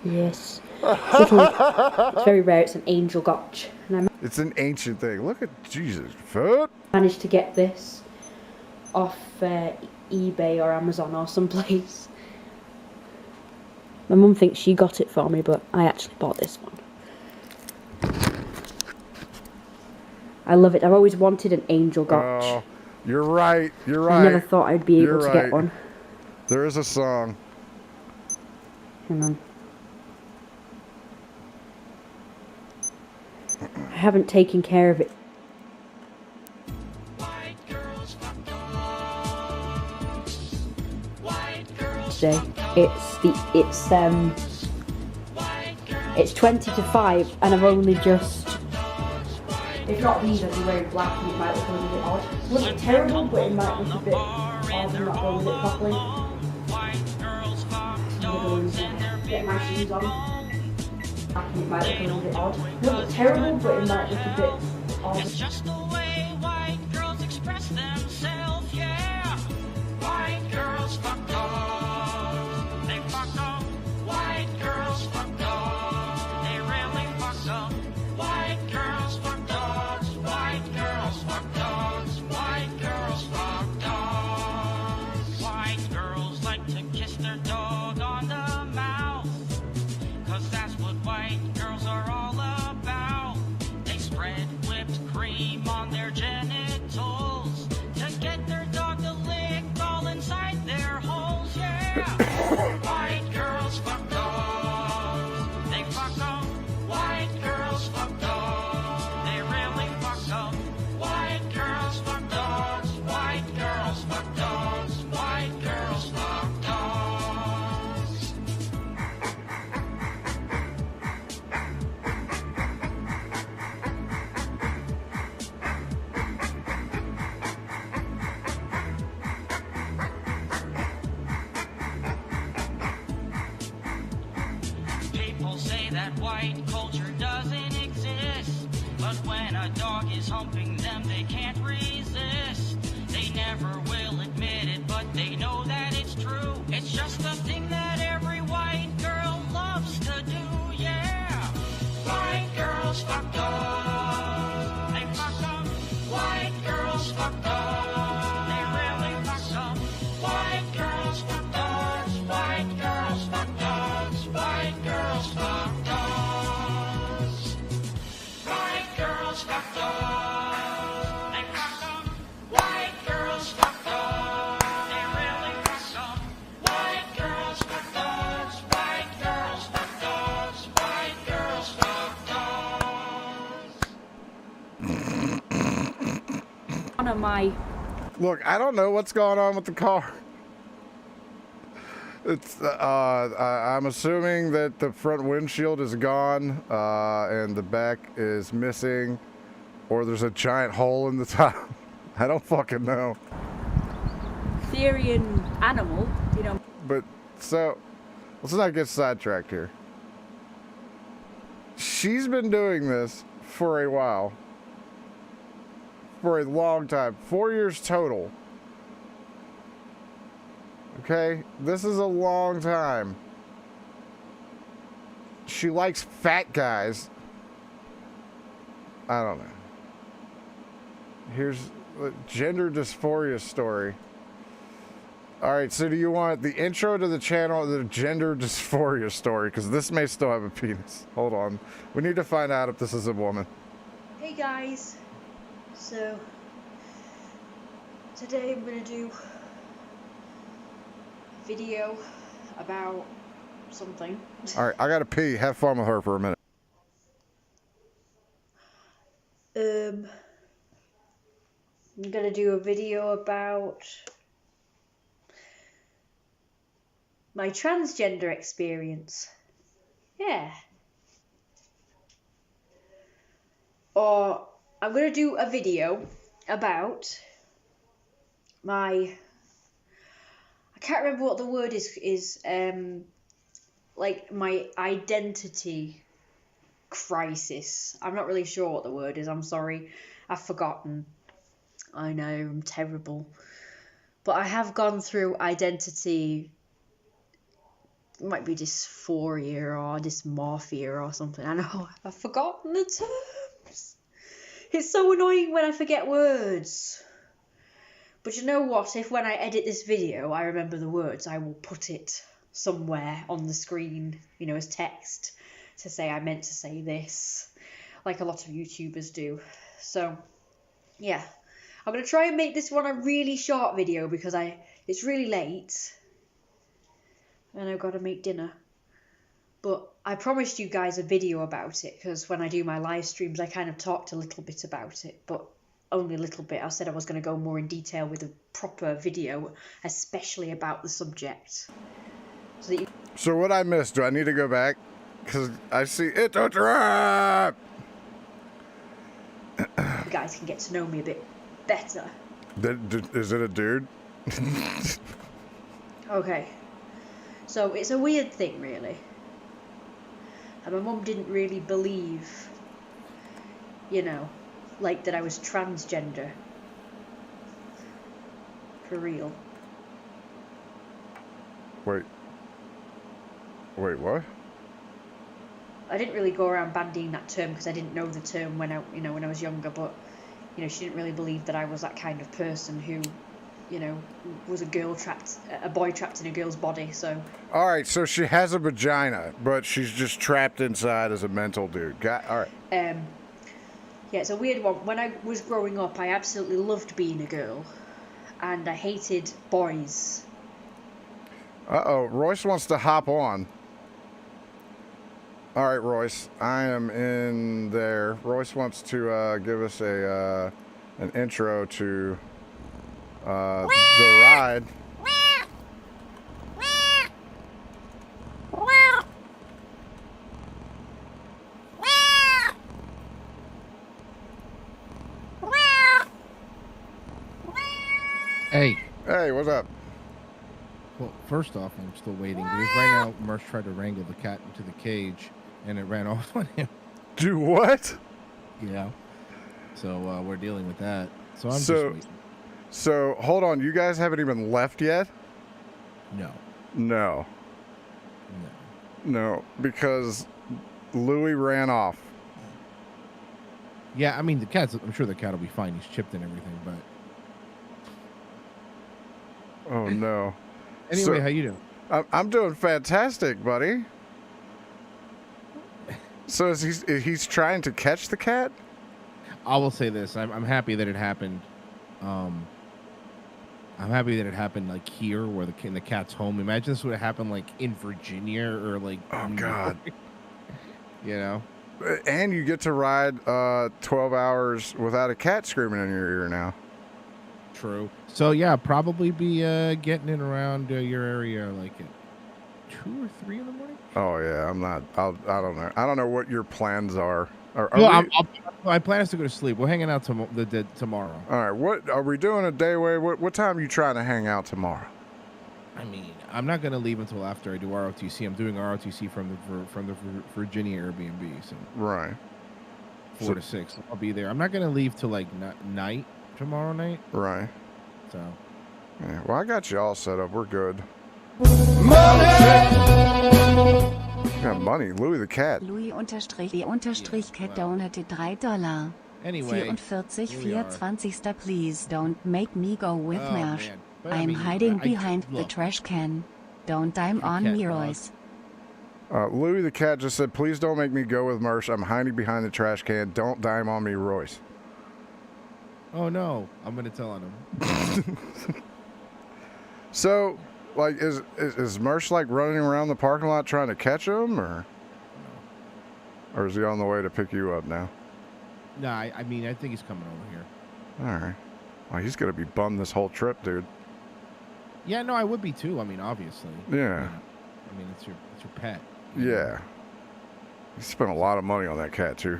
Yes. It's very rare. It's an angel gotch. And It's an ancient thing. Look at Jesus. Foot. Managed to get this off eBay or Amazon or someplace. My mum thinks she got it for me, but I actually bought this one. I love it. I've always wanted an angel gotch. Oh, you're right. You're right. I never thought I'd be able to get one. There is a song. Hang on. I haven't taken care of it. It's 20 to 5 and I've only just, if not these, I'd be wearing black and it might look a little bit odd. It looks terrible, but it might look a bit odd and not go with it properly. Get my shoes on. And it might look a little bit odd. It doesn't look terrible, but it might look a bit odd. It's just the way white girls express themselves, yeah. White girls fuck dogs. They fuck up. White girls fuck dogs. They really fuck up. White girls fuck dogs. White girls fuck dogs. White girls fuck dogs. White girls like to kiss their dog on the mouth. 'Cause that's what white girls are all about. They spread whipped cream on their genitals to get their dog to lick all inside their holes, yeah. White girls fuck dogs. They fuck up. White girls fuck dogs. They really fuck up. White girls fuck dogs. White girls fuck dogs. White girls fuck dogs. People say that white culture doesn't exist, but when a dog is humping them, they can't resist. They never will admit it, but they know that it's true. It's just a thing that every white girl loves to do, yeah. White girls fuck dogs. They fuck up. White girls fuck dogs. They really fuck up. White girls fuck dogs. White girls fuck dogs. White girls fuck dogs. White girls fuck dogs. They fuck up. White girls fuck dogs. They really fuck up. White girls fuck dogs. White girls fuck dogs. White girls fuck dogs. One of my. Look, I don't know what's going on with the car. It's I'm assuming that the front windshield is gone and the back is missing, or there's a giant hole in the top. I don't fucking know. Therian animal, you know. But so let's not get sidetracked here. She's been doing this for a while. For a long time. 4 years total. Okay? This is a long time. She likes fat guys. I don't know. Here's a gender dysphoria story. All right, so do you want the intro to the channel or the gender dysphoria story? Because this may still have a penis. Hold on. We need to find out if this is a woman. Hey guys. So, today I'm going to do a video about something. All right, I got to pee. Have fun with her for a minute. I'm going to do a video about my transgender experience. Yeah. Or I'm going to do a video about my, I can't remember what the word is like my identity crisis. I'm not really sure what the word is, I'm sorry. I've forgotten. I know, I'm terrible. But I have gone through identity, it might be dysphoria or dysmorphia or something. I know, I've forgotten the terms. It's so annoying when I forget words. But you know what? If when I edit this video I remember the words, I will put it somewhere on the screen, you know, as text to say I meant to say this, like a lot of YouTubers do. So, yeah. I'm going to try and make this one a really short video because it's really late. And I've got to make dinner. But I promised you guys a video about it because when I do my live streams I kind of talked a little bit about it, but only a little bit. I said I was going to go more in detail with a proper video, especially about the subject. So what I missed, do I need to go back? Because I see it's a trap! You guys can get to know me a bit better. Is it a dude? Okay. So it's a weird thing, really. And my mum didn't really believe, you know, like that I was transgender. For real. Wait, what? I didn't really go around bandying that term because I didn't know the term when I was younger, but you know, she didn't really believe that I was that kind of person who, you know, was a boy trapped in a girl's body. So. All right, so she has a vagina, but she's just trapped inside as a mental dude. All right. Yeah, it's a weird one. When I was growing up, I absolutely loved being a girl, and I hated boys. Uh-oh, Royce wants to hop on. All right, Royce, I am in there. Royce wants to give us an intro to the ride. Hey. Hey, what's up? Well, first off, I'm still waiting because right now Merce tried to wrangle the cat into the cage and it ran off on him. Do what? Yeah. So we're dealing with that. So I'm just waiting. So hold on, you guys haven't even left yet? No, because Louis ran off. Yeah, I mean I'm sure the cat will be fine. He's chipped and everything, but. Oh no. Anyway, how you doing? I'm doing fantastic, buddy. So is he's trying to catch the cat? I will say this: I'm happy that it happened. I'm happy that it happened like here, where the cat's home. Imagine this would have happened like in Virginia or like. Oh God. You know. And you get to ride 12 hours without a cat screaming in your ear now. True. So yeah, probably be getting in around your area like at 2 or 3 in the morning. Oh yeah, I'm not. I don't know. I don't know what your plans are. My plan is to go to sleep. We're hanging out tomorrow. All right. What are we doing a DuhWave? What time are you trying to hang out tomorrow? I mean, I'm not gonna leave until after I do ROTC. I'm doing ROTC from the Virginia Airbnb. So right. 4 to 6. I'll be there. I'm not gonna leave till like night tomorrow night. Right. So. Yeah. Well, I got you all set up. We're good. Got money. Louis the cat. Louis_E_Cat donated $3. Anyway. 44 24. Please don't make me go with Mersh. But, I'm I mean, hiding I behind the look, trash can. Don't dime on cat me, dog. Royce. Louis the cat just said, please don't make me go with Mersh. I'm hiding behind the trash can. Don't dime on me, Royce. Oh no, I'm gonna tell on him. So, like, is Mersh like running around the parking lot trying to catch him, or is he on the way to pick you up now? No, I mean, I think he's coming over here. All right. Well, he's gonna be bummed this whole trip, dude. Yeah, no, I would be too. I mean, obviously. Yeah. I mean, it's your pet. Yeah. He spent a lot of money on that cat too.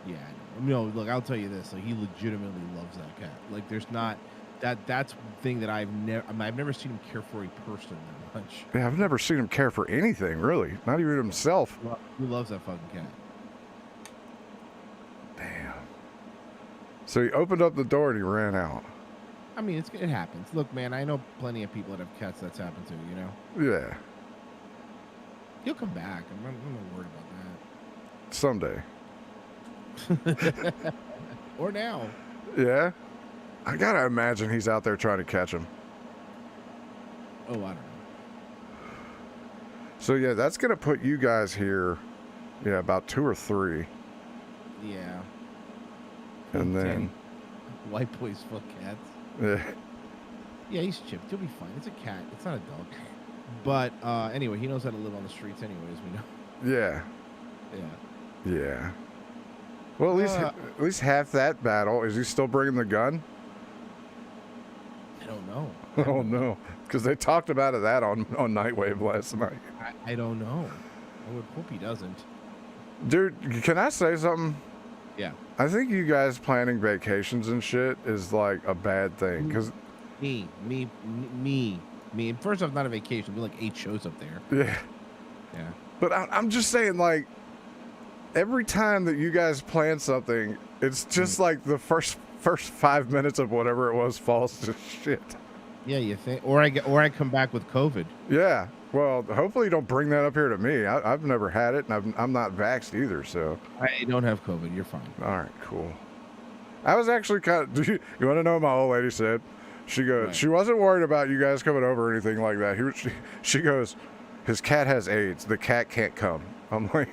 Yeah, I know. No, look, I'll tell you this. Like, he legitimately loves that cat. Like, there's not that's the thing that I've never seen him care for a person that much. Yeah, I've never seen him care for anything, really. Not even himself. He loves that fucking cat. Damn. So he opened up the door and he ran out. I mean, it happens. Look, man, I know plenty of people that have cats that's happened to, you know? Yeah. He'll come back. I'm not worried about Someday. that. Or now. Yeah? I gotta imagine he's out there trying to catch him. Oh, I don't know. So, yeah, that's gonna put you guys here, yeah, about 2 or 3. Yeah. And then... White boys fuck cats. Yeah. Yeah, he's chipped. He'll be fine. It's a cat. It's not a dog. But anyway, he knows how to live on the streets anyways, we know. Yeah. Yeah. Yeah. Well, at least half that battle. Is he still bringing the gun? I don't know. Oh, no. Because they talked about that on Nightwave last night. I don't know. I would hope he doesn't. Dude, can I say something? Yeah. I think you guys planning vacations and shit is like a bad thing. Because Me. First off, not a vacation. We're like 8 shows up there. Yeah. Yeah. But I'm just saying, like, every time that you guys plan something, it's just like the first 5 minutes of whatever it was falls to shit. Yeah, you think? Or I come back with COVID. Yeah. Well, hopefully you don't bring that up here to me. I've never had it, and I'm not vaxxed either, so. I don't have COVID. You're fine. All right, cool. I was actually kind of, you want to know what my old lady said? She goes, right. She wasn't worried about you guys coming over or anything like that. She goes, his cat has AIDS. The cat can't come. I'm like,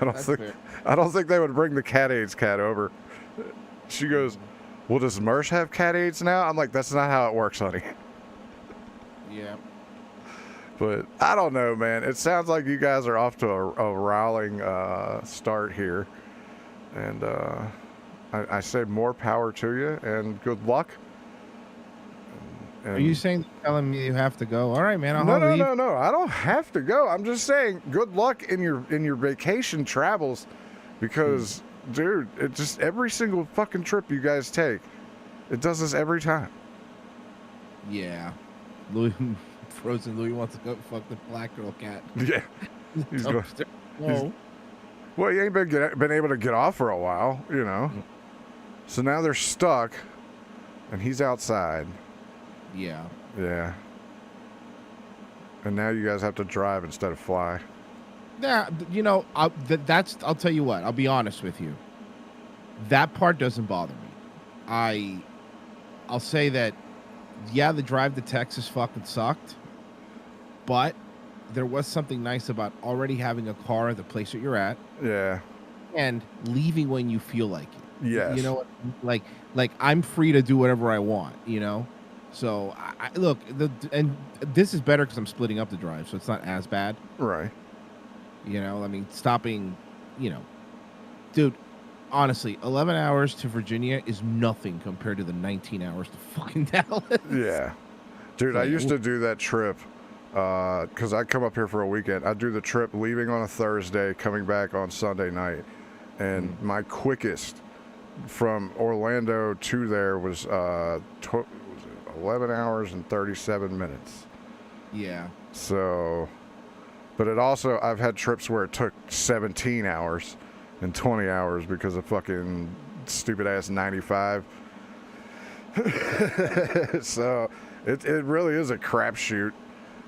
I don't think they would bring the cat AIDS cat over. She goes, well, does Mersh have cat AIDS now? I'm like, that's not how it works, honey. Yeah. But I don't know, man. It sounds like you guys are off to a riling start here. And I say more power to you and good luck. And are you telling me you have to go? All right, man. No. I don't have to go. I'm just saying good luck in your vacation travels because, dude, it just every single fucking trip you guys take, it does this every time. Yeah. Frozen Louis wants to go fuck the black girl cat. Yeah. He's going. No. Well, he ain't been able to get off for a while, you know. So now they're stuck, and he's outside. Yeah. Yeah. And now you guys have to drive instead of fly. Yeah, you know, I'll tell you what. I'll be honest with you. That part doesn't bother me. I'll say that. Yeah, the drive to Texas fucking sucked, but there was something nice about already having a car at the place that you're at. Yeah. And leaving when you feel like it. Yes. You know, like I'm free to do whatever I want, you know? So, look, and this is better because I'm splitting up the drive, so it's not as bad. Right. You know, I mean, stopping, you know. Dude, honestly, 11 hours to Virginia is nothing compared to the 19 hours to fucking Dallas. Yeah. Dude, I used to do that trip because I come up here for a weekend. I do the trip leaving on a Thursday, coming back on Sunday night. And my quickest from Orlando to there was 11 hours and 37 minutes. Yeah. So, but it also, I've had trips where it took 17 hours and 20 hours because of fucking stupid ass 95. So it really is a crapshoot.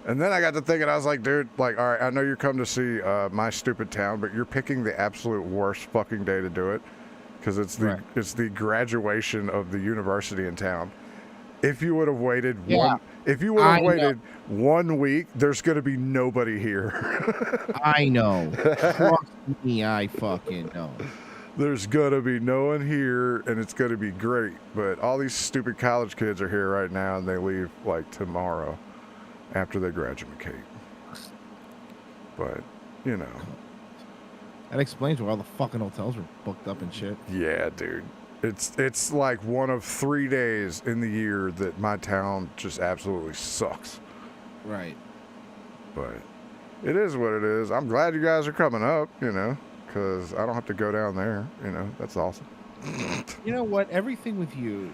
And then I got to thinking, I was like, dude, like, all right, I know you come to see my stupid town, but you're picking the absolute worst fucking day to do it because it's the graduation of the university in town. If you would have waited Yeah, if you would have I waited 1 week, there's gonna be nobody here. I know. Trust me, I fucking know. There's gonna be no one here, and it's gonna be great. But all these stupid college kids are here right now, and they leave like tomorrow after they graduate. But you know, That explains why all the fucking hotels were booked up and shit. yeah, dude. It's like one of 3 days in the year that my town just absolutely sucks. Right. But it is what it is. I'm glad you guys are coming up, you know, because I don't have to go down there. You know, that's awesome. You know what? Everything with you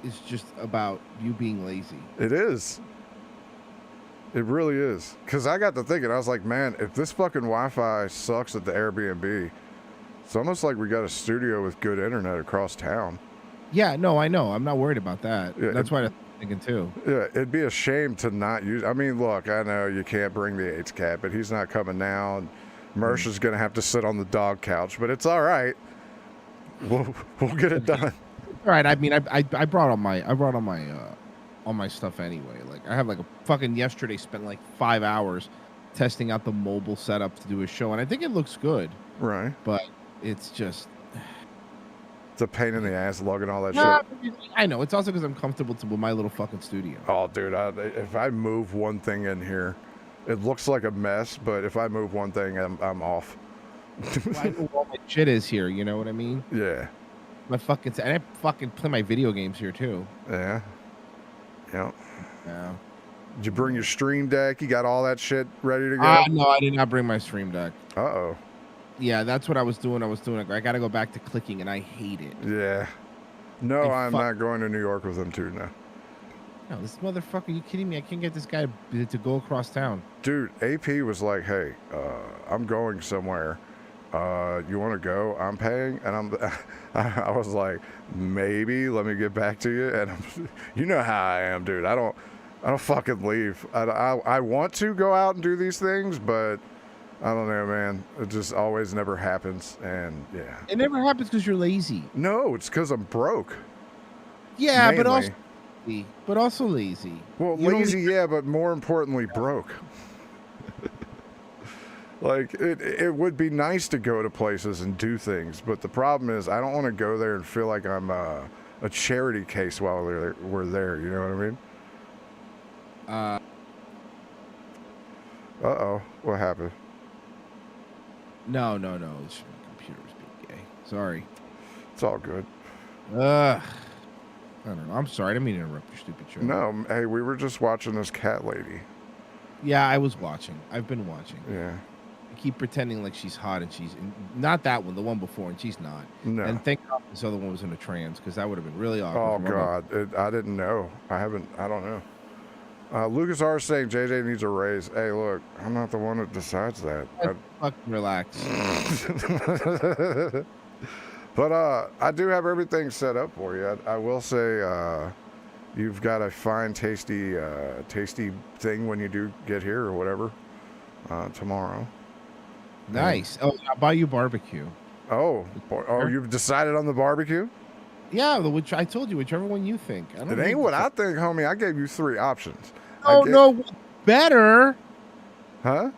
is just about you being lazy. It is. It really is. Because I got to thinking, I was like, man, if this fucking Wi-Fi sucks at the Airbnb, it's almost like we got a studio with good internet across town. Yeah, no, I know. I'm not worried about that. Yeah, That's what I'm thinking too. Yeah, it'd be a shame to not use. I mean, look, I know you can't bring the AIDS cat, but he's not coming now. And Mersh is going to have to sit on the dog couch, but it's all right. We'll get it done. All right. I mean, I brought all my stuff anyway. Like I have like a fucking yesterday spent like 5 hours testing out the mobile setup to do a show, and I think it looks good. Right. But it's just. It's a pain in the ass lugging all that shit. I know. It's also because I'm comfortable with my little fucking studio. Oh, dude, if I move one thing in here, it looks like a mess, but if I move one thing, I'm off. Well, I know where all my shit is here. You know what I mean? Yeah. And I fucking play my video games here too. Yeah. Yep. Yeah. Did you bring your stream deck? You got all that shit ready to go? No, I did not bring my stream deck. Uh-oh. Yeah, that's what I was doing. I got to go back to clicking, and I hate it. Yeah. No, I'm not going to New York with them too now. No, this motherfucker, you kidding me? I can't get this guy to go across town. Dude, AP was like, hey, I'm going somewhere. You want to go? I'm paying. And I was like, maybe, let me get back to you. And you know how I am, dude. I don't fucking leave. I want to go out and do these things, but I don't know, man. It just always never happens. And yeah. It never happens because you're lazy. No, it's because I'm broke. Yeah, Mainly. but also lazy. Well, lazy, yeah, but more importantly, broke. Like, it would be nice to go to places and do things, but the problem is I don't want to go there and feel like I'm a charity case while we're there, you know what I mean? Uh-oh, what happened? No. It's my computer's being gay. Sorry. It's all good. I don't know. I'm sorry. I didn't mean to interrupt your stupid show. No, hey, we were just watching this cat lady. Yeah, I was watching. I've been watching. Yeah. I keep pretending like she's hot, and she's not that one, the one before, and she's not. No. And thank God this other one was in a trance, because that would have been really awkward. Oh, God. I didn't know. I don't know. Lucas R. is saying JJ needs a raise. Hey, look, I'm not the one that decides that. Fucking relax. But I do have everything set up for you. I will say you've got a fine, tasty thing when you do get here or whatever tomorrow. Nice. Oh, I'll buy you barbecue. Oh, you've decided on the barbecue? Yeah, which I told you, whichever one you think. It ain't what I think, homie. I gave you 3 options. Oh, no, what's better? Huh?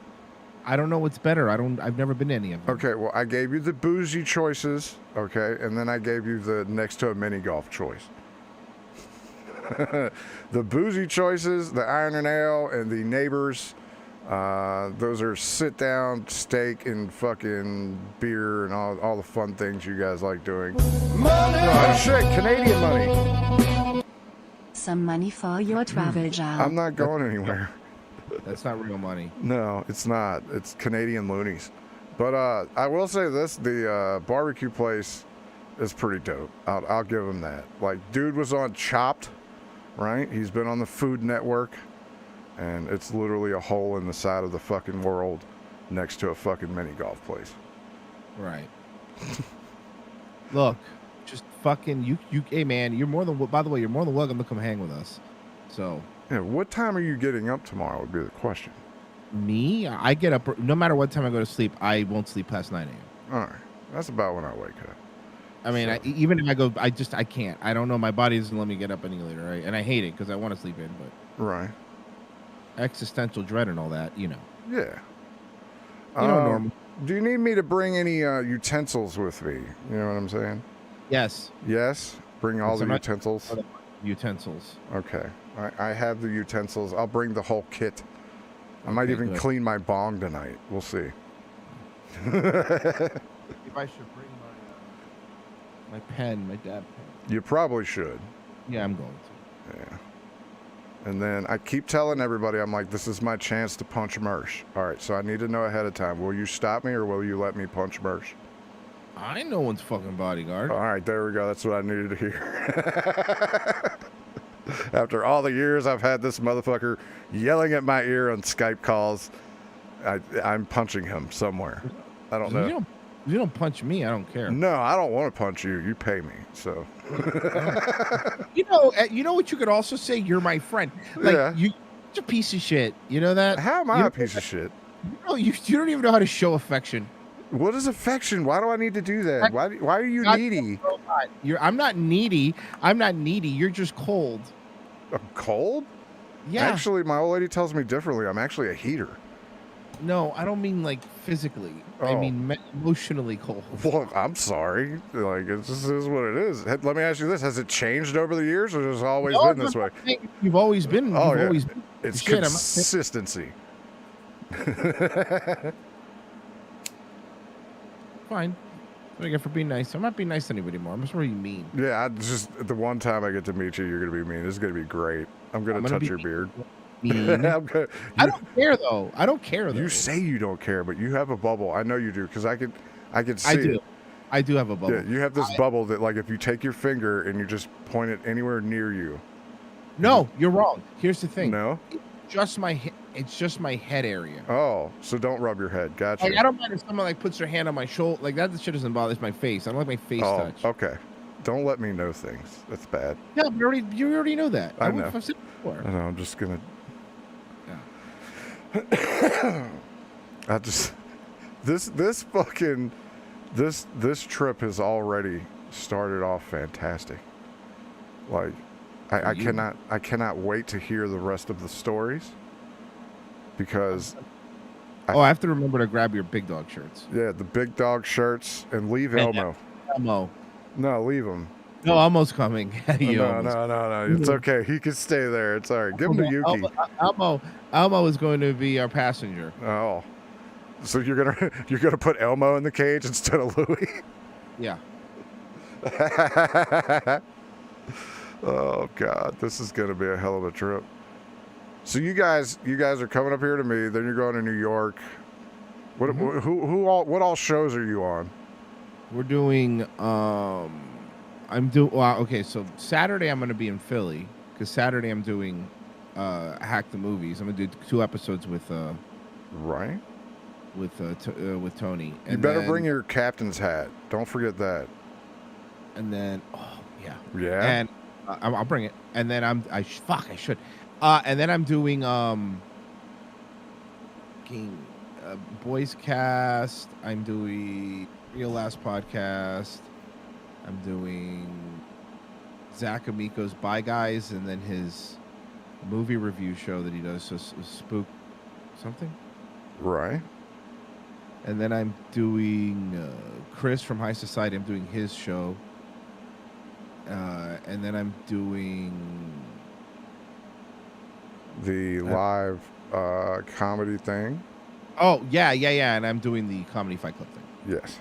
I don't know what's better. I've never been to any of them. Okay, well, I gave you the bougie choices, okay, and then I gave you the next to a mini golf choice. The bougie choices, the Iron and Ale, and the Neighbors, those are sit down steak and fucking beer and all the fun things you guys like doing. Money! Oh shit, Canadian money. Some money for your travel job. I'm not going anywhere. That's not real money. No, it's not. It's Canadian loonies. But I will say this, the barbecue place is pretty dope. I'll give him that. Like, dude was on Chopped, right? He's been on the Food Network, and it's literally a hole in the side of the fucking world next to a fucking mini golf place. Right. Look, just fucking you. Hey man, by the way, you're more than welcome to come hang with us. So. Yeah, what time are you getting up tomorrow would be the question. Me? I get up, no matter what time I go to sleep, I won't sleep past 9 a.m. All right. That's about when I wake up. I mean, even if I go, I can't. I don't know. My body doesn't let me get up any later, right? And I hate it because I want to sleep in, but right. Existential dread and all that, you know. Yeah. Normal. Do you need me to bring any utensils with me? You know what I'm saying? Yes. Yes. Bring all the utensils. Utensils. Okay. I have the utensils. I'll bring the whole kit. I might even good. clean my bong tonight. We'll see. If I should bring my pen, my dad pen. You probably should. Yeah, I'm going to. Yeah. And then I keep telling everybody, I'm like, this is my chance to punch Mersh. All right, so I need to know ahead of time. Will you stop me or will you let me punch Mersh? I ain't no one's fucking bodyguard. All right, there we go. That's what I needed to hear. After all the years I've had this motherfucker yelling at my ear on Skype calls, I'm punching him somewhere. I don't know. If you don't punch me, I don't care. No, I don't want to punch you. You pay me, so. You know what you could also say? You're my friend. Like, Yeah. you're a piece of shit. You know that? How am I a piece of shit? You don't even know how to show affection. What is affection? Why do I need to do that? Why are you needy? I'm not needy. I'm not needy. You're just cold. I'm cold? Yeah. Actually, my old lady tells me differently. I'm actually a heater. No, I don't mean like physically. I Oh. mean emotionally cold. Well, I'm sorry. Like, this is what it is. Let me ask you this. Has it changed over the years or has it always been this way? You've always been. Oh, you've yeah. always been. It's Shit, consistency. Fine. What do I get for being nice? I'm not being nice to anybody anymore. I'm just really mean. Yeah, the one time I get to meet you, you're going to be mean. This is going to be great. I'm going to touch your beard. Mean. I don't care though. I don't care though. You say you don't care, but you have a bubble. I know you do because I can see it. I do have a bubble. Yeah, you have this bubble that, like, if you take your finger and you just point it anywhere near you. No, you're wrong. Here's the thing. No? It's just my head area. Oh, so don't rub your head. Gotcha. Like, I don't mind if someone like puts their hand on my shoulder. Like that shit doesn't bother. It's my face. I don't like my face touch. Okay. Don't let me know things. That's bad. No, you already know that. I know. I've said it before. I know. I'm just gonna. This trip has already started off fantastic. Like, I cannot wait to hear the rest of the stories because I have to remember to grab your big dog shirts. Yeah, the big dog shirts and leave Elmo. Elmo. No, leave him. No, Elmo's coming. No. It's okay. He can stay there. It's all right. Give him to Yuki. Elmo is going to be our passenger. Oh, so you're gonna put Elmo in the cage instead of Louie? Yeah. Oh God, this is gonna be a hell of a trip. So you guys are coming up here to me. Then you're going to New York. What all shows are you on? We're doing okay, so Saturday I'm going to be in Philly because Saturday I'm doing Hack the Movies. I'm going to do 2 episodes with right with Tony. You better bring your captain's hat. Don't forget that. And then yeah, and I'll bring it. And then I should. And then I'm doing Boys Cast. I'm doing Real Last Podcast. I'm doing Zach Amico's Bye Guys, and then his movie review show that he does, so Spook something. Right. And then I'm doing Chris from High Society. I'm doing his show. And then I'm doing the live comedy thing. Oh, yeah. And I'm doing the Comedy Fight Club thing. Yes.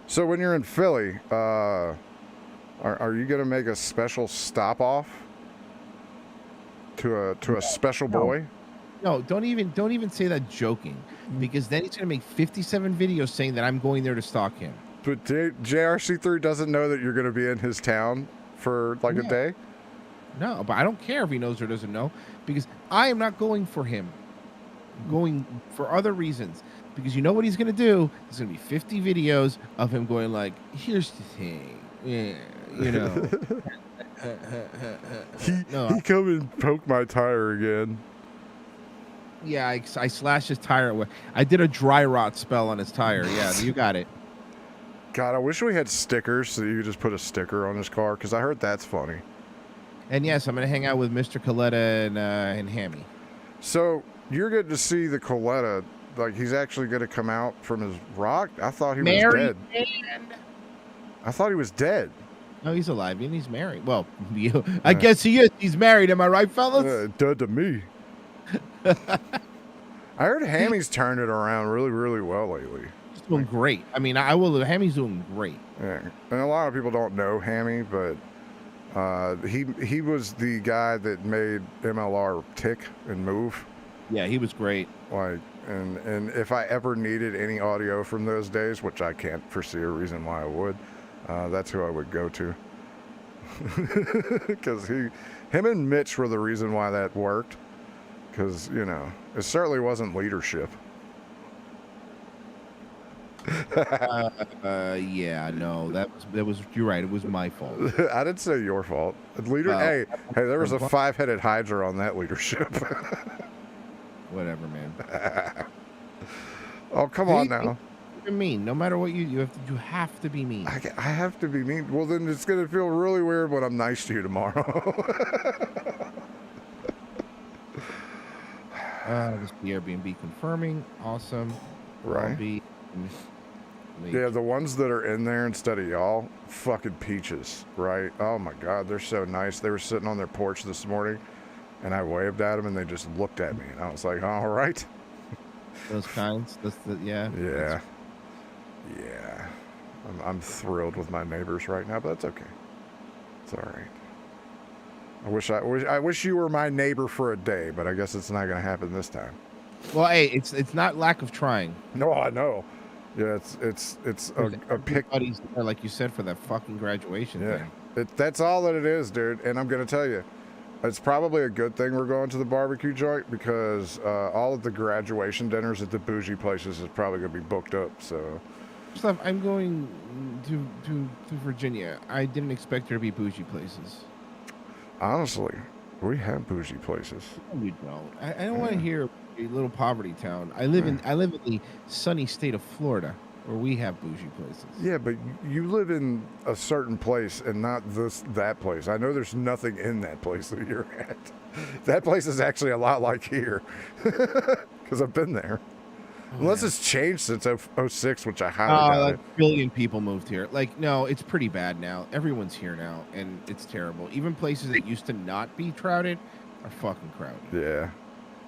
So when you're in Philly, are you going to make a special stop off to a special boy? No, don't even say that joking, because then he's going to make 57 videos saying that I'm going there to stalk him. But JRC3 doesn't know that you're going to be in his town for like a day? No, but I don't care if he knows or doesn't know, because I am not going for him. I'm going for other reasons. Because you know what he's going to do? There's going to be 50 videos of him going like, here's the thing. Yeah, you know. He come and poke my tire again. Yeah, I slashed his tire away. I did a dry rot spell on his tire. Yeah, you got it. God, I wish we had stickers so you could just put a sticker on his car, because I heard that's funny. And yes, I'm going to hang out with Mr. Coletta and Hammy. So you're getting to see the Coletta. Like, he's actually going to come out from his rock? I thought he was dead. I thought he was dead. No, he's alive and he's married. Well, I guess he is. He's married. Am I right, fellas? Dead to me. I heard Hammy's turned it around really, really well lately. He's doing great. I mean, I will. Hammy's doing great. Yeah, and a lot of people don't know Hammy, but he was the guy that made MLR tick and move. Yeah, he was great. Like, and if I ever needed any audio from those days, which I can't foresee a reason why I would, that's who I would go to. Because him and Mitch were the reason why that worked. Because, you know, it certainly wasn't leadership. Yeah, no, that was. You're right. It was my fault. I didn't say your fault. Hey, there was a 5-headed Hydra on that leadership. Whatever, man. Oh, come on now. You're mean. No matter what you have to be mean. I have to be mean. Well, then it's gonna feel really weird when I'm nice to you tomorrow. This the Airbnb confirming. Awesome. Right. Yeah, the ones that are in there instead of y'all, fucking peaches, right? Oh my God, they're so nice. They were sitting on their porch this morning, and I waved at them, and they just looked at me, and I was like, all right. Those kinds. Yeah. Yeah. Yeah. I'm thrilled with my neighbors right now, but that's okay. It's all right. I wish you were my neighbor for a day, but I guess it's not going to happen this time. Well, hey, it's not lack of trying. No, I know. Yeah, it's a pick. Buddies, like you said, for that fucking graduation thing. That's all that it is, dude. And I'm going to tell you, it's probably a good thing we're going to the barbecue joint, because all of the graduation dinners at the bougie places is probably going to be booked up. So, Stuff. I'm going to Virginia. I didn't expect there to be bougie places. Honestly, we have bougie places. No, we don't. I don't want to hear a little poverty town. I live in the sunny state of Florida, where we have bougie places. Yeah, but you live in a certain place and not that place. I know there's nothing in that place that you're at. That place is actually a lot like here, because I've been there. Unless it's changed since 06, which I highly doubt. Like a billion people moved here. Like, no, it's pretty bad now. Everyone's here now, and it's terrible. Even places that used to not be crowded are fucking crowded. Yeah.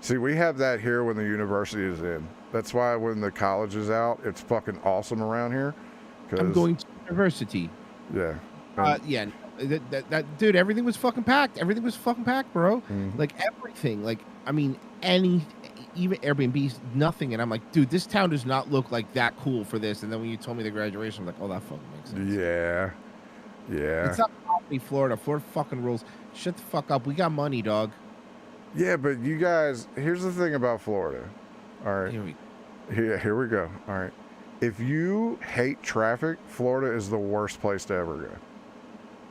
See, we have that here when the university is in. That's why when the college is out, it's fucking awesome around here. I'm going to university. Yeah. Yeah. That dude, everything was fucking packed. Everything was fucking packed, bro. Mm-hmm. Like, everything. Like, I mean, even Airbnb's nothing, and I'm like, dude, this town does not look like that cool for this. And then when you told me the graduation, I'm like, oh, that fucking makes sense. Yeah. It's not Florida. Florida fucking rules. Shut the fuck up. We got money, dog. Yeah, but you guys, here's the thing about Florida. All right. Here we go. All right. If you hate traffic, Florida is the worst place to ever go.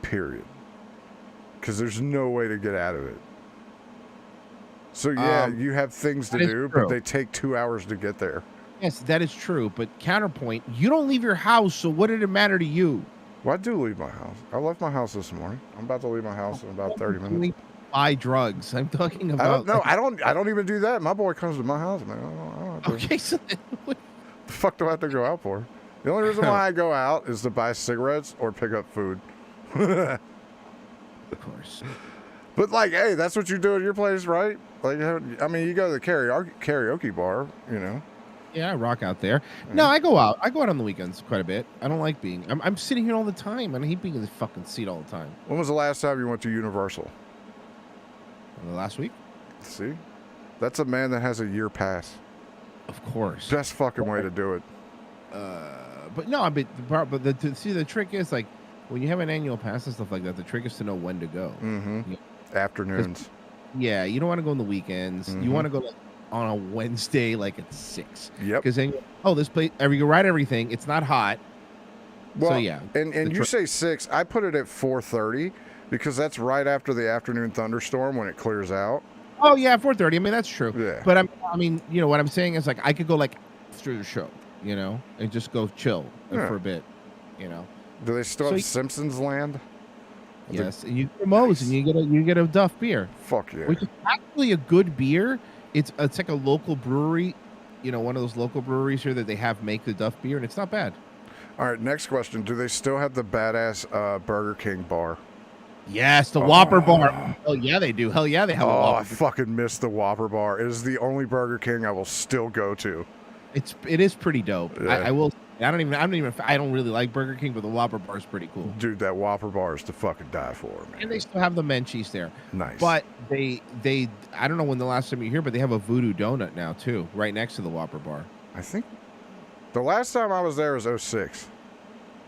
Period. Because there's no way to get out of it. So, yeah, you have things to do, but they take 2 hours to get there. Yes, that is true. But counterpoint, you don't leave your house, so what did it matter to you? Well, I do leave my house. I left my house this morning. I'm about to leave my house in about 30 minutes. Buy drugs. I'm talking about. I don't even do that. My boy comes to my house, man. Okay, so the fuck do I have to go out for? The only reason why I go out is to buy cigarettes or pick up food. Of course. But like, hey, that's what you do at your place, right? Like, I mean, you go to the karaoke bar, you know. Yeah, I rock out there. No, I go out. I go out on the weekends quite a bit. I don't like being. I'm sitting here all the time. I hate being in the fucking seat all the time. When was the last time you went to Universal? Last week. See, that's a man that has a year pass. Of course. Best fucking way to do it. But no, the trick is, like, when you have an annual pass and stuff like that, the trick is to know when to go. Mm-hmm. You know? Afternoons. Yeah, you don't want to go on the weekends. Mm-hmm. You want to go on a Wednesday, like at 6. Yep. Because then, this place, you ride everything. It's not hot. Well, so yeah. And you say 6. I put it at 4:30 because that's right after the afternoon thunderstorm when it clears out. Oh yeah, 4:30. I mean, that's true. Yeah. But I mean, you know what I'm saying is, like, I could go like after the show, you know, and just go chill for a bit. you know. Do they still So have you- Simpsons Land? Yes, and you get Moe's and you get a Duff beer. Fuck yeah. Which is actually a good beer. It's like a local brewery, you know, one of those local breweries here that they have make the Duff beer, and it's not bad. All right, next question. Do they still have the badass Burger King bar? Yes, the Whopper bar. Hell yeah, they do. Hell yeah, they have a Oh, Whopper. I fucking miss the Whopper bar. It is the only Burger King I will still go to. It is pretty dope. Yeah. I will. I don't really like Burger King, but the Whopper bar is pretty cool. Dude, that Whopper bar is to fucking die for, man. And they still have the Menchie's there. Nice. But they I don't know when the last time you were here, but they have a Voodoo Donut now too, right next to the Whopper bar. I think the last time I was there was 06.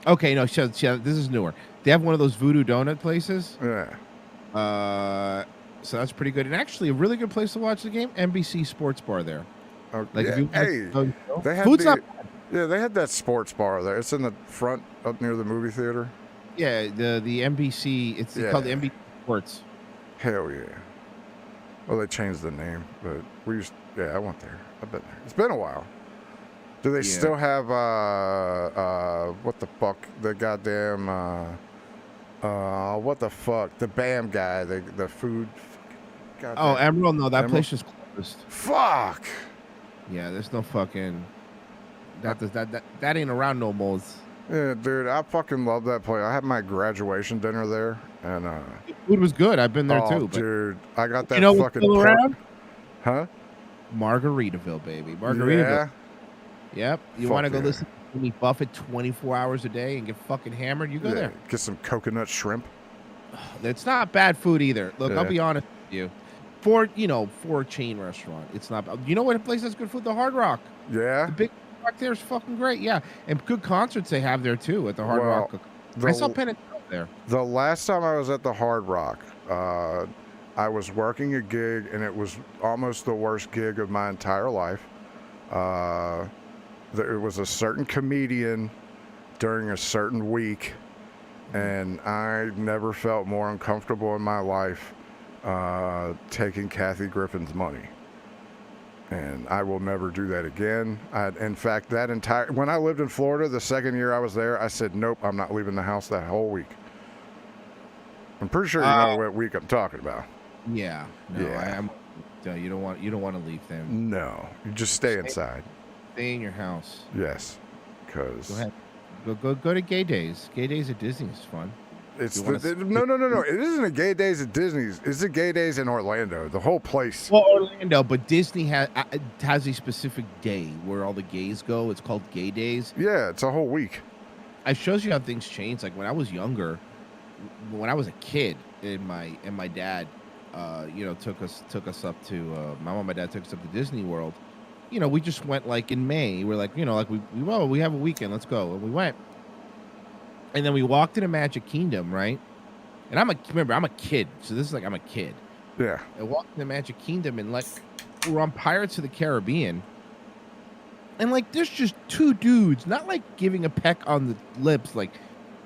Okay, no, this is newer. They have one of those Voodoo Donut places. Yeah. So that's pretty good. And actually, a really good place to watch the game, NBC Sports Bar there. Like, yeah, if you they had food's the, not yeah, they had that sports bar there. It's in the front up near the movie theater. Yeah, the NBC. It's called the NBC Sports. Hell yeah. Well, they changed the name, but I went there. I've been there. It's been a while. Do they still have what the fuck? The goddamn what the fuck? The BAM guy, the food. Oh, Emerald. No, that place is closed. Fuck. Yeah, there's no fucking. That ain't around no more. Yeah, dude, I fucking love that place. I had my graduation dinner there, and the food was good. I've been there too. Dude, I got that you know fucking what's still around? Huh? Margaritaville, baby. Margaritaville. Yeah. Yep. You want to go listen to Jimmy Buffett 24 hours a day and get fucking hammered? You go there. Get some coconut shrimp. It's not bad food either. Look, Yeah. I'll be honest with you. For a chain restaurant, it's not. You know what place has good food? The Hard Rock. Yeah. The big Rock there is fucking great. Yeah, and good concerts they have there too at the Hard Rock. I saw Penn and Teller there. The last time I was at the Hard Rock, I was working a gig, and it was almost the worst gig of my entire life. There was a certain comedian during a certain week, and I never felt more uncomfortable in my life taking Kathy Griffin's money. And I will never do that again. In fact, when I lived in Florida, the second year I was there, I said, nope, I'm not leaving the house that whole week. I'm pretty sure you know what week I'm talking about. Yeah. No, Yeah. you don't want to leave them. No, you just stay inside. Stay in your house. Yes, because Go ahead. Go to Gay Days. Gay Days at Disney is fun. It's no. It isn't a Gay Days at Disney's. It's a Gay Days in Orlando. The whole place. Well, Orlando, but Disney has a specific day where all the gays go. It's called Gay Days. Yeah, it's a whole week. It shows you how things change. Like when I was younger, when I was a kid, and my dad, took us up to my mom and my dad took us up to Disney World. You know, we just went like in May. We're like, we have a weekend. Let's go, and we went. And then we walked into Magic Kingdom, right? And I'm a kid, so this is like I'm a kid. Yeah. I walked into Magic Kingdom and like we're on Pirates of the Caribbean, and like there's just two dudes, not like giving a peck on the lips, like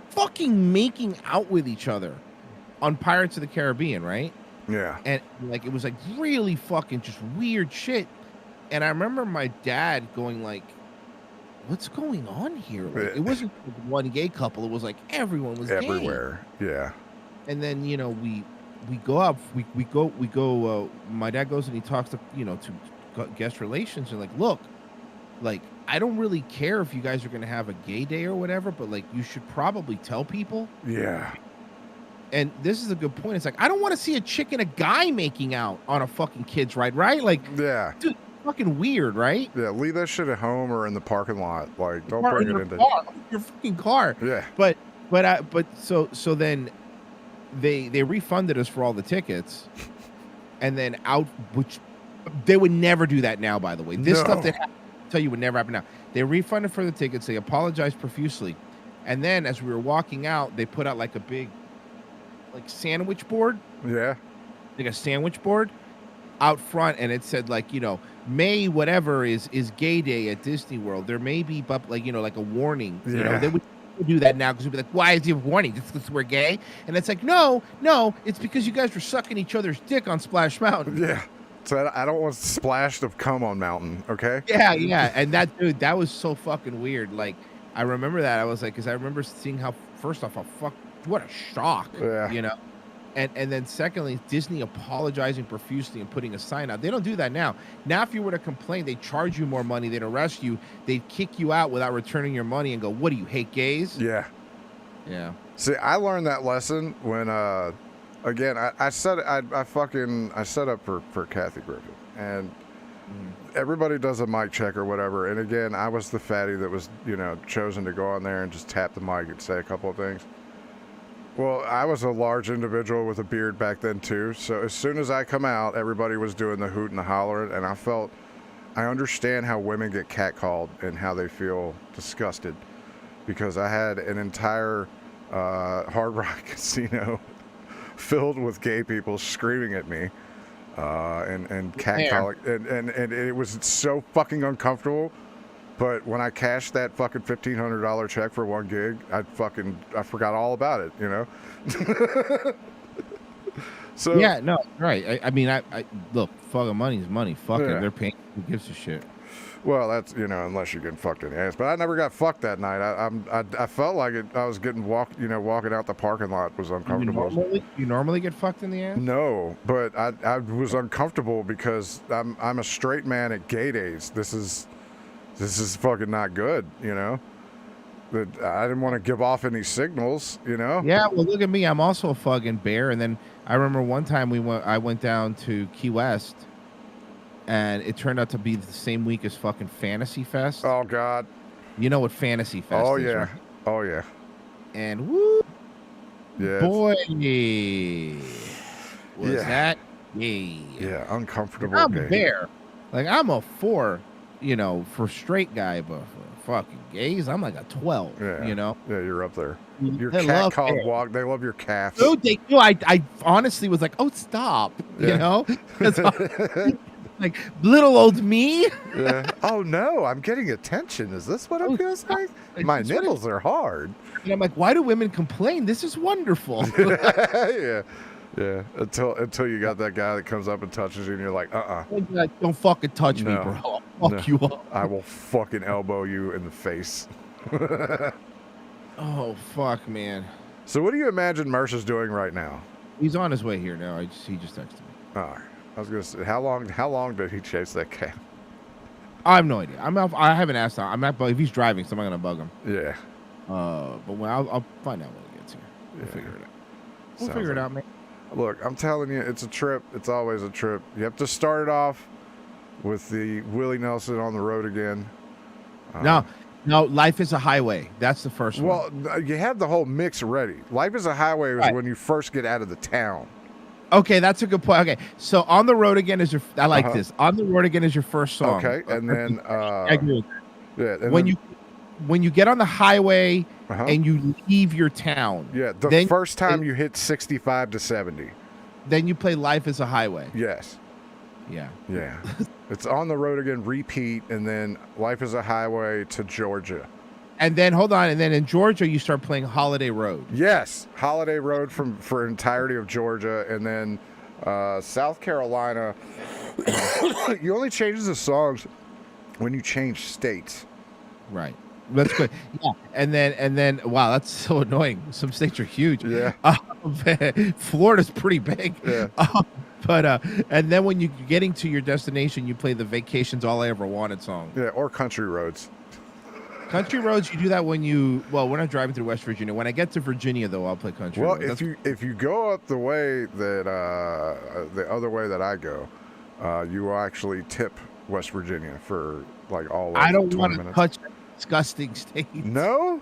fucking making out with each other on Pirates of the Caribbean, right? Yeah. And like it was like really fucking just weird shit. And I remember my dad going like, what's going on here? Like, it wasn't one gay couple. It was like everyone was everywhere. Gay. Yeah. And then, we go up, we go, my dad goes and he talks to, to guest relations and like, look, like, I don't really care if you guys are going to have a gay day or whatever, but like, you should probably tell people. Yeah. And this is a good point. It's like, I don't want to see a chick and a guy making out on a fucking kid's ride, right? Like, yeah. Dude, fucking weird, right? Yeah, leave that shit at home or in the parking lot. Like, don't bring it into your fucking car. Yeah. But so then they refunded us for all the tickets, and then which they would never do that now. By the way, this stuff that I tell you would never happen now. They refunded for the tickets. They apologized profusely, and then as we were walking out, they put out like a big sandwich board. Yeah. Like a sandwich board out front, and it said like, May whatever is Gay Day at Disney World. There may be like a warning. Yeah. They would do that now because we'd be like, why is he a warning? Just because we're gay? And it's like, no, it's because you guys were sucking each other's dick on Splash Mountain. Yeah. So I don't want splashed of cum on Mountain. Okay. Yeah. And that was so fucking weird. Like, I remember that. I was like, because I remember seeing how, first off, what a shock, you know? And then secondly, Disney apologizing profusely and putting a sign out. They don't do that now. Now, if you were to complain, they charge you more money. They'd arrest you. They'd kick you out without returning your money and go, what do you hate gays? Yeah. Yeah. See, I learned that lesson when, again, I set up for Kathy Griffin, and everybody does a mic check or whatever. And again, I was the fatty that was, you know, chosen to go on there and just tap the mic and say a couple of things. Well, I was a large individual with a beard back then too. So as soon as I come out, everybody was doing the hoot and the hollering, and I understand how women get catcalled and how they feel disgusted, because I had an entire Hard Rock casino filled with gay people screaming at me and catcalling, and it was so fucking uncomfortable. But when I cashed that fucking $1,500 check for one gig, I forgot all about it, you know? So yeah, no, right. I mean, I look, fucking money is money. Fuck it. They're paying. Who gives a shit? Well, that's, you know, unless you're getting fucked in the ass. But I never got fucked that night. I felt like it. I was getting walking out the parking lot was uncomfortable. You normally get fucked in the ass? No, but I was uncomfortable because I'm a straight man at gay days. This is fucking not good, you know? But I didn't want to give off any signals, you know? Yeah, well, look at me. I'm also a fucking bear. And then I remember one time I went down to Key West, and it turned out to be the same week as fucking Fantasy Fest. Oh, God. You know what Fantasy Fest is, right? Oh, yeah. And woo, yeah, boy, was that gay. Yeah, uncomfortable. I'm gay. a bear. Like, I'm a 4. You know, for straight guy, but for fucking gays, I'm like a 12. Yeah. You know? Yeah, you're up there. Your They cat love called it. walk. They love your calves. Dude, they do. I honestly was like, oh, stop. Yeah. You know? Like, little old me. Yeah. Oh, no, I'm getting attention. Is this what I'm going to say? My nipples are hard. And I'm like, why do women complain? This is wonderful. Yeah. Yeah, until you got that guy that comes up and touches you, and you're like, Don't fucking touch me, bro. I'll fuck you up. I will fucking elbow you in the face. Oh, fuck, man. So what do you imagine Mercer's doing right now? He's on his way here now. He just texted me. All right. I was gonna say, how long did he chase that cat? I have no idea. I haven't asked him. I'm not. If he's driving, so I'm not gonna bug him. Yeah. But when I'll find out when he gets here. We'll figure it out. We'll figure it out, man. Look, I'm telling you, it's a trip. It's always a trip. You have to start it off with the Willie Nelson on the road again. No, life is a highway. That's the first one. Well, you have the whole mix ready. Life is a highway is when you first get out of the town. Okay, that's a good point. Okay, so on the road again is your. I like this. On the road again is your first song. Okay, and then I agree with that. Yeah, when you get on the highway and you leave your town. Yeah, the first time you hit 65 to 70. Then you play Life is a Highway. Yes. Yeah. Yeah. It's on the road again, repeat, and then Life is a Highway to Georgia. And then hold on, and then in Georgia you start playing Holiday Road. Yes, Holiday Road for entirety of Georgia, and then South Carolina. You only change the songs when you change states. Right. That's good. Yeah. And then wow, that's so annoying. Some states are huge. Yeah. Florida's pretty big. Yeah. But and then when you're getting to your destination, you play the Vacations All I Ever Wanted song. Yeah, or Country Roads. Country Roads, you do that when we're not driving through West Virginia. When I get to Virginia, though, I'll play Country Roads. Well, if you go up the way that the other way that I go, you will actually tip West Virginia for like all. I don't want to touch that disgusting state. No.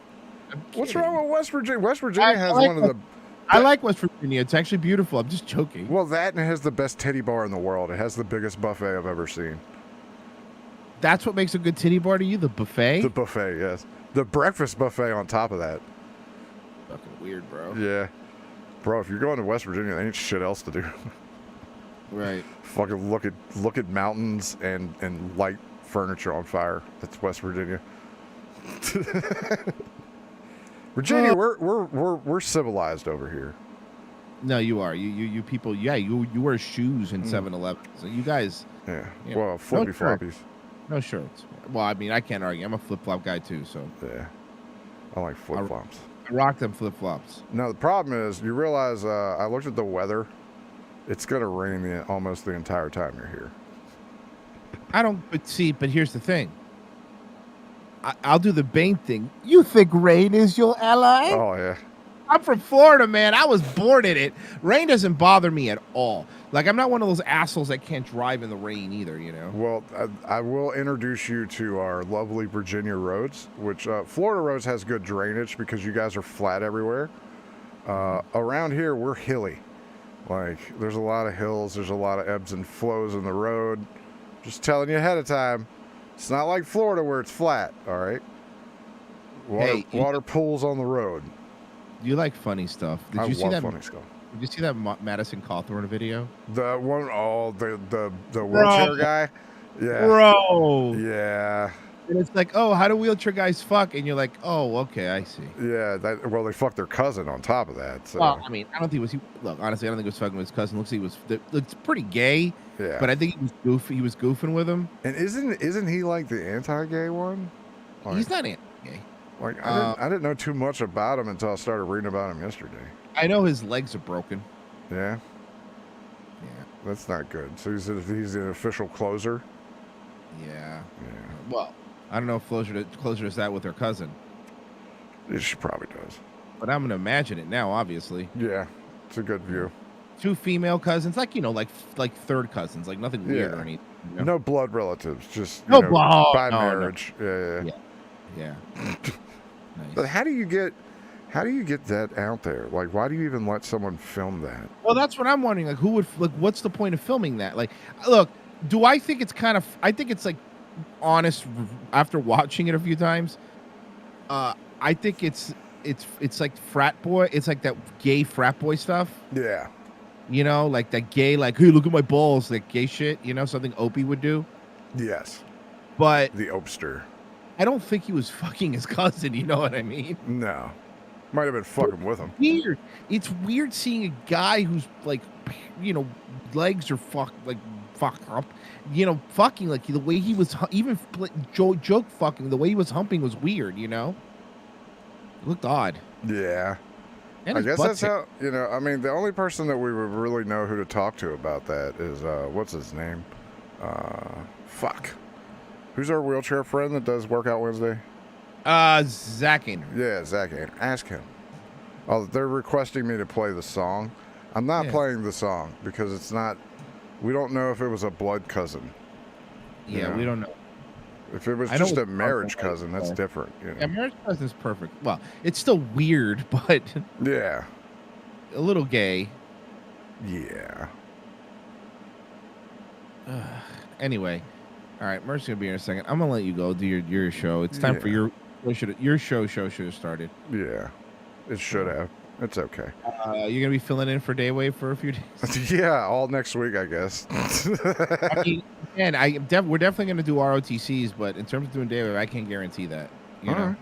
What's wrong with West Virginia? West Virginia has one of the. I like West Virginia. It's actually beautiful. I'm just joking. Well, that and it has the best titty bar in the world. It has the biggest buffet I've ever seen. That's what makes a good titty bar to you? The buffet? The buffet, yes. The breakfast buffet on top of that. Fucking weird, bro. Yeah. Bro, if you're going to West Virginia, there ain't shit else to do. Right. Fucking look at mountains and light furniture on fire. That's West Virginia. Virginia, we're civilized over here. No, you are. You people, yeah, you wear shoes in 7-Eleven. So you guys. Yeah. You know, Well, flippy floppies. No shirts. Well, I mean, I can't argue. I'm a flip flop guy too. So. Yeah. I like flip-flops. I rock them flip-flops. No, the problem is, you realize I looked at the weather. It's going to rain almost the entire time you're here. But here's the thing. I'll do the Bane thing. You think rain is your ally? Oh, yeah. I'm from Florida, man. I was born in it. Rain doesn't bother me at all. Like, I'm not one of those assholes that can't drive in the rain either, you know? Well, I will introduce you to our lovely Virginia roads, which Florida roads has good drainage because you guys are flat everywhere. Around here, we're hilly. Like, there's a lot of hills. There's a lot of ebbs and flows in the road. Just telling you ahead of time. It's not like Florida where it's flat, all right? Water pools on the road. You like funny stuff. I love funny stuff. Did you see that Madison Cawthorn video? The one, the wheelchair guy? Yeah. Bro. Yeah. And it's like, oh, how do wheelchair guys fuck? And you're like, oh, okay, I see. Yeah, they fucked their cousin on top of that. So. Well, I mean, I don't think it was, look, honestly, I don't think it was fucking with his cousin. Looks pretty gay. Yeah. But I think he was goofing with him. And isn't he like the anti-gay one? Like, he's not anti-gay. Like, I didn't know too much about him until I started reading about him yesterday. I know his legs are broken. Yeah? Yeah. That's not good. So he's an official closer? Yeah. Well, I don't know if closer does that with her cousin. Yeah, she probably does. But I'm going to imagine it now, obviously. Yeah. It's a good view. 2 female cousins, like, you know, like third cousins, like nothing weird or anything. You know? No blood relatives, just by marriage. No. Yeah. Nice. But how do you get that out there? Like, why do you even let someone film that? Well, that's what I'm wondering. Like, what's the point of filming that? Like, look, do I think it's I think it's like honest after watching it a few times. I think it's like frat boy. It's like that gay frat boy stuff. Yeah. You know, like that gay, like, hey, look at my balls, like gay shit. You know, something Opie would do. Yes. But the Opster. I don't think he was fucking his cousin. You know what I mean? No. Might have been fucking with him. Weird. It's weird seeing a guy who's like, you know, legs are fucked up. You know, fucking like the way he was even joke fucking. The way he was humping was weird. You know, it looked odd. Yeah. And I guess that's how, you know, I mean, the only person that we would really know who to talk to about that is, what's his name? Who's our wheelchair friend that does Workout Wednesday? Zach Ainer. Yeah, Zach Ainer. Ask him. Oh, they're requesting me to play the song. I'm not playing the song because it's not, we don't know if it was a blood cousin. Yeah, we don't know. If it was just a marriage cousin, that's different. You know? Yeah, marriage cousin is perfect. Well, it's still weird, but yeah, a little gay. Yeah. Anyway, all right, Mercy's gonna be here in a second. I'm gonna let you go do your show. It's time for your show should have started. Yeah, it should have. It's okay. You're gonna be filling in for DuhWave for a few days. Yeah, all next week, I guess. I mean, and we're definitely gonna do ROTCs, but in terms of doing DuhWave, I can't guarantee that. You know.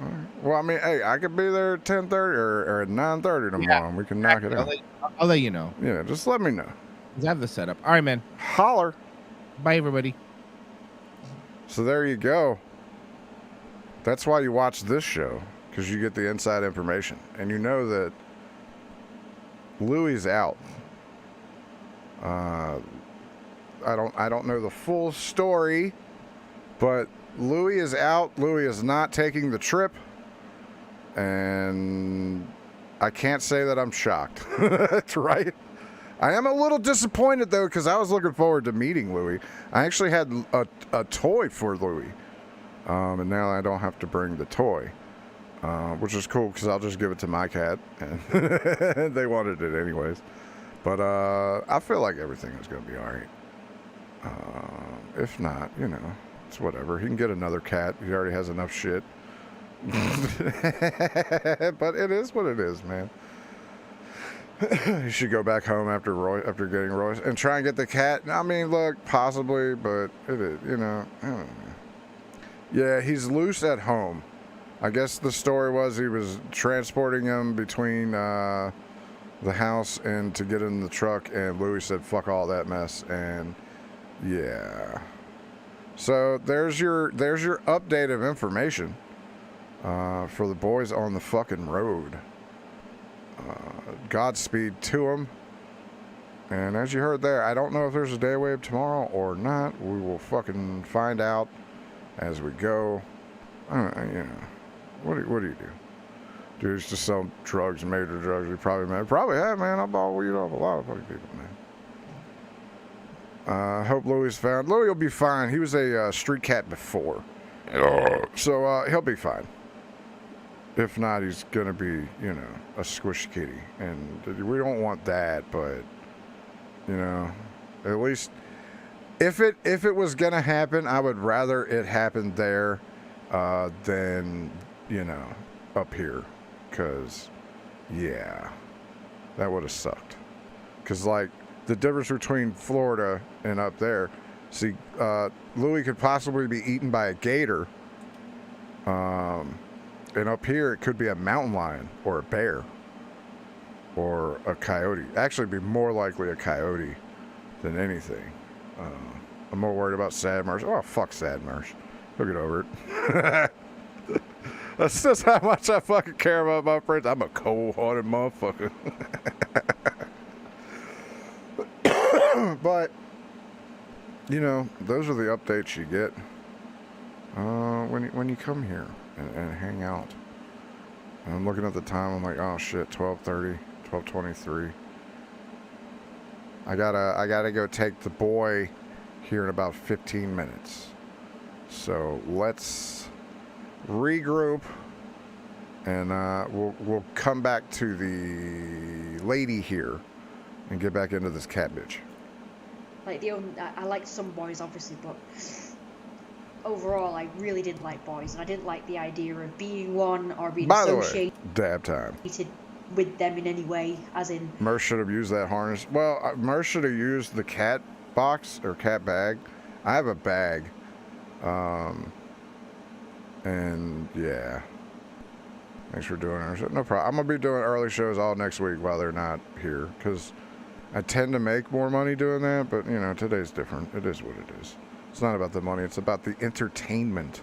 All right. Well, I mean, hey, I could be there at 10:30 or at 9:30 tomorrow, and we can knock it out. I'll let you know. Yeah, just let me know. I have the setup. All right, man. Holler. Bye, everybody. So there you go. That's why you watch this show, because you get the inside information, and you know that Louie's out. I don't know the full story, but Louie is out. Louie is not taking the trip, and I can't say that I'm shocked. That's right. I am a little disappointed, though, because I was looking forward to meeting Louie. I actually had a toy for Louie, and now I don't have to bring the toy, which is cool because I'll just give it to my cat, and they wanted it anyways. But I feel like everything is going to be all right. If not, you know, it's whatever. He can get another cat. He already has enough shit. But it is what it is, man. You should go back home after getting Royce and try and get the cat. I mean, look, possibly, but it is, you know, I don't know. Yeah, he's loose at home. I guess the story was he was transporting him between the house and to get in the truck, and Louis said, fuck all that mess, and yeah. So there's your update of information. for the boys on the fucking road. Godspeed to them. And as you heard there, I don't know if there's a DuhWave tomorrow or not. We will fucking find out as we go. You know, what do you do? Dudes just sell drugs, major drugs. You probably have, man. I bought weed off a lot of fucking people, man. Hope Louie's found. Louie will be fine. He was a street cat before. So he'll be fine. If not, he's going to be, you know, a squishy kitty. And we don't want that, but, you know, at least if it was going to happen, I would rather it happen there than, you know, up here. Because, yeah, that would have sucked. Because, like, the difference between Florida and up there, see, Louie could possibly be eaten by a gator. And up here, it could be a mountain lion or a bear or a coyote. Actually, it'd be more likely a coyote than anything. I'm more worried about Sad Marsh. Oh, fuck Sad Marsh. He'll get over it. That's just how much I fucking care about my friends. I'm a cold-hearted motherfucker. But, you know, those are the updates you get when you come here and hang out. And I'm looking at the time. I'm like, oh shit, 12:30, 12:23. I gotta go take the boy here in about 15 minutes. So let's regroup, and we'll come back to the lady here and get back into this cat bitch. Like I liked some boys obviously, but overall I really didn't like boys, and I didn't like the idea of being one or being associated dab time with them in any way, as in Merce should have used that harness. Well, Merce should have used the cat box or cat bag. I have a bag, and yeah, thanks for doing it. No problem. I'm gonna be doing early shows all next week while they're not here, because I tend to make more money doing that, but, you know, today's different. It is what it is. It's not about the money. It's about the entertainment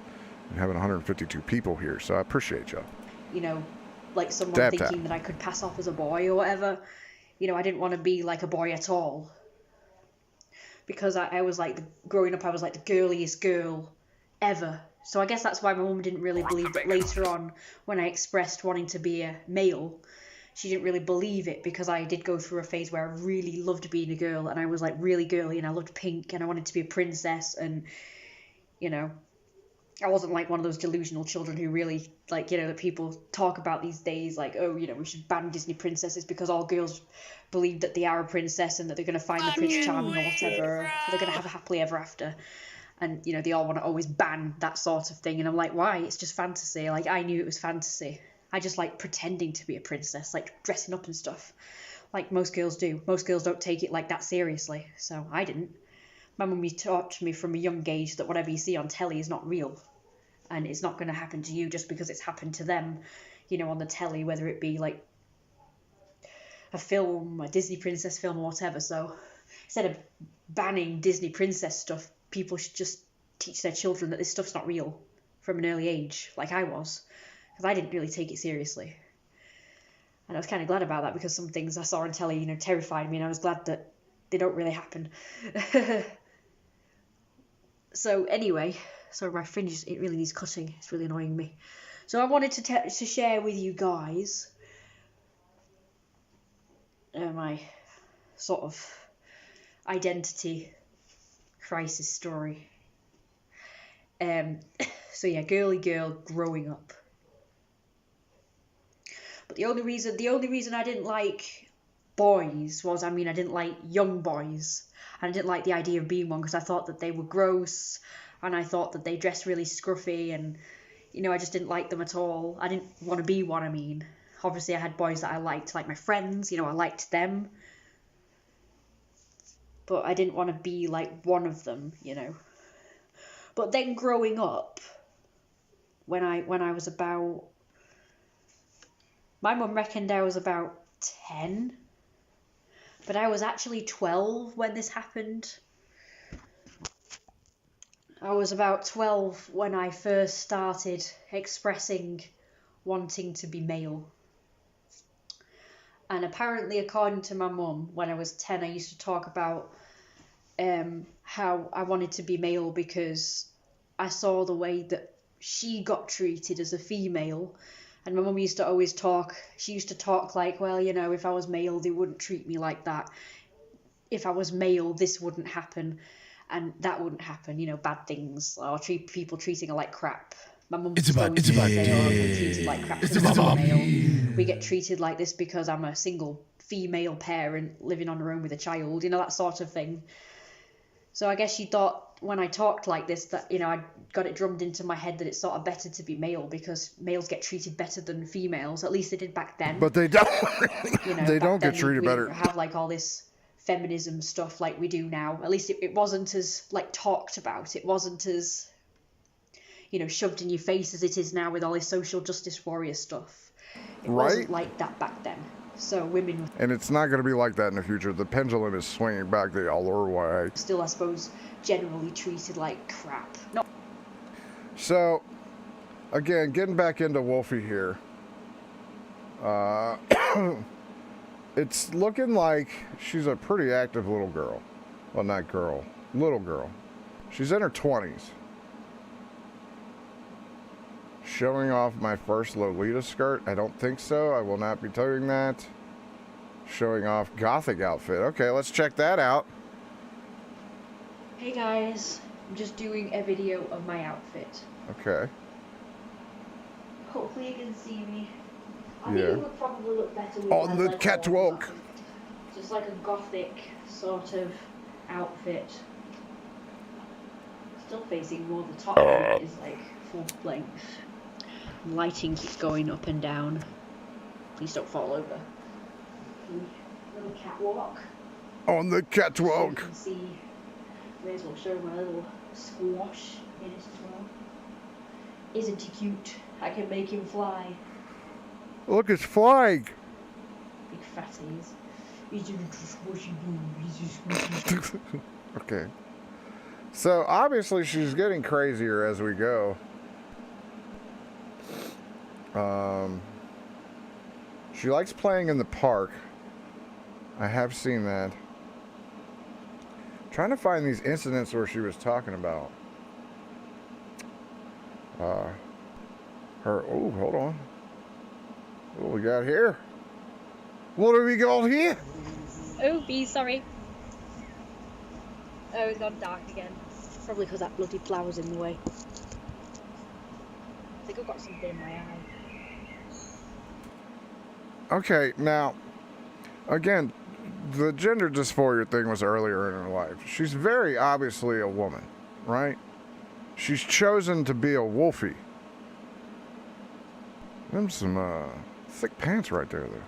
and having 152 people here, so I appreciate y'all. You know, like someone thinking that I could pass off as a boy or whatever. You know, I didn't want to be like a boy at all. Because I was like, growing up, I was like the girliest girl ever. So I guess that's why my mum didn't really believe it later on when I expressed wanting to be a male. She didn't really believe it, because I did go through a phase where I really loved being a girl, and I was like really girly, and I loved pink, and I wanted to be a princess, and, you know, I wasn't like one of those delusional children who really, like, you know, that people talk about these days, like, oh, you know, we should ban Disney princesses because all girls believe that they are a princess and that they're going to find the Prince Charming or whatever, or they're going to have a happily ever after. And, you know, they all want to always ban that sort of thing. And I'm like, why? It's just fantasy. Like, I knew it was fantasy. I just like pretending to be a princess, like dressing up and stuff, like most girls do. Most girls don't take it like that seriously, so I didn't. My mummy taught me from a young age that whatever you see on telly is not real, and it's not going to happen to you just because it's happened to them, you know, on the telly, whether it be like a film, a Disney princess film or whatever. So instead of banning Disney princess stuff, people should just teach their children that this stuff's not real from an early age, like I was. Because I didn't really take it seriously. And I was kind of glad about that, because some things I saw on telly, you know, terrified me, and I was glad that they don't really happen. So anyway, sorry, my fringe, it really needs cutting. It's really annoying me. So I wanted to share with you guys my sort of identity crisis story. So yeah, girly girl growing up. But the only reason I didn't like boys was, I mean, I didn't like young boys. And I didn't like the idea of being one, because I thought that they were gross, and I thought that they dressed really scruffy, and, you know, I just didn't like them at all. I didn't want to be one, I mean. Obviously, I had boys that I liked, like my friends, you know, I liked them. But I didn't want to be like one of them, you know. But then growing up, when I was about... My mum reckoned I was about 10, but I was actually 12 when this happened. I was about 12 when I first started expressing wanting to be male. And apparently, according to my mum, when I was 10, I used to talk about how I wanted to be male because I saw the way that she got treated as a female. And my mum used to always talk, she used to talk like, well, you know, if I was male, they wouldn't treat me like that. If I was male, this wouldn't happen. And that wouldn't happen, you know, bad things, or people treating her like crap. My mum used to always say, oh, we're treated like crap because I'm male. We get treated like this because I'm a single female parent living on her own with a child, you know, that sort of thing. So I guess she thought when I talked like this that, you know, I got it drummed into my head that it's sort of better to be male because males get treated better than females. At least they did back then. But they don't. You know, they don't get then treated we better. didn't have like all this feminism stuff like we do now. At least it wasn't as like talked about. It wasn't as, you know, shoved in your face as it is now with all this social justice warrior stuff. It wasn't like that back then. So women, and it's not going to be like that in the future. The pendulum is swinging back the other way. Still, I suppose, generally treated like crap. No. So, again, getting back into Wolfie here. It's looking like she's a pretty active little girl. Well, not girl, little girl. She's in her 20s. Showing off my first Lolita skirt? I don't think so. I will not be doing that. Showing off gothic outfit. Okay, let's check that out. Hey guys, I'm just doing a video of my outfit. Okay. Hopefully you can see me. I Yeah. think it would probably look better with On the catwalk. Just like a gothic sort of outfit. Still facing more the top is like full length. Lighting keeps going up and down. Please don't fall over. Little catwalk. On the catwalk. So you can see, may as well show my little squash in it as well. Isn't he cute? I can make him fly. Look, it's flying. Big fatties. He's a little squashy boo. He's a squashy. Okay. So obviously she's getting crazier as we go. She likes playing in the park. I have seen that. Trying to find these incidents where she was talking about. Oh, hold on. What do we got here? What do we got here? Oh, B, sorry. Oh, it's gone dark again. Probably because that bloody flower's in the way. I think I've got something in my eye. Okay, now, again, the gender dysphoria thing was earlier in her life. She's very obviously a woman, right? She's chosen to be a wolfie. Them some thick pants right there, though.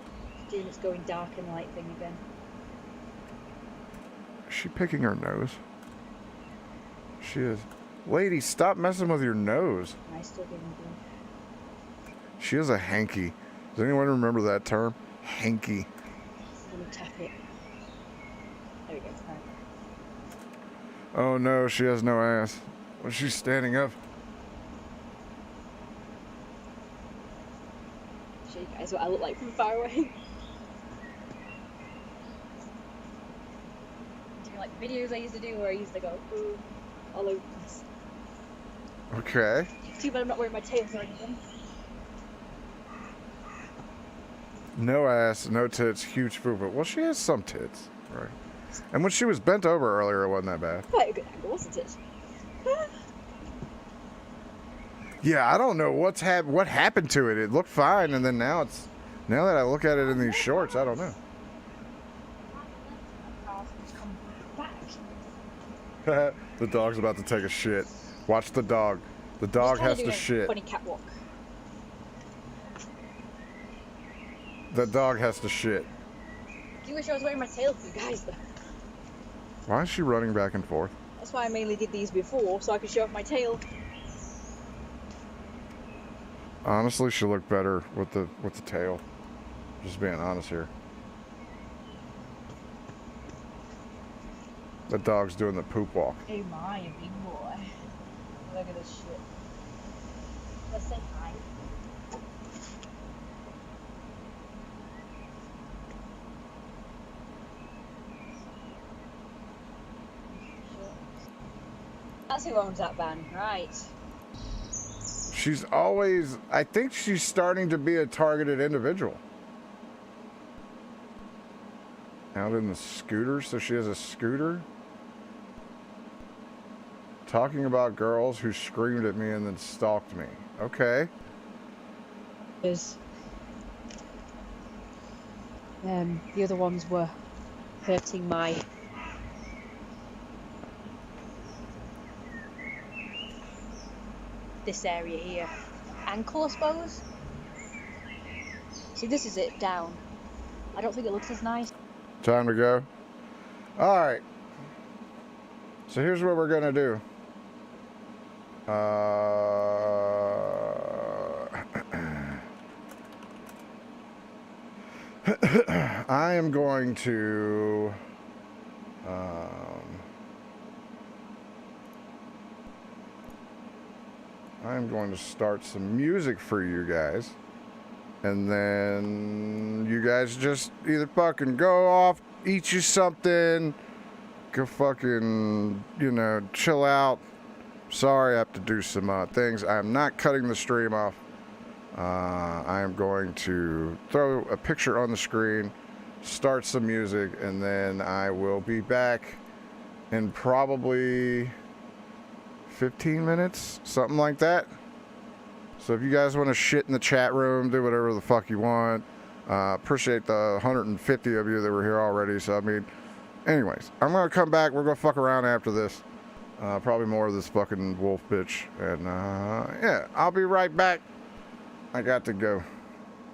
Doing it's going dark and light thing again. Is she picking her nose? She is. Lady, stop messing with your nose. I still giving grief. She is a hanky. Does anyone remember that term? Hanky. I'm gonna tap it. There we go. Right. Oh no, she has no ass. Well, she's standing up. Show you guys what I look like from far away. Doing like videos I used to do where I used to go ooh, all over this. Okay. Too bad I'm not wearing my tails or anything. No ass, no tits, huge fupa. Well, she has some tits, right? And when she was bent over earlier, it wasn't that bad. Quite a good angle, wasn't it? Yeah, I don't know what happened to it. It looked fine, and then now that I look at it in these shorts, I don't know. The dog's about to take a shit. Watch the dog. The dog has to shit. Funny catwalk. The dog has to shit. You wish I was wearing my tail for you guys, though. Why is she running back and forth? That's why I mainly did these before, so I could show off my tail. Honestly, she looked better with the tail. Just being honest here. The dog's doing the poop walk. Oh my, a big boy. Look at this shit. Let's say hi. That's who owns that van, right? She's always, I think she's starting to be a targeted individual. Out in the scooter, so she has a scooter. Talking about girls who screamed at me and then stalked me. Okay. The other ones were hurting my this area here. Ankle, I suppose? See, this is it, down. I don't think it looks as nice. Time to go. All right. So here's what we're gonna do. I am going to start some music for you guys, and then you guys just either fucking go off, eat you something, go fucking, you know, chill out. Sorry, I have to do some things. I'm not cutting the stream off. I am going to throw a picture on the screen, start some music, and then I will be back in probably 15 minutes, something like that. So if you guys want to shit in the chat room, do whatever the fuck you want. Appreciate the 150 of you that were here already. So, I mean, anyways, I'm going to come back. We're going to fuck around after this. Probably more of this fucking wolf bitch. And, yeah, I'll be right back. I got to go.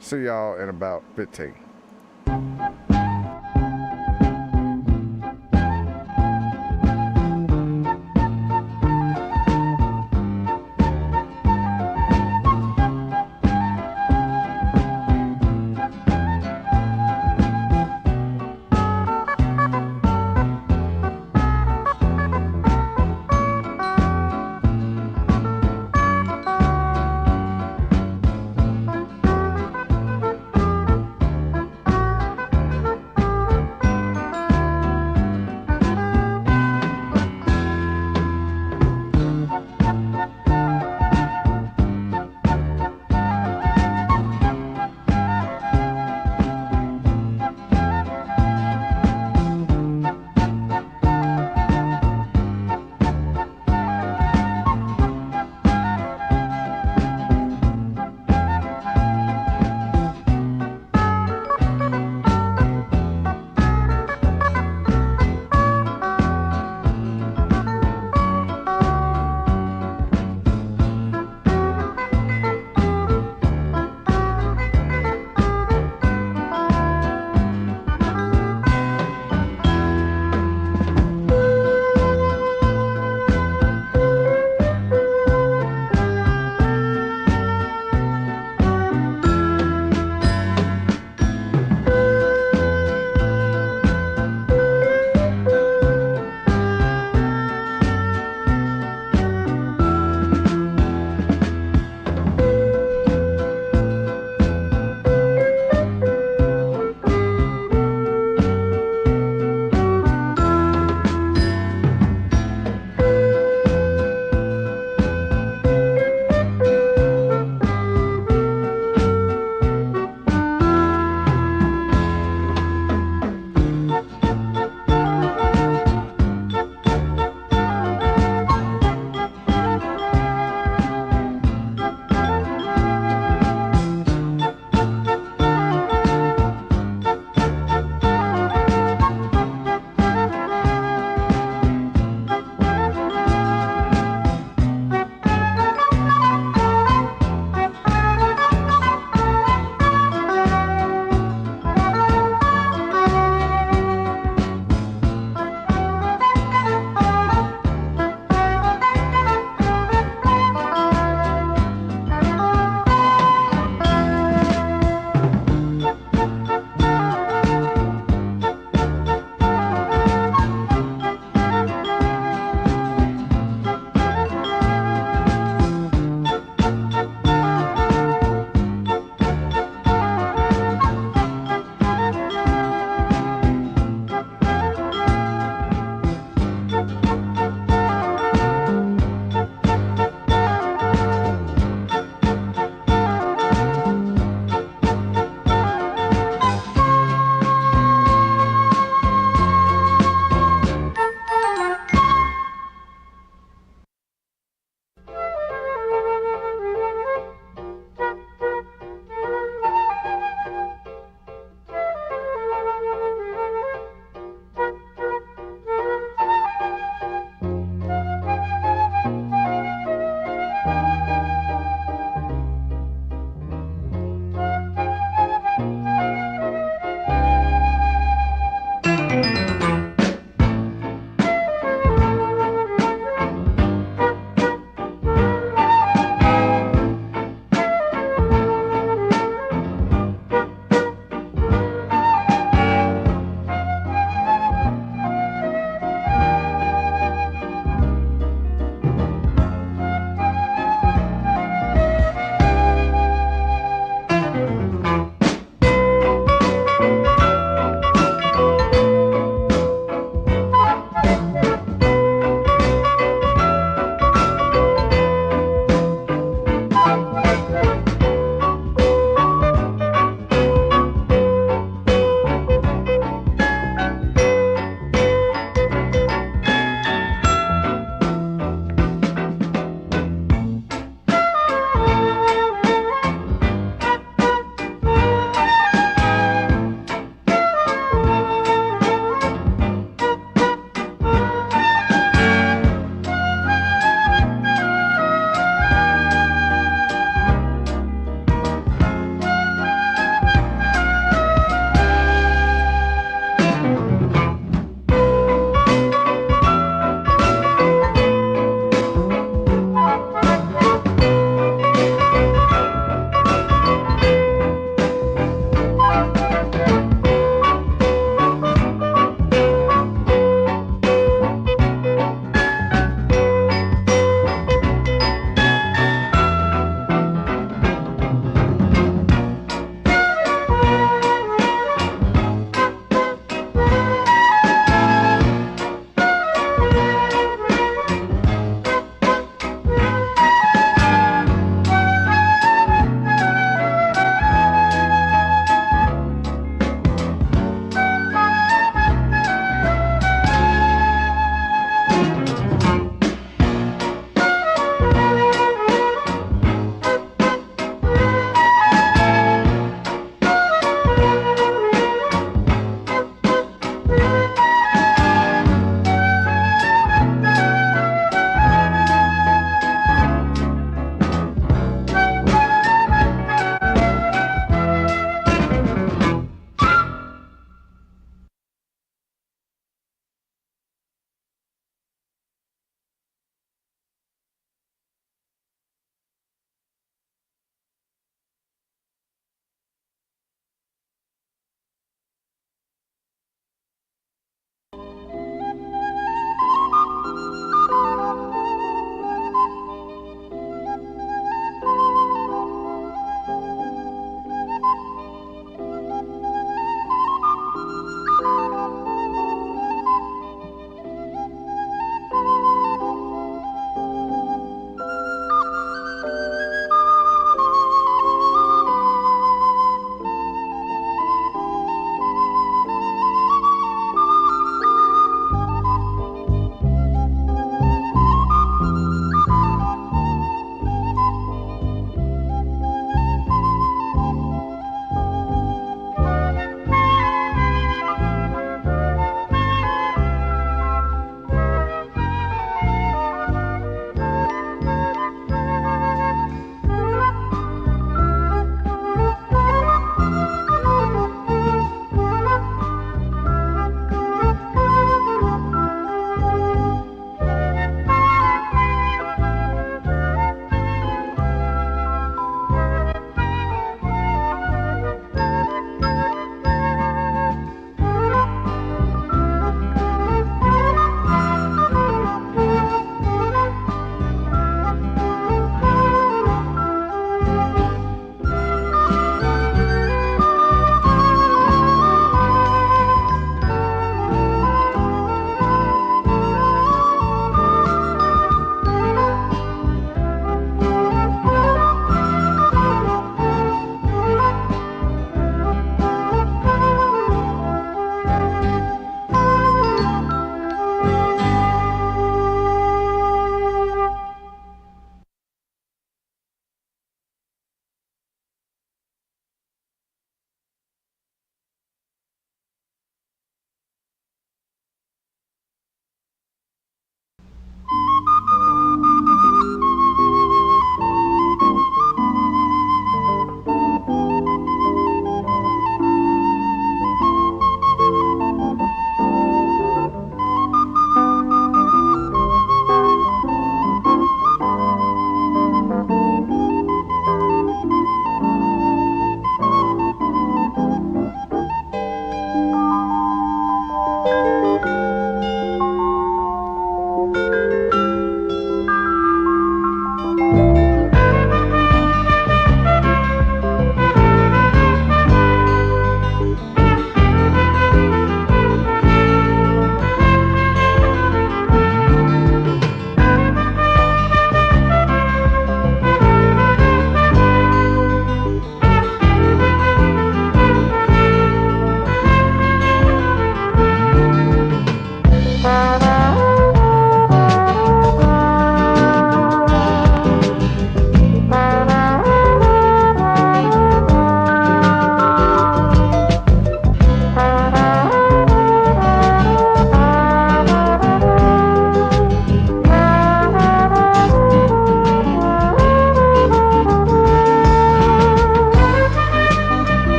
See y'all in about 15.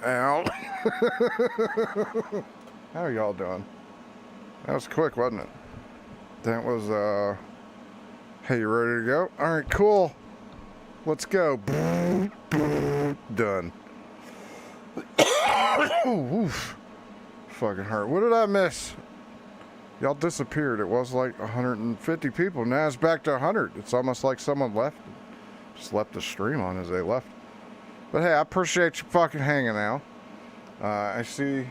Ow. How are y'all doing? That was quick, wasn't it? That was, hey, you ready to go? All right, cool. Let's go. Done. Oof. Fucking hurt. What did I miss? Y'all disappeared. It was like 150 people. Now it's back to 100. It's almost like someone left. Just left the stream on as they left. But hey, I appreciate you fucking hanging out. I see.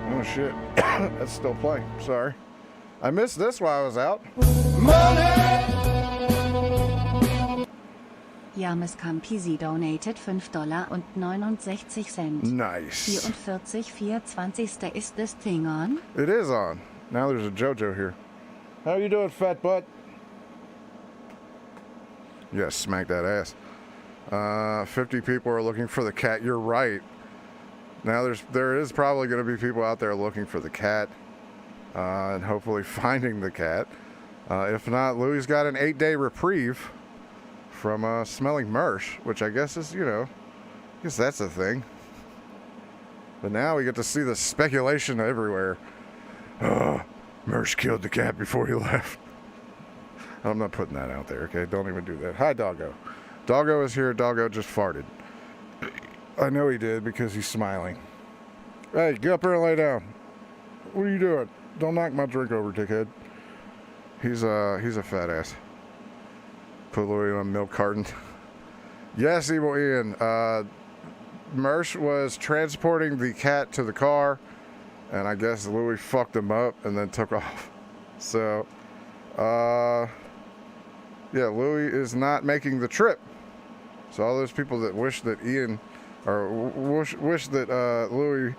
Oh shit. That's still playing. Sorry. I missed this while I was out. James Campisi donated $5.69. Nice. 44,24. Is this thing on? It is on. Now there's a JoJo here. How you doing, fat butt? Yes, smack that ass. 50 people are looking for the cat. You're right. Now there is probably going to be people out there looking for the cat, and hopefully finding the cat. If not, Louie's got an 8-day reprieve from smelling Mersh, which I guess is, I guess that's a thing. But now we get to see the speculation everywhere. Mersh killed the cat before he left. I'm not putting that out there, okay? Don't even do that. Hi, Doggo. Doggo is here. Doggo just farted. I know he did because he's smiling. Hey, get up here and lay down. What are you doing? Don't knock my drink over, dickhead. He's a fat ass. Put Louie on a milk carton. Yes, Evil Ian. Mersh was transporting the cat to the car, and I guess Louie fucked him up and then took off. So, yeah, Louie is not making the trip. So all those people that wish that Ian, or wish that Louie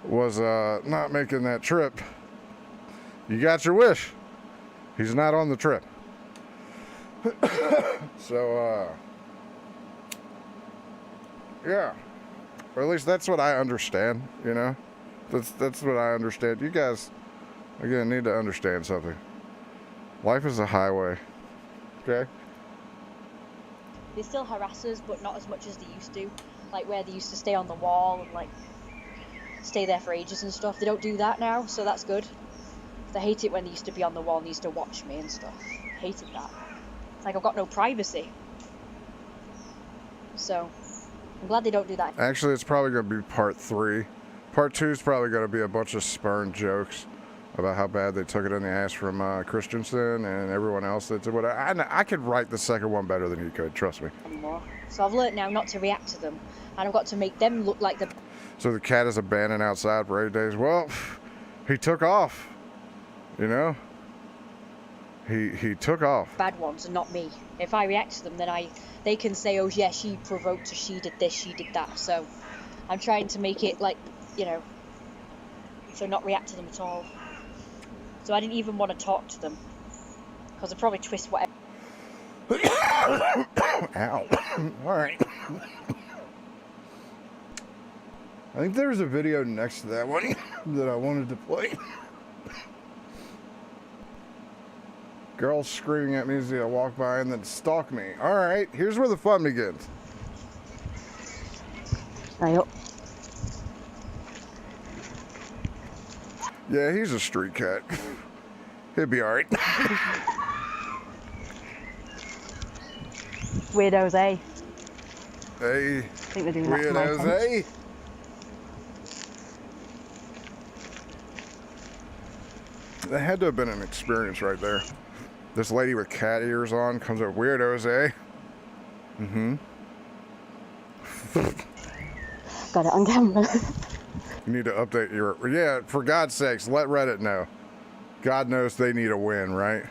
was not making that trip, you got your wish. He's not on the trip. So, yeah. Or at least that's what I understand, That's what I understand. You guys, again, need to understand something. Life is a highway. Okay? They still harass us, but not as much as they used to. Like where they used to stay on the wall and like stay there for ages and stuff. They don't do that now, so that's good. I hate it when they used to be on the wall and they used to watch me and stuff. Hated that. It's like I've got no privacy. So, I'm glad they don't do that. Actually, it's probably going to be part 3. Part 2 is probably going to be a bunch of spurn jokes about how bad they took it in the ass from Christensen and everyone else that did what I could write the second one better than you could, trust me. Anymore. So I've learned now not to react to them, and I've got to make them look like the... So the cat is abandoned outside for 8 days. Well, he took off, He took off. Bad ones and not me. If I react to them, then they can say, oh yeah, she provoked us, she did this, she did that. So I'm trying to make it like, so not react to them at all. So I didn't even want to talk to them, because I'd probably twist whatever. Ow. Alright. I think there's a video next to that one that I wanted to play. Girls screaming at me as they walk by and then stalk me. Alright, here's where the fun begins. Stay up. Yeah, he's a street cat. He'll be alright. Weirdos, eh? Hey. I think they're doing that for my Weirdos, attention. eh? That had to have been an experience right there. This lady with cat ears on comes up, weirdos, eh? Mm-hmm. Got it on camera. You need to update your... Yeah, for God's sakes, let Reddit know. God knows they need a win, right?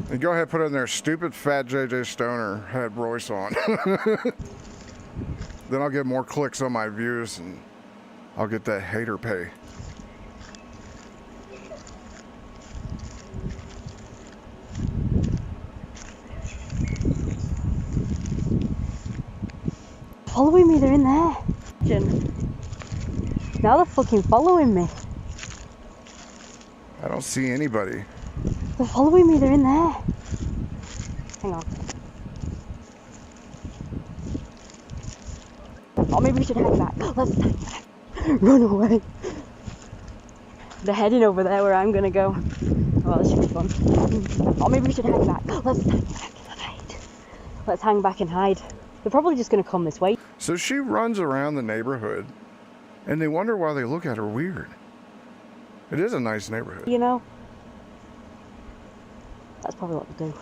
And go ahead and put in there, stupid fat JJ Stoner had Royce on. Then I'll get more clicks on my views and I'll get that hater pay. Following me, they're in there. Now they're fucking following me. I don't see anybody. They're following me, they're in there. Hang on. Oh, maybe we should hang back. Let's hang back. Run away. They're heading over there where I'm gonna go. Oh, this should be fun. Oh, maybe we should hang back. Let's hang back and hide. Let's hang back and hide. They're probably just gonna come this way. So she runs around the neighborhood, and they wonder why they look at her weird. It is a nice neighborhood. You know? That's probably what they do.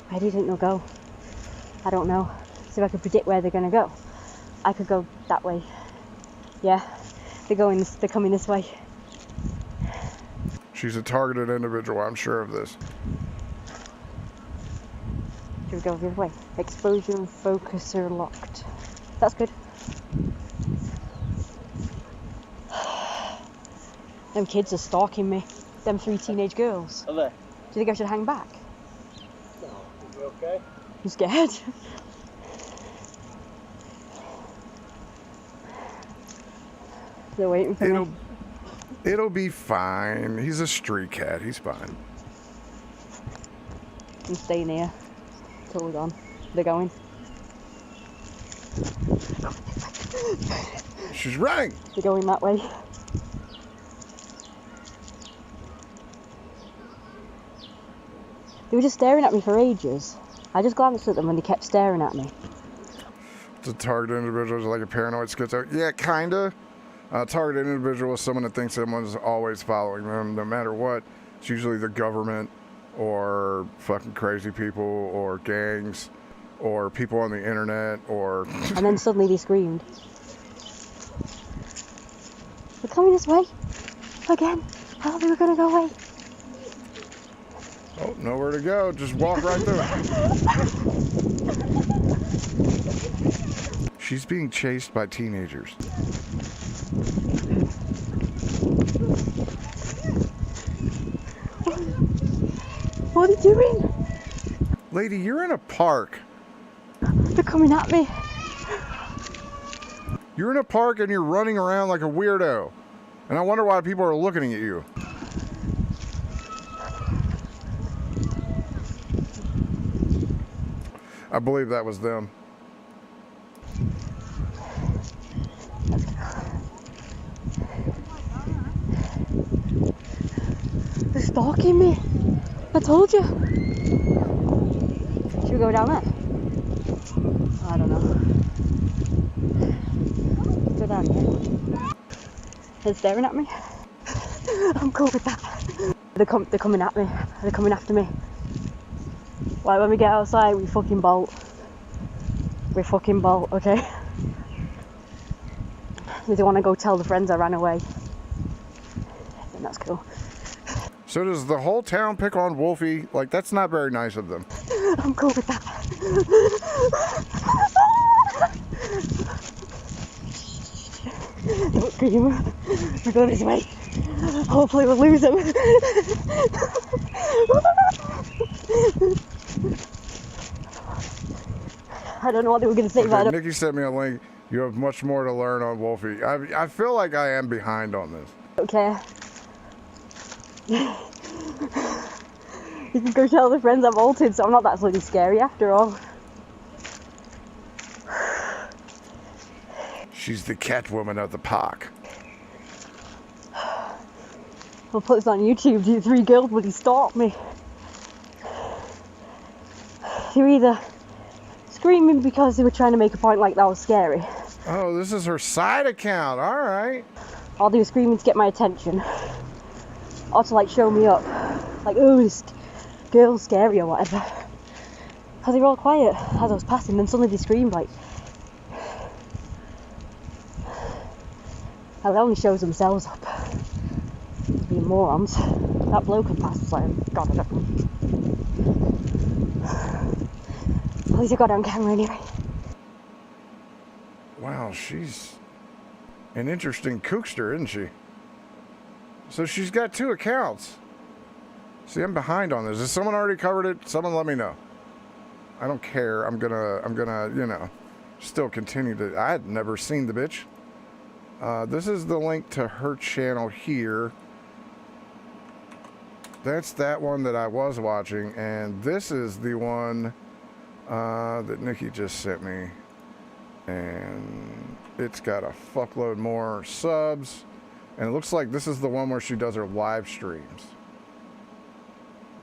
Where do you think they'll go? I don't know. See if I could predict where they're gonna go. I could go that way. Yeah, they're coming this way. She's a targeted individual, I'm sure of this. Should we go the other way? Explosion focuser locked. That's good. Them kids are stalking me. Them 3 teenage girls. Are they? Do you think I should hang back? No, you okay? I'm scared. They're waiting for me. It'll be fine. He's a street cat. He's fine. I'm staying here. Totally gone. They're going. She's running. They're going that way. They were just staring at me for ages. I just glanced at them and they kept staring at me. It's a targeted individual is like a paranoid schizo. Yeah, kinda. A targeted individual is someone that thinks someone's always following them, no matter what. It's usually the government, or fucking crazy people, or gangs, or people on the internet, or... And then suddenly they screamed. They're coming this way. Again. I thought they were going to go away. Oh, nowhere to go. Just walk right through it. She's being chased by teenagers. What are you doing? Lady, you're in a park. They're coming at me. You're in a park and you're running around like a weirdo. And I wonder why people are looking at you. I believe that was them. They're stalking me. I told you. Should we go down there? I don't know. Let's go down here. They're staring at me. I'm cool with that. They're coming at me. They're coming after me. Like when we get outside, we fucking bolt. We fucking bolt, okay? If they want to go tell the friends I ran away, then that's cool. So does the whole town pick on Wolfie? Like, that's not very nice of them. I'm cool with that. Don't scream. We're going this way. Hopefully we'll lose him. I don't know what they were going to say about him. Nikki sent me a link. You have much more to learn on Wolfie. I feel like I am behind on this. Okay. You can go tell the friends I've altered, so I'm not that bloody scary after all. She's the Catwoman of the park. I'll put this on YouTube. These 3 girls bloody stalked me. They were either screaming because they were trying to make a point like that was scary. Oh, this is her side account. All right. Or they were screaming to get my attention. Or to like show me up. Like, oh, this girl's scary or whatever. Because they were all quiet as I was passing, then suddenly they screamed like... Well, it only shows themselves up. Being morons. That bloke had passed was like, God, I don't know. At least I got it on camera anyway. Wow, she's an interesting kookster, isn't she? So she's got 2 accounts. See, I'm behind on this. Has someone already covered it? Someone let me know. I don't care. I'm gonna, you know, still continue to... I had never seen the bitch. This is the link to her channel here. that's that one that I was watching, and this is the one that Nikki just sent me, and it's got a fuckload more subs, and it looks like this is the one where she does her live streams.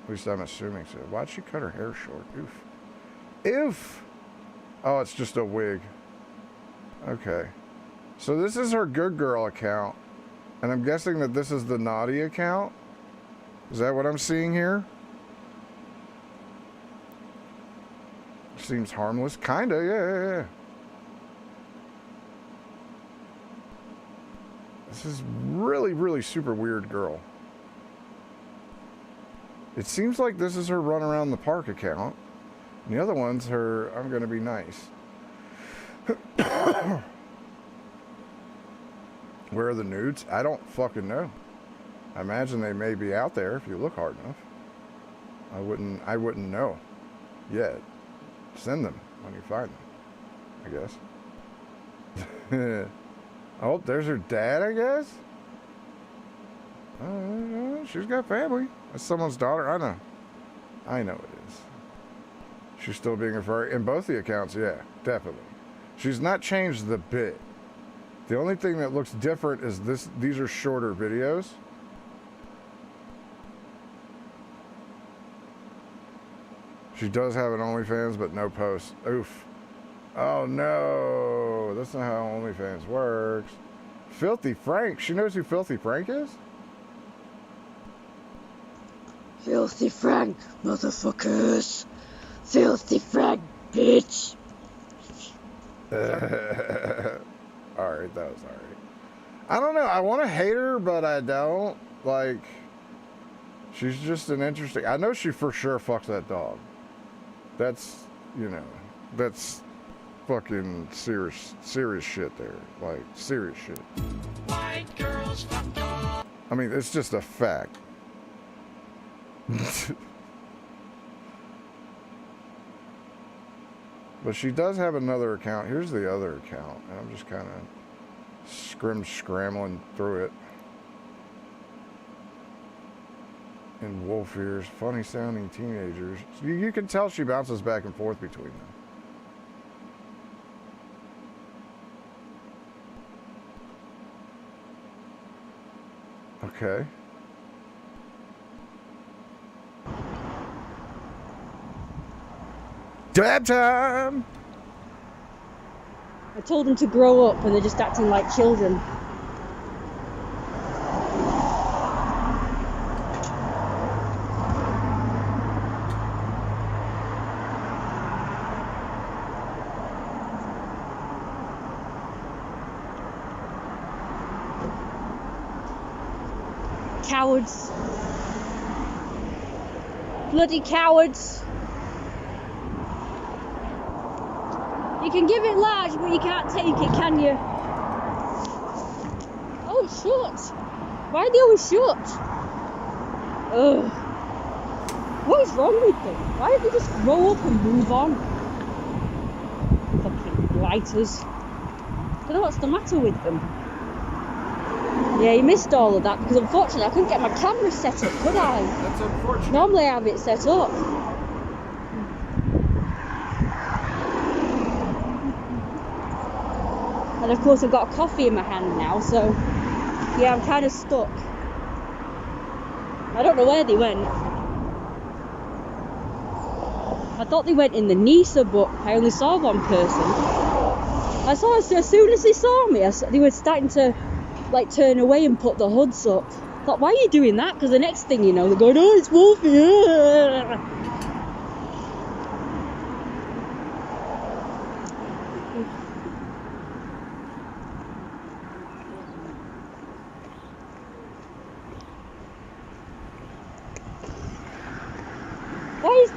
At least I'm assuming so. Why'd she cut her hair short? Oof. Oof! Oh, it's just a wig. Okay. So this is her good girl account, and I'm guessing that this is the naughty account. Is that what I'm seeing here? Seems harmless. Kinda, yeah. This is really, really super weird girl. It seems like this is her run around the park account. And the other one's her I'm gonna be nice. Where are the nudes? I don't fucking know. I imagine they may be out there if you look hard enough. I wouldn't know yet. Send them when you find them, I guess. Oh, there's her dad, I guess. She's got family. That's someone's daughter. I know it is. She's still being a furry in both the accounts. Yeah, definitely. She's not changed the bit. The only thing that looks different is this. These are shorter videos. She does have an OnlyFans, but no posts. Oof. Oh no, that's not how OnlyFans works. Filthy Frank. She knows who Filthy Frank is? Filthy Frank, motherfuckers. Filthy Frank, bitch. Alright, that was alright. I don't know, I want to hate her, but I don't. Like, she's just an interesting... I know she for sure fucks that dog. That's, you know, that's fucking serious shit there. Like, serious shit. White girls fuck dogs. I mean, it's just a fact. But she does have another account. Here's the other account. And I'm just kind of scrambling through it. And wolf ears, funny sounding teenagers. You can tell she bounces back and forth between them. Okay. Dab time! I told them to grow up and they're just acting like children. Cowards. Bloody cowards. You can give it large, but you can't take it, can you? Oh, it's short. Why are they always short? Ugh. What is wrong with them? Why don't they just grow up and move on? Fucking blighters. I don't know what's the matter with them. Yeah, you missed all of that because unfortunately I couldn't get my camera set up, could I? That's unfortunate. Normally I have it set up. And of course I've got a coffee in my hand now, so yeah, I'm kind of stuck. I don't know where they went. I thought they went in the Nisa, but I only saw one person. I saw as soon as they saw me, they were starting to like turn away and put the hoods up. I thought, why are you doing that? Because the next thing you know, they're going, oh, it's Wolfie.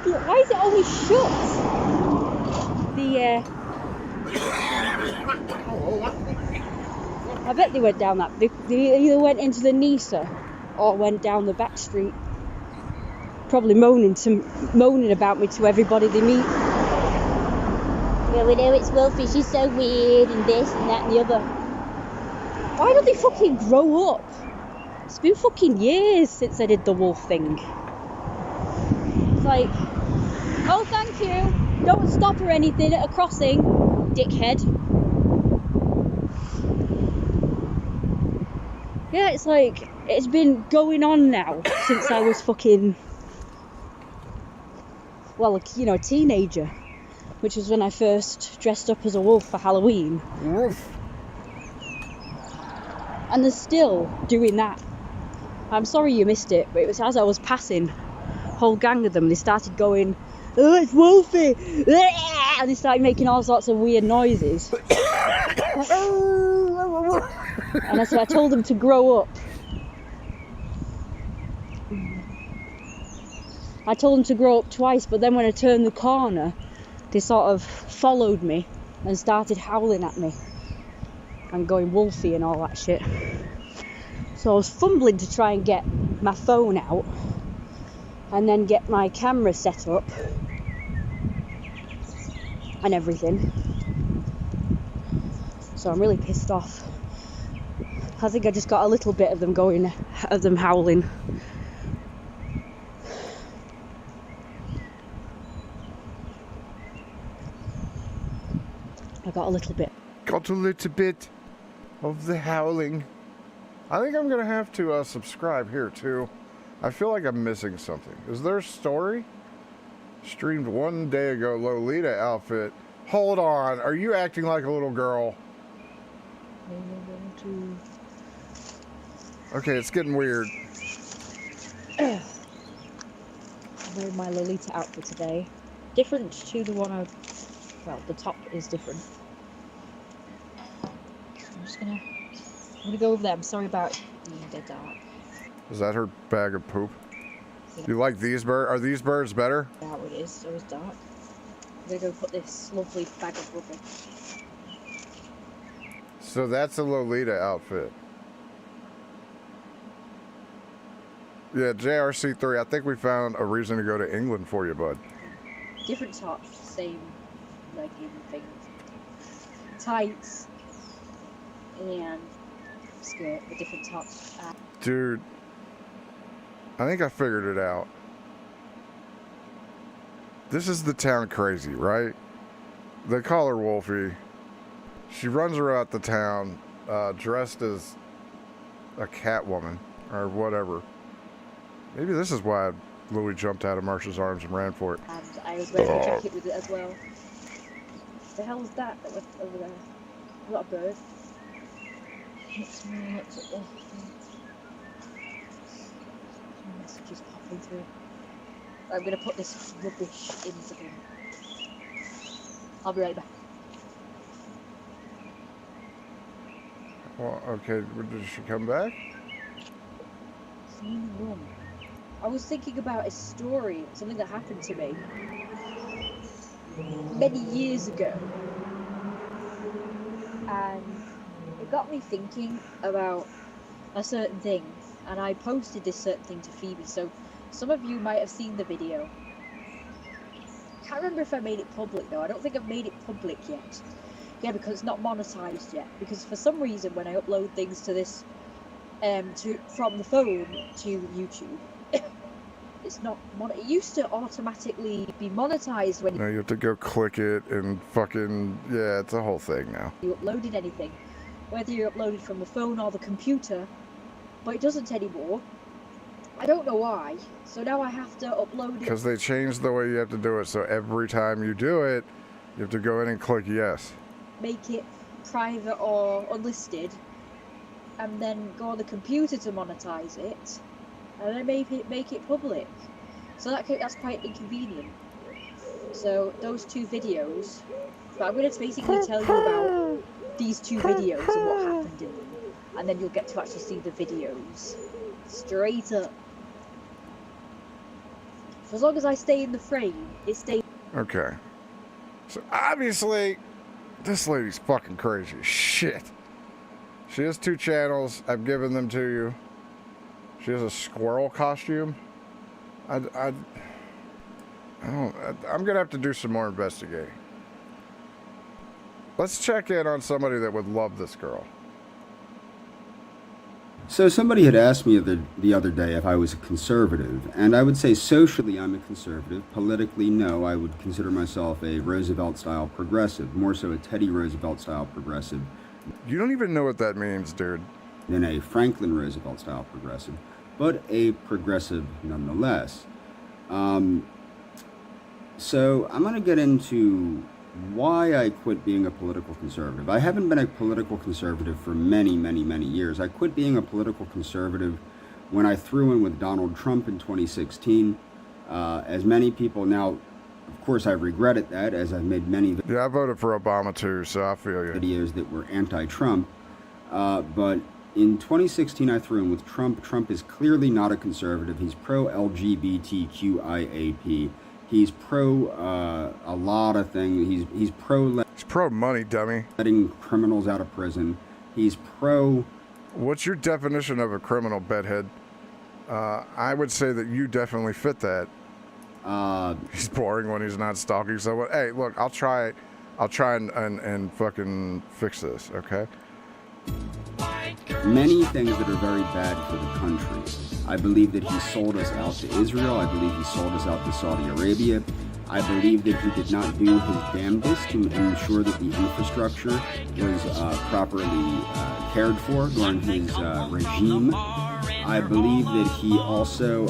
Why is it always shut? I bet they went down that. They either went into the Nisa or went down the back street. Probably moaning about me to everybody they meet. Yeah, we know it's Wolfie, she's so weird and this and that and the other. Why don't they fucking grow up? It's been fucking years since I did the wolf thing. like, oh, thank you. Don't stop or anything at a crossing, dickhead. Yeah, it's like, it's been going on now since I was fucking, well, you know, a teenager, which was when I first dressed up as a wolf for Halloween. Wolf. And they're still doing that. I'm sorry you missed it, but it was as I was passing, a whole gang of them, they started going, oh, it's Wolfie! And they started making all sorts of weird noises. And so I told them to grow up. I told them to grow up twice, but then when I turned the corner, they sort of followed me and started howling at me and going Wolfie and all that shit. So I was fumbling to try and get my phone out and then get my camera set up and everything. So I'm really pissed off. I think I just got a little bit of them going, of them howling. I got a little bit. Got a little bit of the howling. I think I'm gonna have to subscribe here too. I feel like I'm missing something. Is there a story? Streamed one day ago, Lolita outfit. Hold on, are you acting like a little girl? Okay, it's getting weird. I'm wearing my Lolita outfit today. Different to the one well, the top is different. I'm gonna go over there. I'm sorry about being dead dark. Is that her bag of poop? Yeah. You like these birds? Are these birds better? Yeah, it is. So it's dark. I'm gonna go put this lovely bag of rubbish. So that's a Lolita outfit. Yeah, JRC3, I think we found a reason to go to England for you, bud. Different tops, same legging things. Tights and skirt with different tops. Dude, I think I figured it out. This is the town crazy, right? They call her Wolfie. She runs around the town dressed as a cat woman or whatever. Maybe this is why Louis jumped out of Marshall's arms and ran for it. And I was wearing a jacket with it as well. What the hell is that was over there? Is that a bird? It's me, what's up there? Messages popping through. I'm going to put this rubbish into them. I'll be right back. Well, okay, did she come back? I was thinking about a story, something that happened to me many years ago, and it got me thinking about a certain thing, and I posted this certain thing to Phoebe, so some of you might have seen the video. I can't remember if I made it public though. I don't think I've made it public yet. Yeah, because it's not monetized yet, because for some reason when I upload things to this from the phone to YouTube, it's not it used to automatically be monetized when no, you have to go click it and fucking, yeah, it's a whole thing now. You uploaded anything, whether you uploaded from the phone or the computer, but it doesn't anymore. I don't know why, so now I have to upload it. Because they changed the way you have to do it, so every time you do it, you have to go in and click yes. Make it private or unlisted, and then go on the computer to monetize it, and then make it public. So that's quite inconvenient. So those two videos, but I'm going to basically tell you about these two videos and what happened in them, and then you'll get to actually see the videos straight up. So as long as I stay in the frame, it stays. Okay. So obviously, this lady's fucking crazy. Shit. She has 2 channels. I've given them to you. She has a squirrel costume. I'm gonna have to do some more investigating. Let's check in on somebody that would love this girl. So somebody had asked me the other day if I was a conservative, and I would say socially I'm a conservative. Politically, no, I would consider myself a Roosevelt-style progressive, more so a Teddy Roosevelt-style progressive. You don't even know what that means, dude. Than a Franklin Roosevelt-style progressive, but a progressive nonetheless. So I'm going to get into why I quit being a political conservative. I haven't been a political conservative for many, many, many years. I quit being a political conservative when I threw in with Donald Trump in 2016. As many people now, of course, I regretted that, as I've made many I voted for Obama too, so I feel you. Videos that were anti-Trump. But in 2016, I threw in with Trump. Trump is clearly not a conservative. He's pro-LGBTQIAP. He's pro a lot of things. He's pro money, dummy. Letting criminals out of prison. He's pro. What's your definition of a criminal, bedhead? I would say that you definitely fit that. He's boring when he's not stalking someone. Hey, look, I'll try and fucking fix this, okay? Many things that are very bad for the country. I believe that he sold us out to Israel. I believe he sold us out to Saudi Arabia. I believe that he did not do his damnedest to ensure that the infrastructure was properly cared for during his regime. I believe that he also,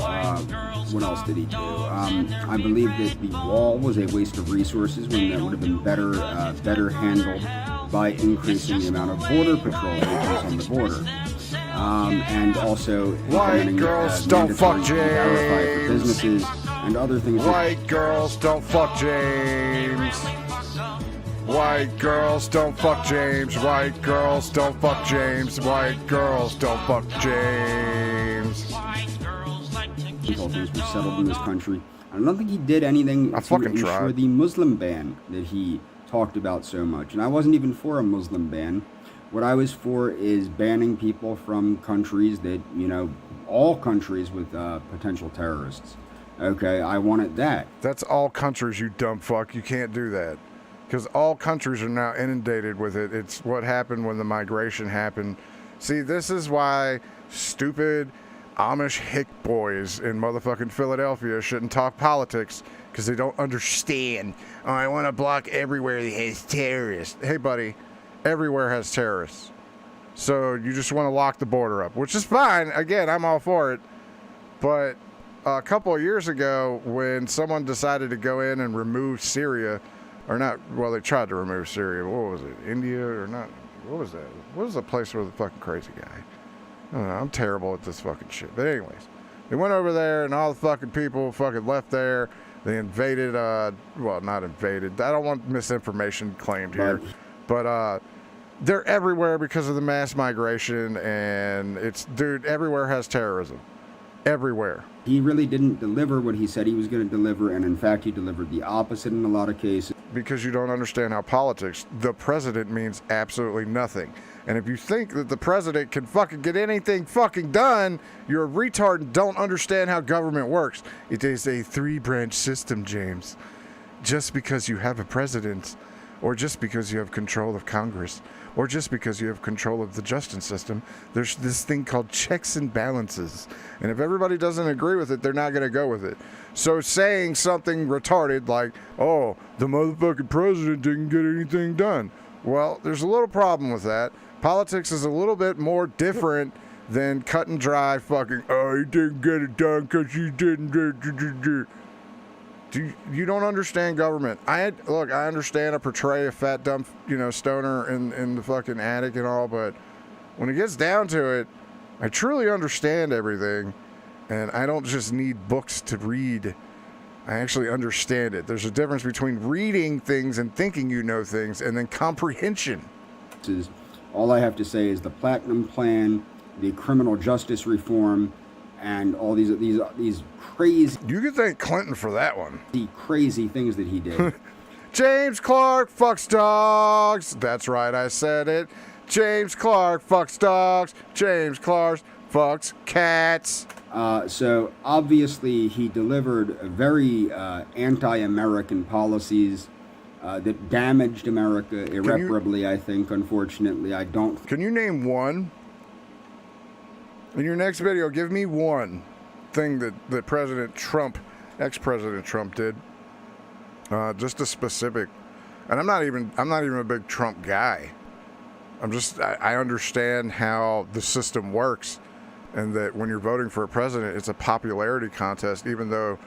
what else did he do? I believe that the wall was a waste of resources when that would have been better handled by increasing the amount of border patrol agents on the border. And also white girls don't fuck James for businesses and other things. White girls don't fuck James. White girls don't fuck James. White girls don't fuck James. White girls don't fuck James. All things were settled in this country. I don't think he did anything to ensure the Muslim ban that he talked about so much. And I wasn't even for a Muslim ban. What I was for is banning people from countries that, all countries with potential terrorists. Okay, I wanted that. That's all countries, you dumb fuck. You can't do that. Because all countries are now inundated with it. It's what happened when the migration happened. See, this is why stupid Amish hick boys in motherfucking Philadelphia shouldn't talk politics, because they don't understand. Oh, I want to block everywhere that has terrorists. Hey, buddy. Everywhere has terrorists. So you just want to lock the border up, which is fine. Again, I'm all for it. But a couple of years ago, when someone decided to go in and remove Syria, or not, well, they tried to remove Syria. What was it? India or not? What was that? What was the place where the fucking crazy guy? I don't know. I'm terrible at this fucking shit. But anyways, they went over there and all the fucking people fucking left there. They invaded, well, not invaded. I don't want misinformation claimed here. But they're everywhere because of the mass migration, and dude, everywhere has terrorism. Everywhere. He really didn't deliver what he said he was going to deliver, and in fact, he delivered the opposite in a lot of cases. Because you don't understand how politics, the president means absolutely nothing. And if you think that the president can fucking get anything fucking done, you're a retard and don't understand how government works. It is a 3-branch system, James. Just because you have a president, or just because you have control of Congress, or just because you have control of the justice system, there's this thing called checks and balances. And if everybody doesn't agree with it, they're not going to go with it. So saying something retarded like, oh, the motherfucking president didn't get anything done. Well, there's a little problem with that. Politics is a little bit more different than cut and dry fucking, oh, he didn't get it done because he didn't do. You don't understand government. I understand I portray a fat, dumb, stoner in the fucking attic and all, but when it gets down to it, I truly understand everything, and I don't just need books to read. I actually understand it. There's a difference between reading things and thinking you know things, and then comprehension. All I have to say is the Platinum Plan, the criminal justice reform, and all these crazy... You could thank Clinton for that one. The crazy things that he did. James Clark fucks dogs. That's right, I said it. James Clark fucks dogs. James Clark fucks cats. So obviously he delivered very anti-American policies that damaged America irreparably, I think, unfortunately. I don't... Can you name one? In your next video, give me one thing that President Trump, ex-President Trump did. Just a specific, and I'm not even a big Trump guy. I understand how the system works, and that when you're voting for a president, it's a popularity contest, even though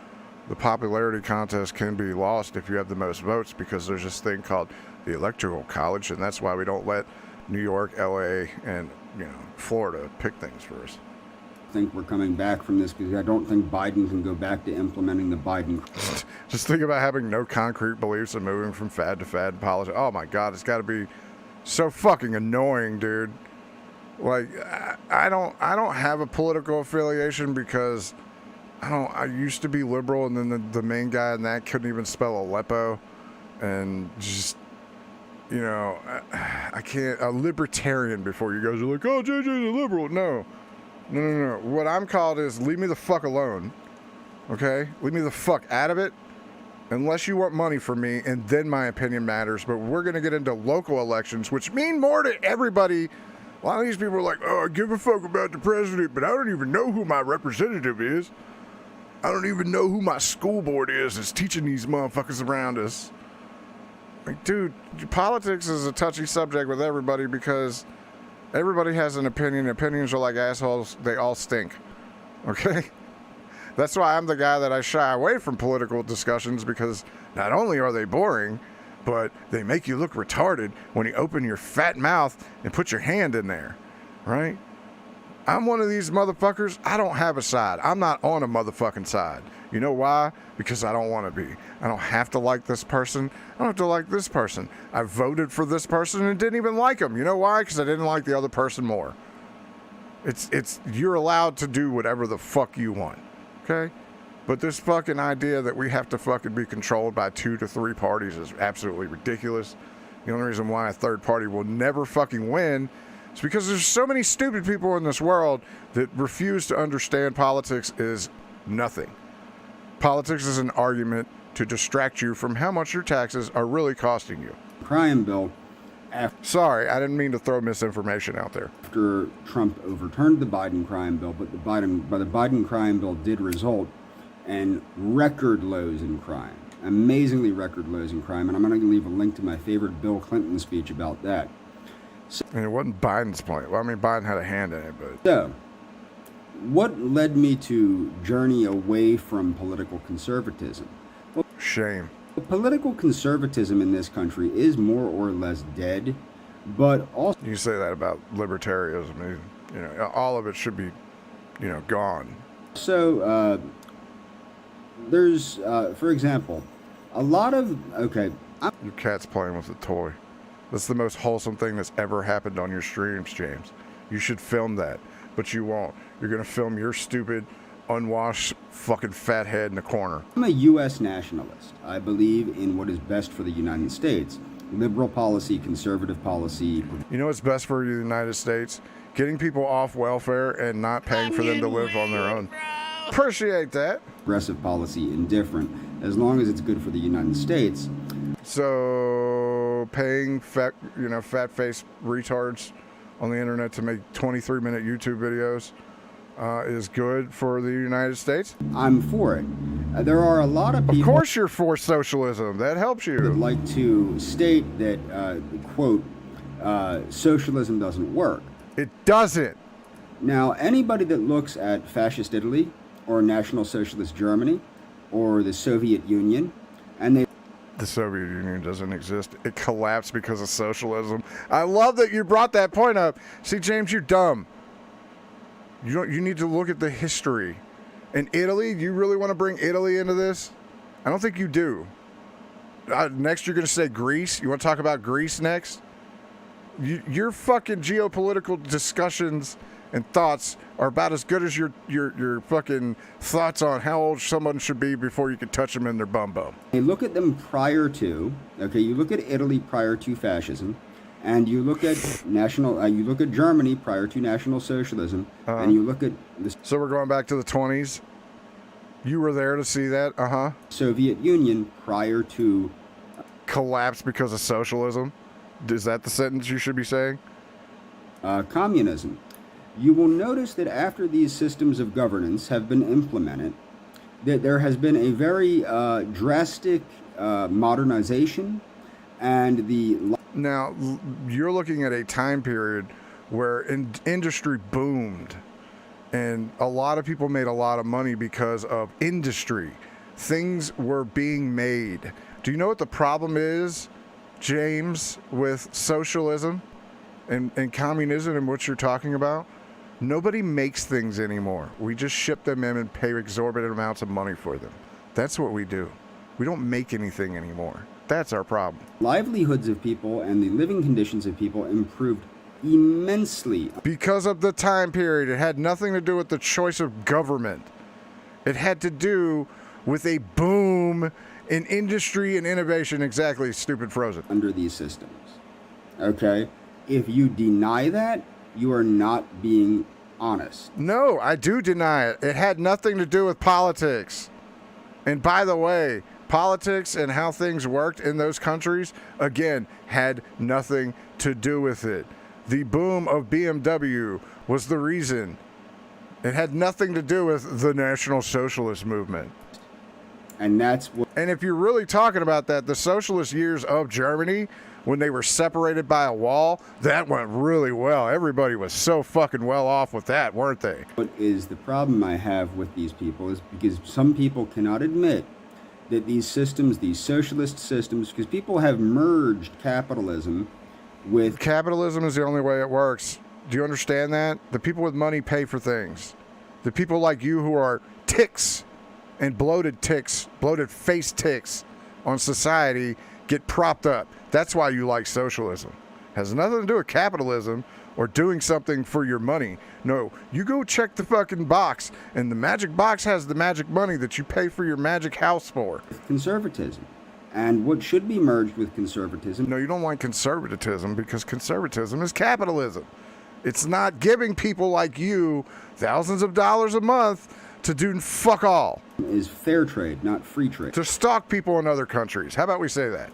the popularity contest can be lost if you have the most votes, because there's this thing called the Electoral College, and that's why we don't let New York, LA, and Florida pick things for us. I think we're coming back from this because I don't think Biden can go back to implementing the Biden. Just think about having no concrete beliefs and moving from fad to fad in politics. Oh my God, it's got to be so fucking annoying, dude. Like, I don't have a political affiliation because I used to be liberal, and then the main guy in that couldn't even spell Aleppo, and just, I can't, a libertarian before you guys are like, oh, JJ's a liberal. No. What I'm called is leave me the fuck alone. Okay? Leave me the fuck out of it. Unless you want money from me, and then my opinion matters. But we're going to get into local elections, which mean more to everybody. A lot of these people are like, oh, I give a fuck about the president, but I don't even know who my representative is. I don't even know who my school board is that's teaching these motherfuckers around us. Like, dude, politics is a touchy subject with everybody because everybody has an opinion. Opinions are like assholes. They all stink. Okay? That's why I'm the guy that I shy away from political discussions, because not only are they boring, but they make you look retarded when you open your fat mouth and put your hand in there, right? I'm one of these motherfuckers. I don't have a side. I'm not on a motherfucking side. You know why? Because I don't want to be. I don't have to like this person. I don't have to like this person. I voted for this person and didn't even like him. You know why? Because I didn't like the other person more. You're allowed to do whatever the fuck you want. Okay? But this fucking idea that we have to fucking be controlled by 2 to 3 parties is absolutely ridiculous. The only reason why a third party will never fucking win is because there's so many stupid people in this world that refuse to understand politics is nothing. Politics is an argument to distract you from how much your taxes are really costing you. Crime bill. Sorry, I didn't mean to throw misinformation out there. After Trump overturned the Biden crime bill, but the Biden crime bill did result in record lows in crime, amazingly record lows in crime, and I'm going to leave a link to my favorite Bill Clinton speech about that. And it wasn't Biden's point. Well, I mean, Biden had a hand in it, but... So, what led me to journey away from political conservatism? Well, shame. Political conservatism in this country is more or less dead, but also... You say that about libertarianism. All of it should be, gone. So, there's, for example, a lot of... Okay. Your cat's playing with a toy. That's the most wholesome thing that's ever happened on your streams, James. You should film that, but you won't. You're going to film your stupid, unwashed, fucking fat head in the corner. I'm a U.S. nationalist. I believe in what is best for the United States. Liberal policy, conservative policy. You know what's best for the United States? Getting people off welfare and not paying for them to live on their own. Appreciate that. Progressive policy, indifferent, as long as it's good for the United States. So paying fat-faced retards on the internet to make 23-minute YouTube videos is good for the United States? I'm for it. There are a lot of people... Of course you're for socialism. That helps you. ...that like to state that, quote, socialism doesn't work. It doesn't. Now, anybody that looks at fascist Italy or National Socialist Germany or the Soviet Union, and they... The Soviet Union doesn't exist. It collapsed because of socialism. I love that you brought that point up. See, James, you're dumb. You need to look at the history. In Italy, do you really want to bring Italy into this? I don't think you do. Next, you're going to say Greece. You want to talk about Greece next? Your fucking geopolitical discussions and thoughts are about as good as your fucking thoughts on how old someone should be before you can touch them in their bum. You look at them prior to, okay, you look at Italy prior to fascism, and you look at you look at Germany prior to National Socialism, and you look at the... So we're going back to the 20s? You were there to see that? Soviet Union prior to... Collapsed because of socialism? Is that the sentence you should be saying? Communism. you will notice that after these systems of governance have been implemented, that there has been a very drastic modernization, and Now, you're looking at a time period where industry boomed, and a lot of people made a lot of money because of industry. Things were being made. Do you know what the problem is, James, with socialism and communism and what you're talking about? Nobody makes things anymore. We just ship them in and pay exorbitant amounts of money for them. That's what we do. We don't make anything anymore. That's our problem. livelihoods of people and the living conditions of people improved immensely. Because of the time period. It had nothing to do with the choice of government. It had to do with a boom in industry and innovation. Exactly, stupid Frozen. Under these systems. Okay? If you deny that, you are not being honest. No, I do deny it. It had nothing to do with politics. And by the way, politics and how things worked in those countries, again, had nothing to do with it. The boom of BMW was the reason. It had nothing to do with the National Socialist movement. And that's what. And if you're really talking about that, the socialist years of Germany, when they were separated by a wall, that went really well. Everybody was so fucking well off with that, weren't they? What is the problem I have with these people is because some people cannot admit that these systems, these socialist systems, because people have merged capitalism with... Capitalism is the only way it works. Do you understand that? The people with money pay for things. The people like you who are ticks and bloated face ticks on society get propped up. That's why you like socialism. Has nothing to do with capitalism or doing something for your money. No, you go check the fucking box, and the magic box has the magic money that you pay for your magic house for. Conservatism. And what should be merged with conservatism... No, you don't want conservatism because conservatism is capitalism. It's not giving people like you thousands of dollars a month to do fuck all. Is fair trade, not free trade. To stalk people in other countries. How about we say that?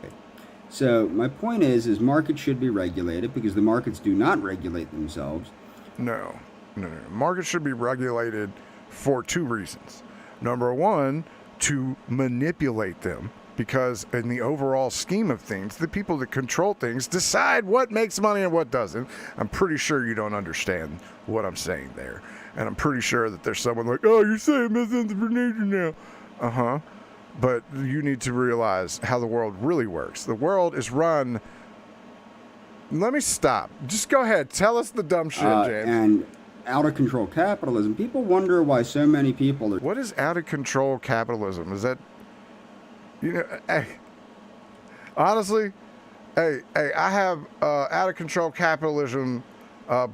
So my point is markets should be regulated because the markets do not regulate themselves. No. Markets should be regulated for two reasons. Number one, to manipulate them, because in the overall scheme of things, the people that control things decide what makes money and what doesn't. I'm pretty sure you don't understand what I'm saying there. And I'm pretty sure that there's someone like, oh, you're saying misinformation now. Uh-huh. But you need to realize how the world really works. The world is run... Let me stop. Just go ahead. Tell us the dumb shit, James. And out-of-control capitalism. People wonder why so many people are... What is out-of-control capitalism? Is that... You know, hey... Honestly, hey, I have out-of-control capitalism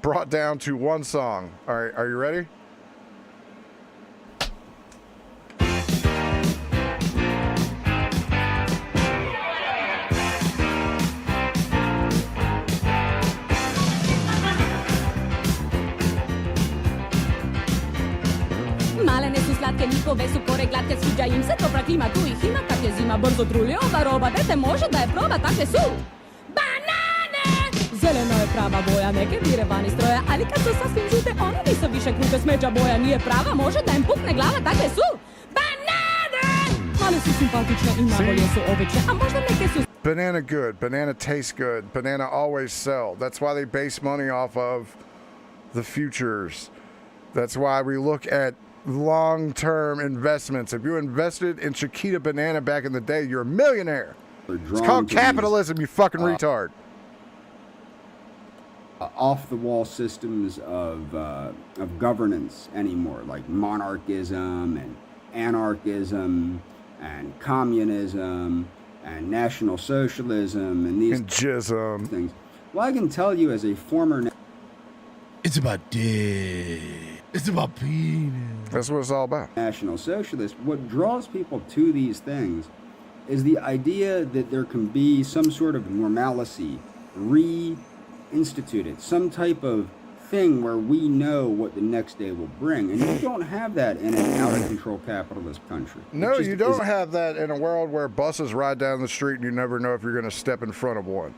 brought down to one song. All right, are you ready? Malene su slatke, njihove su kore glatke, sviđa im se topla klima, tu ih ima kad je zima, brzo trulje ova roba, dete može da je proba, takve su banane! Zelena je prava boja, neke vire vani stroja, ali kad su sasvim žute, one nisu više krute, smeđa boja nije prava, može da im pukne glava, takve su banane! Male su simpatične i najbolje su obične, a možda neke su... Banana good, banana tastes good, banana always sell. That's why they base money off of the futures. That's why we look at long-term investments. If you invested in Chiquita Banana back in the day, you're a millionaire. It's called capitalism, you fucking retard. Off-the-wall systems of governance anymore, like monarchism and anarchism and communism and national socialism and these things. Well, I can tell you as a former... It's about dick. It's about penis. That's what it's all about. National socialist. What draws people to these things is the idea that there can be some sort of normalcy reinstituted, some type of thing where we know what the next day will bring. And you don't have that in an out-of-control capitalist country. No, you don't have that in a world where buses ride down the street and you never know if you're going to step in front of one.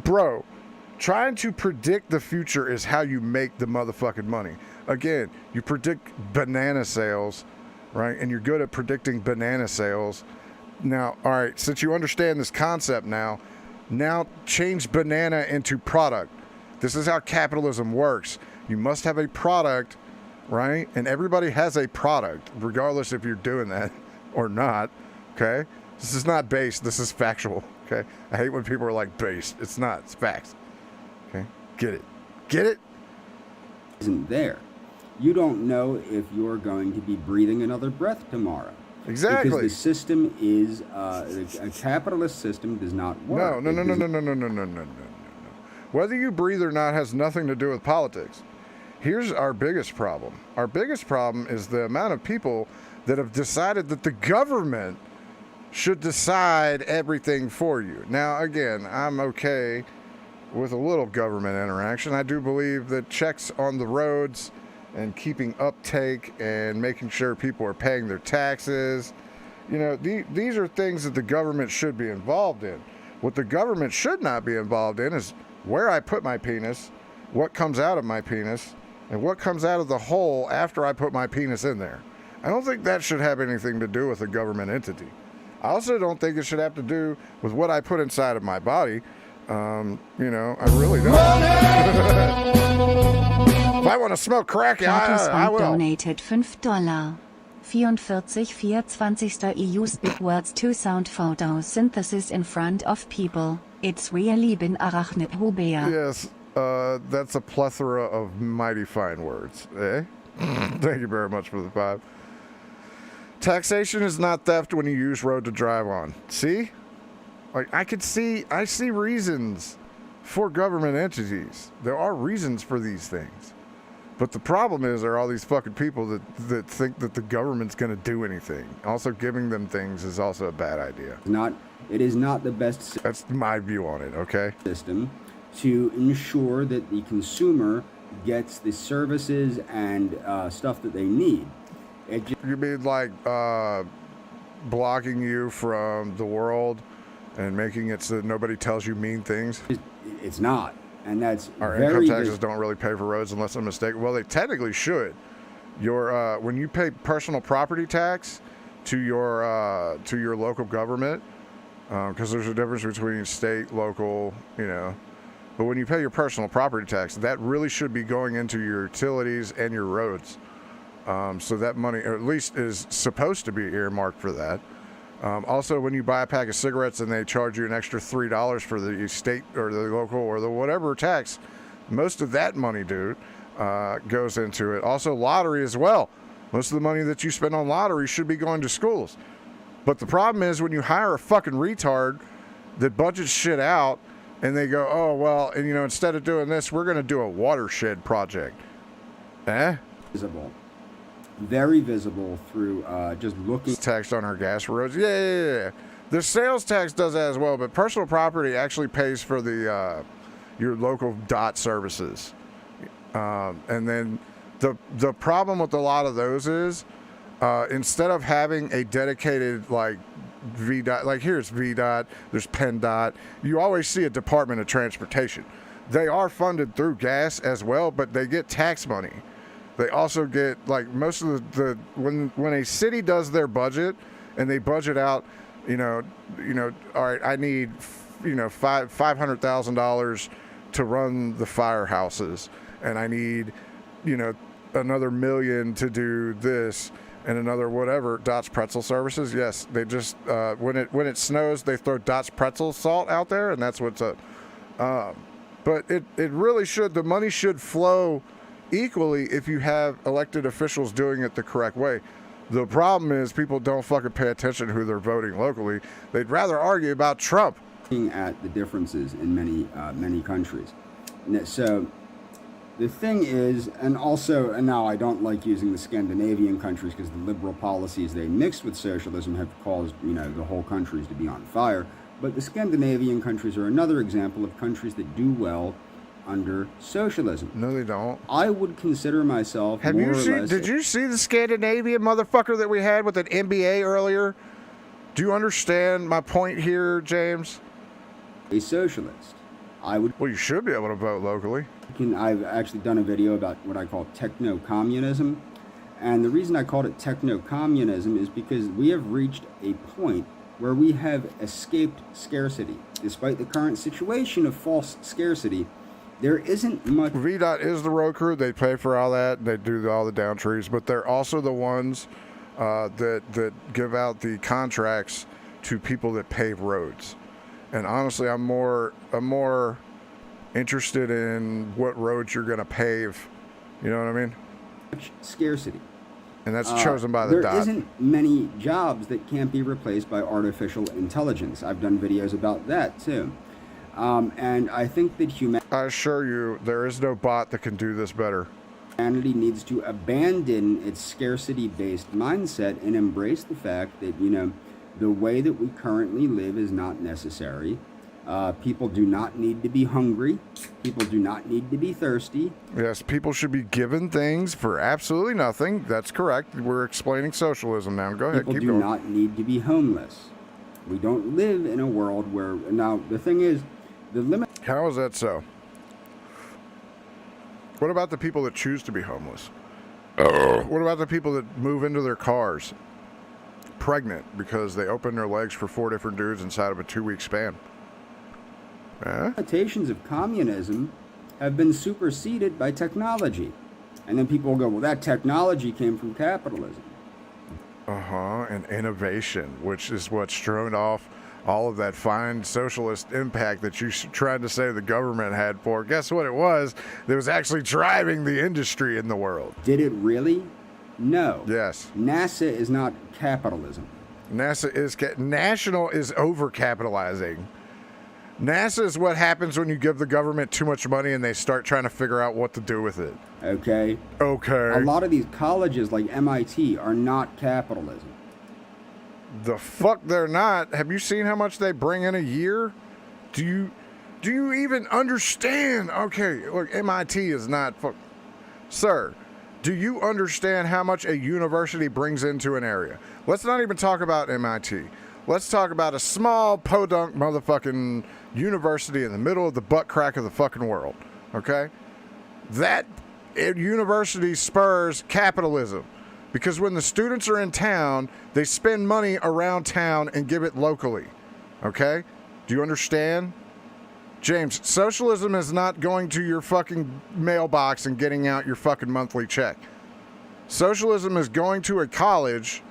Bro, trying to predict the future is how you make the motherfucking money. Again, you predict banana sales, right? And you're good at predicting banana sales. Now, all right, since you understand this concept now change banana into product. This is how capitalism works. You must have a product, right? And everybody has a product, regardless if you're doing that or not, okay? This is not based, this is factual, okay? I hate when people are like based. It's not, it's facts, okay? Get it? Get it? Isn't there. You don't know if you're going to be breathing another breath tomorrow. Exactly. Because the system is, a capitalist system does not work. No. Whether you breathe or not has nothing to do with politics. Here's our biggest problem. Our biggest problem is the amount of people that have decided that the government should decide everything for you. Now, again, I'm okay with a little government interaction. I do believe that checks on the roads and keeping uptake and making sure people are paying their taxes, you know, these are things that the government should be involved in. What the government should not be involved in is where I put my penis, what comes out of my penis, and what comes out of the hole after I put my penis in there. I don't think that should have anything to do with a government entity. I also don't think it should have to do with what I put inside of my body. You know, I really don't. If I want to smoke crack, I will. Donated $5. 44/24. Used big words to sound photo synthesis in front of people. It's really been arachnophobia. Yes, that's a plethora of mighty fine words, eh? Thank you very much for the 5. Taxation is not theft when you use road to drive on. See? Like, I see reasons for government entities. There are reasons for these things. But the problem is there are all these fucking people that think that the government's going to do anything. Also, giving them things is also a bad idea. It is not the best. That's my view on it, okay? System to ensure that the consumer gets the services and stuff that they need. You mean like blocking you from the world and making it so that nobody tells you mean things? It's not. And that's our income taxes don't really pay for roads unless I'm mistaken. Well, they technically should. Your when you pay personal property tax to your local government, because there's a difference between state, local, you know. But when you pay your personal property tax, that really should be going into your utilities and your roads. So that money, or at least is supposed to be earmarked for that. Also, when you buy a pack of cigarettes and they charge you an extra $3 for the state or the local or the whatever tax, most of that money, dude, goes into it. Also, lottery as well. Most of the money that you spend on lottery should be going to schools. But the problem is when you hire a fucking retard that budgets shit out and they go, oh, well, and you know, instead of doing this, we're going to do a watershed project. Visible. Very visible through just looking. Taxed on our gas roads. Yeah. The sales tax does that as well, but personal property actually pays for the your local DOT services. And then the problem with a lot of those is instead of having a dedicated like VDOT, like here's VDOT, there's PennDOT, you always see a Department of Transportation. They are funded through gas as well, but they get tax money. They also get, like, most of the when a city does their budget and they budget out, you know, all right, I need, you know, $500,000 to run the firehouses, and I need, you know, another $1 million to do this and another whatever. Dot's Pretzel Services, yes, they just when it snows, they throw Dot's Pretzel salt out there, and that's what's up. But it really should, the money should flow equally if you have elected officials doing it the correct way. The problem is people don't fucking pay attention to who they're voting locally. They'd rather argue about Trump. Looking at the differences in many countries. So the thing is, and now I don't like using the Scandinavian countries because the liberal policies they mixed with socialism have caused, you know, the whole countries to be on fire. But the Scandinavian countries are another example of countries that do well under socialism. No, they don't. I would consider myself Did you see the Scandinavian motherfucker that we had with an MBA earlier? Do you understand my point here, James? A socialist. Well, you should be able to vote locally. I've actually done a video about what I call techno-communism. And the reason I called it techno-communism is because we have reached a point where we have escaped scarcity. Despite the current situation of false scarcity, there isn't much. VDOT is the road crew. They pay for all that. They do all the down trees, but they're also the ones that give out the contracts to people that pave roads. And honestly, I'm more interested in what roads you're going to pave. You know what I mean? Scarcity. And that's chosen by the DOT. There isn't many jobs that can't be replaced by artificial intelligence. I've done videos about that too. And I think that I assure you, there is no bot that can do this better. Humanity needs to abandon its scarcity-based mindset and embrace the fact that, you know, the way that we currently live is not necessary. People do not need to be hungry. People do not need to be thirsty. Yes, people should be given things for absolutely nothing. That's correct. We're explaining socialism now. Go ahead, People keep do going. not need to be homeless. We don't live in a world where... Now, the thing is, the limit... How is that so? What about the people that choose to be homeless? What about the people that move into their cars pregnant because they open their legs for 4 different dudes inside of a 2-week span? Limitations of communism have been superseded by technology. And then people will go, well, that technology came from capitalism. And innovation, which is what's thrown off all of that fine socialist impact that you tried to say the government had for. Guess what it was? It was actually driving the industry in the world. Did it really? No. Yes. NASA is not capitalism. NASA is... National is over-capitalizing. NASA is what happens when you give the government too much money and they start trying to figure out what to do with it. Okay. Okay. A lot of these colleges like MIT are not capitalism. The fuck they're not. Have you seen how much they bring in a year? Do you even understand? Okay, look, MIT is not Sir, do you understand how much a university brings into an area? Let's not even talk about MIT. Let's talk about a small podunk motherfucking university in the middle of the butt crack of the fucking world. Okay? That university spurs capitalism. Because when the students are in town, they spend money around town and give it locally. Okay? Do you understand? James, socialism is not going to your fucking mailbox and getting out your fucking monthly check. Socialism is going to a college,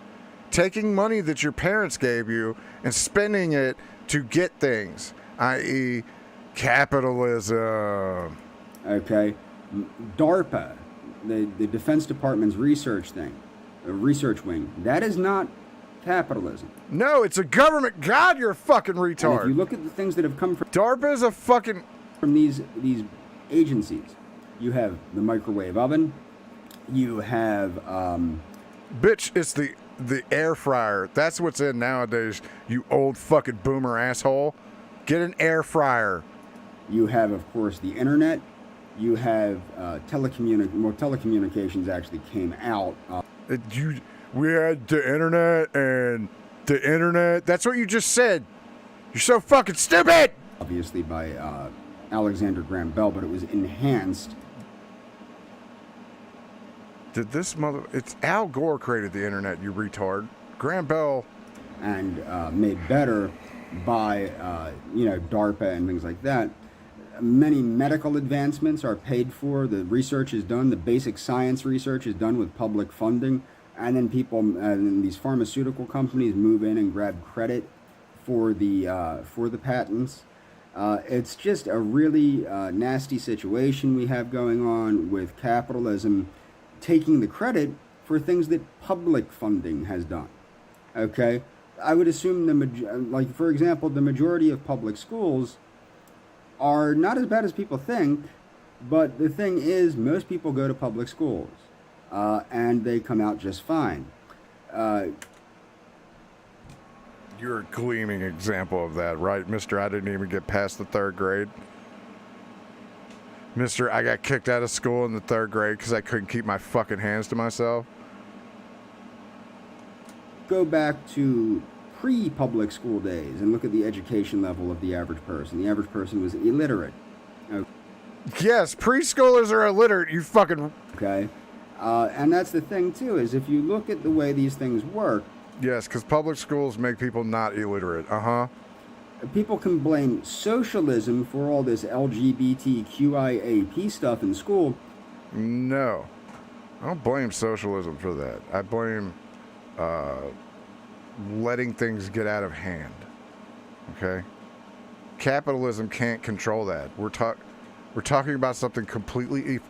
taking money that your parents gave you and spending it to get things, i.e. capitalism. Okay? DARPA, the Defense Department's research wing, that is not capitalism. No, it's a government. God, you're a fucking retard. And if you look at the things that have come from DARPA is a fucking... From these agencies, you have the microwave oven, you have... Bitch, it's the air fryer. That's what's in nowadays, you old fucking boomer asshole. Get an air fryer. You have, of course, the internet. You have telecommunications actually came out. We had the internet and the internet. That's what you just said. You're so fucking stupid. Obviously by Alexander Graham Bell, but it was enhanced. Did this it's Al Gore created the internet, you retard. Graham Bell. And made better by, DARPA and things like that. Many medical advancements are paid for. The research is done. The basic science research is done with public funding. And then these pharmaceutical companies move in and grab credit for the patents. It's just a really nasty situation we have going on with capitalism taking the credit for things that public funding has done. Okay? I would assume for example, the majority of public schools are not as bad as people think, but the thing is, most people go to public schools, and they come out just fine. You're a gleaming example of that, right, Mr. I didn't even get past the 3rd grade. Mr. I got kicked out of school in the 3rd grade because I couldn't keep my fucking hands to myself. Go back to pre-public school days and look at the education level of the average person. The average person was illiterate. Yes, preschoolers are illiterate, you fucking... Okay? And that's the thing, too, is if you look at the way these things work... Yes, because public schools make people not illiterate. Uh-huh. People can blame socialism for all this LGBTQIAP stuff in school. No. I don't blame socialism for that. I blame letting things get out of hand. Okay? Capitalism can't control that. We're talking about something completely...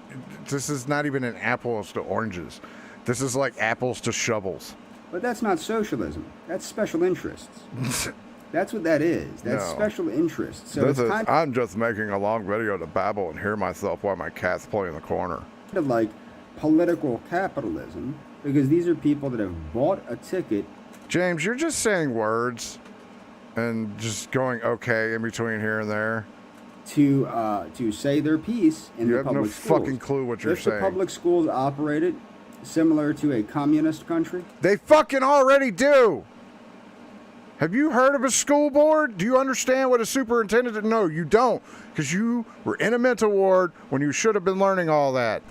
This is not even an apples to oranges. This is like apples to shovels. But that's not socialism. That's special interests. That's what that is. That's special interests. So it's kind I'm just making a long video to babble and hear myself while my cat's playing in the corner. Kind of like political capitalism, because these are people that have bought a ticket. James, you're just saying words and just going okay in between here and there. To say their piece in the public schools. You have no fucking clue what you're saying. If the public schools operated similar to a communist country? They fucking already do! Have you heard of a school board? Do you understand what a superintendent is? No, you don't, because you were in a mental ward when you should have been learning all that.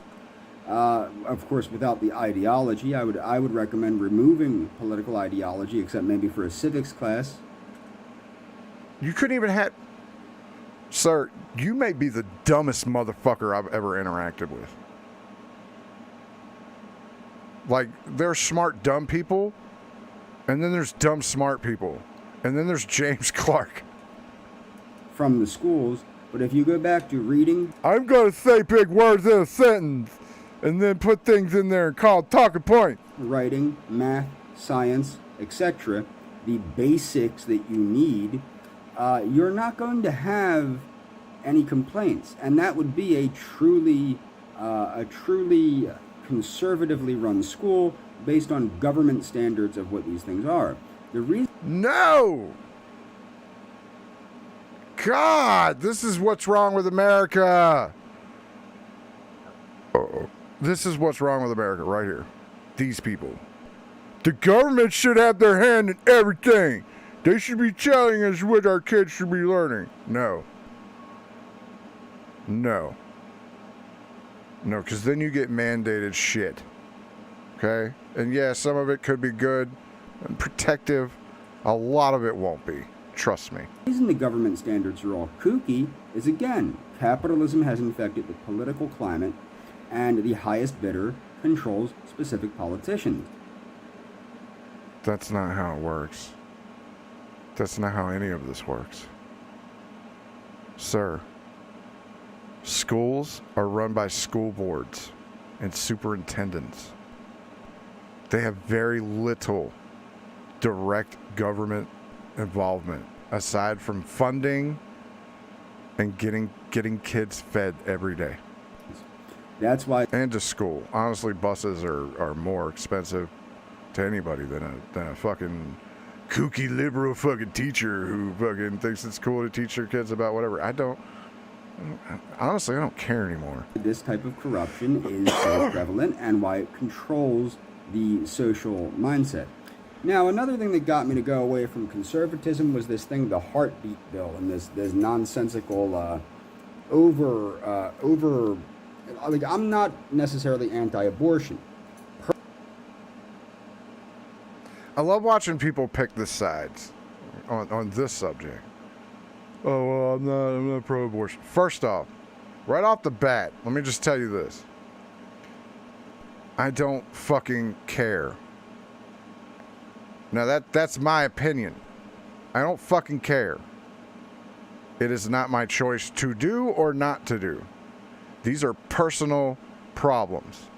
Of course, without the ideology, I would recommend removing political ideology, except maybe for a civics class. You couldn't even have... Sir, you may be the dumbest motherfucker I've ever interacted with. Like, there's smart, dumb people, and then there's dumb, smart people. And then there's James Clark. From the schools, but if you go back to reading... I'm going to say big words in a sentence, and then put things in there and call it talking point. Writing, math, science, etc., the basics that you need, you're not going to have any complaints. And that would be a truly conservatively run school based on government standards of what these things are. The reason... No! God, this is what's wrong with America. Uh-oh. This is what's wrong with America right here. These people. The government should have their hand in everything. They should be telling us what our kids should be learning. No. No. No, because then you get mandated shit. Okay? And yeah, some of it could be good and protective. A lot of it won't be. Trust me. The reason the government standards are all kooky is, again, capitalism has infected the political climate, and the highest bidder controls specific politicians. That's not how it works. That's not how any of this works. Sir, schools are run by school boards and superintendents. They have very little direct government involvement aside from funding and getting kids fed every day. That's why... And to school. Honestly, buses are more expensive to anybody than a fucking kooky liberal fucking teacher who fucking thinks it's cool to teach their kids about whatever. Honestly, I don't care anymore. This type of corruption is so prevalent, and why it controls the social mindset. Now, another thing that got me to go away from conservatism was this thing, the heartbeat bill, and this nonsensical like, I'm not necessarily anti-abortion. I love watching people pick the sides on this subject. Oh, well, I'm not pro-abortion. First off, right off the bat, let me just tell you this. I don't fucking care. Now that's my opinion. I don't fucking care. It is not my choice to do or not to do. These are personal problems.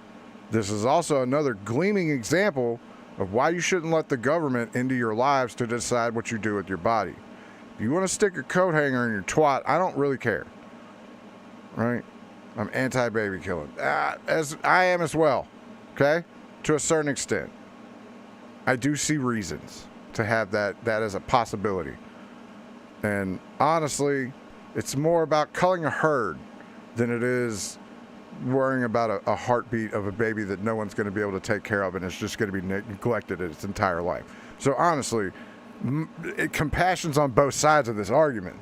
This is also another gleaming example of why you shouldn't let the government into your lives to decide what you do with your body. If you want to stick a coat hanger in your twat, I don't really care. Right? I'm anti-baby killing. As I am as well. Okay? To a certain extent. I do see reasons to have that as a possibility. And honestly, it's more about culling a herd than it is worrying about a heartbeat of a baby that no one's going to be able to take care of, and it's just going to be neglected its entire life. So honestly, compassion's on both sides of this argument.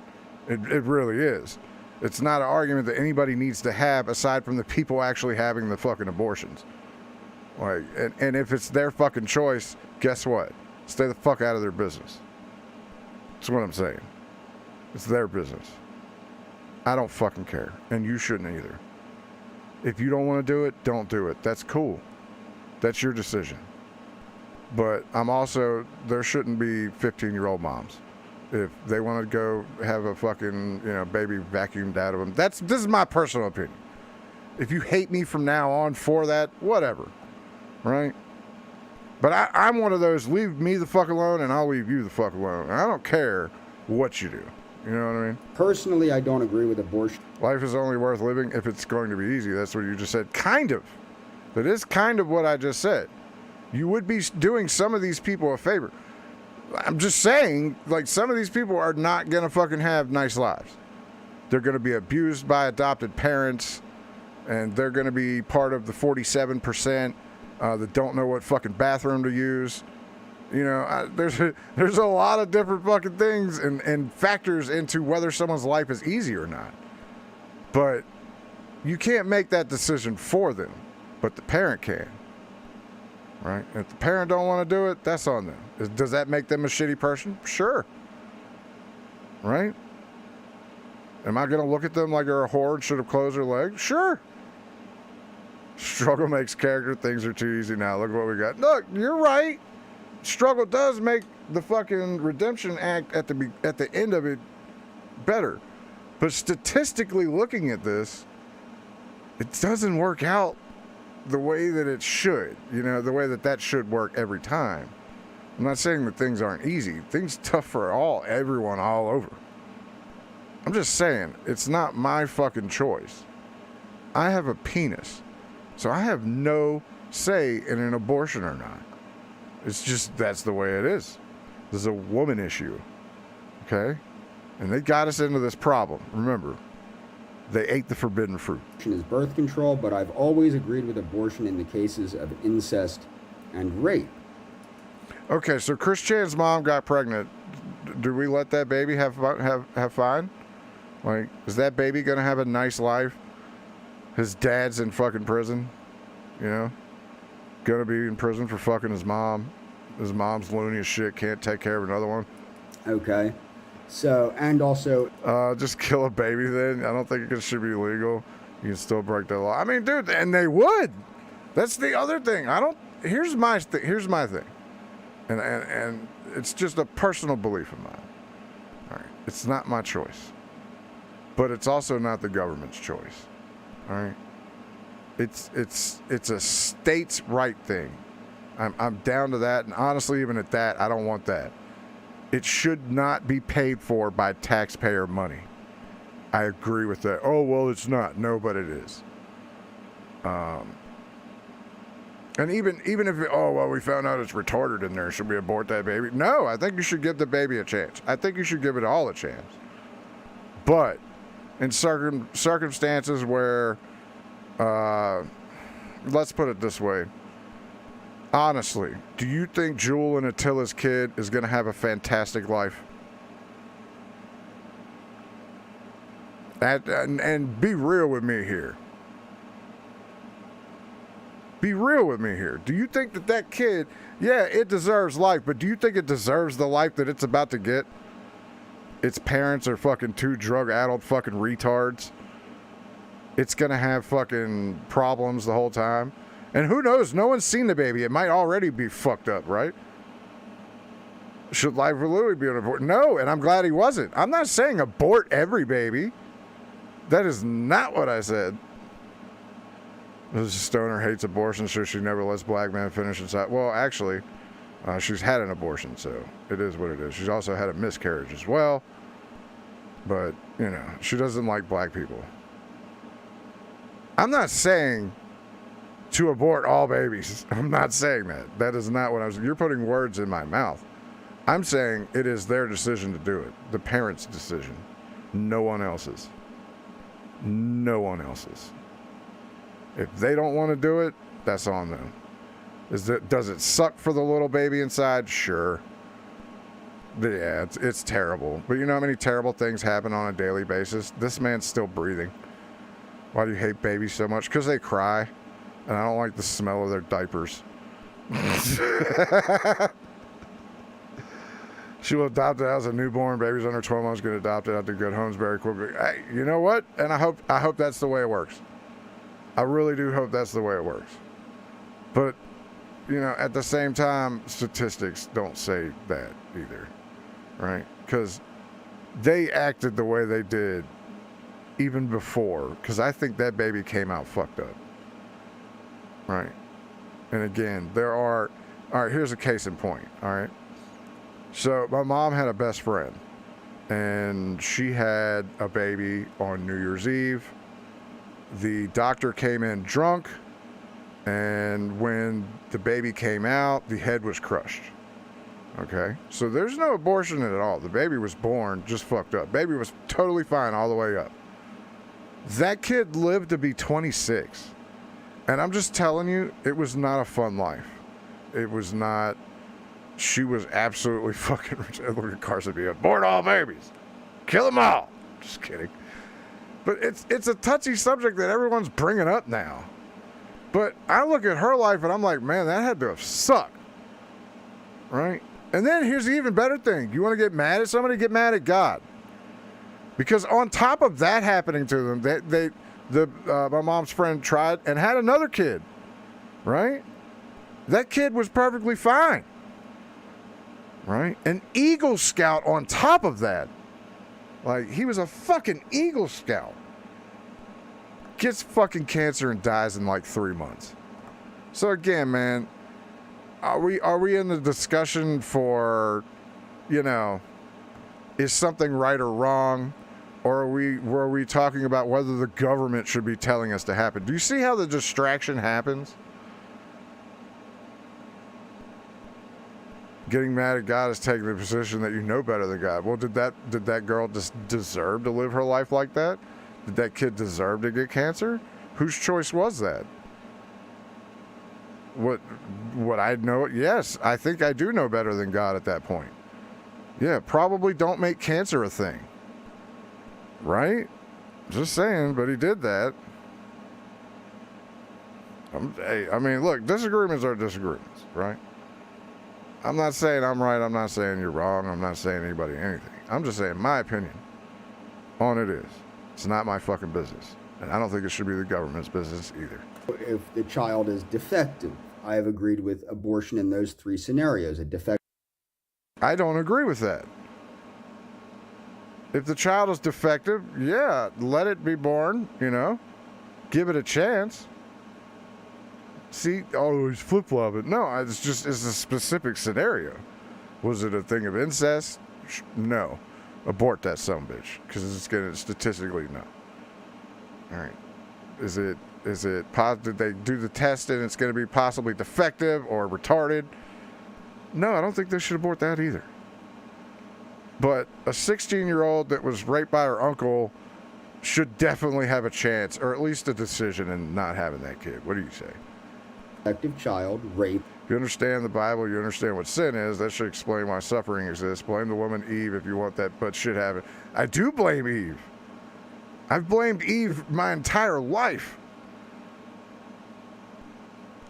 It really is. It's not an argument that anybody needs to have aside from the people actually having the fucking abortions. Like, and if it's their fucking choice, guess what? Stay the fuck out of their business. That's what I'm saying. It's their business. I don't fucking care. And you shouldn't either. If you don't want to do it, don't do it. That's cool. That's your decision. But I'm also, there shouldn't be 15-year-old moms. If they want to go have a fucking, baby vacuumed out of them. This is my personal opinion. If you hate me from now on for that, whatever. Right? But I'm one of those, leave me the fuck alone and I'll leave you the fuck alone. And I don't care what you do. You know what I mean? Personally, I don't agree with abortion. Life is only worth living if it's going to be easy. That's what you just said. Kind of. That is kind of what I just said. You would be doing some of these people a favor. I'm just saying, like, some of these people are not going to fucking have nice lives. They're going to be abused by adopted parents, and they're going to be part of the 47% that don't know what fucking bathroom to use. There's a lot of different fucking things and factors into whether someone's life is easy or not. But you can't make that decision for them, but the parent can. Right? If the parent don't want to do it, that's on them. Does that make them a shitty person? Sure. Right? Am I going to look at them like they're a whore and should have closed their legs? Sure. Struggle makes character. Things are too easy now. Look what we got. Look, you're right. Struggle does make the fucking redemption act at the end of it better. But statistically looking at this, it doesn't work out the way that it should, the way that should work every time. I'm not saying that things aren't easy. Things tough for everyone all over. I'm just saying, it's not my fucking choice. I have a penis, so I have no say in an abortion or not. It's just, that's the way it is. This is a woman issue, okay? And they got us into this problem. Remember, they ate the forbidden fruit. Is birth control, but I've always agreed with abortion in the cases of incest and rape. Okay, so Chris Chan's mom got pregnant. Do we let that baby have fun? Like, is that baby gonna have a nice life? His dad's in fucking prison, gonna be in prison for fucking his mom. His mom's loony as shit, can't take care of another one. Okay. So, and also... just kill a baby then. I don't think it should be legal. You can still break that law. I mean, dude, and they would. That's the other thing. Here's my thing. And it's just a personal belief of mine. All right. It's not my choice. But it's also not the government's choice. All right. It's a states' right thing. I'm down to that, and honestly, even at that, I don't want that. It should not be paid for by taxpayer money. I agree with that. Oh, well, it's not. No, but it is. And even if, we found out it's retarded in there, should we abort that baby? No, I think you should give the baby a chance. I think you should give it all a chance. But in circumstances where, let's put it this way. Honestly, do you think Jewel and Attila's kid is going to have a fantastic life? And be real with me here. Be real with me here. Do you think that kid, yeah, it deserves life, but do you think it deserves the life that it's about to get? Its parents are fucking two drug-addled fucking retards. It's going to have fucking problems the whole time. And who knows? No one's seen the baby. It might already be fucked up, right? Should life for Louis be an abort? No, and I'm glad he wasn't. I'm not saying abort every baby. That is not what I said. This stoner hates abortion, so she never lets black men finish inside. Well, actually, she's had an abortion, so it is what it is. She's also had a miscarriage as well. But, she doesn't like black people. I'm not saying to abort all babies. I'm not saying that. That is not what I was... You're putting words in my mouth. I'm saying it is their decision to do it. The parents' decision. No one else's. No one else's. If they don't want to do it, that's on them. Does it suck for the little baby inside? Sure. Yeah, it's terrible. But you know how many terrible things happen on a daily basis? This man's still breathing. Why do you hate babies so much? Because they cry, and I don't like the smell of their diapers. She will adopt it as a newborn. Babies under 12 months get adopted out to good homes very quickly. Hey, you know what? And I hope that's the way it works. I really do hope that's the way it works. But, you know, at the same time, statistics don't say that either, right? Because they acted the way they did even before, because I think that baby came out fucked up, right? And again, all right, here's a case in point, all right? So my mom had a best friend, and she had a baby on New Year's Eve. The doctor came in drunk, and when the baby came out, the head was crushed. Okay? So there's no abortion at all. The baby was born just fucked up. Baby was totally fine all the way up. That kid lived to be 26. And I'm just telling you, it was not a fun life. It was not... She was absolutely fucking... Look at Carson being abort all babies. Kill them all. Just kidding. But it's a touchy subject that everyone's bringing up now. But I look at her life and I'm like, man, that had to have sucked. Right? And then here's the even better thing. You want to get mad at somebody? Get mad at God. Because on top of that happening to them, my mom's friend tried and had another kid. Right? That kid was perfectly fine. Right? An Eagle Scout on top of that. Like, he was a fucking Eagle Scout. Gets fucking cancer and dies in like 3 months. So again, man, are we in the discussion for, you know, is something right or wrong? Or were we talking about whether the government should be telling us to happen? Do you see how the distraction happens? Getting mad at God is taking the position that you know better than God. Well, did that girl just deserve to live her life like that? Did that kid deserve to get cancer? Whose choice was that? What I know? Yes, I think I do know better than God at that point. Yeah, probably don't make cancer a thing. Right? Just saying, but he did that. I mean, look, disagreements are disagreements, right? I'm not saying I'm right. I'm not saying you're wrong. I'm not saying anybody anything. I'm just saying my opinion on it is. It's not my fucking business. And I don't think it should be the government's business either. If the child is defective, I have agreed with abortion in those 3 scenarios. I don't agree with that. If the child is defective, yeah, let it be born, you know. Give it a chance. See, he's flip-flopping. No, it's a specific scenario. Was it a thing of incest? No. Abort that sumbitch, because it's going to statistically no. All right. Did they do the test and it's going to be possibly defective or retarded? No, I don't think they should abort that either. But a 16-year-old that was raped by her uncle should definitely have a chance, or at least a decision in not having that kid. What do you say? Defective child, rape. If you understand the Bible, you understand what sin is. That should explain why suffering exists. Blame the woman Eve if you want that, but shit happen. I do blame Eve. I've blamed Eve my entire life.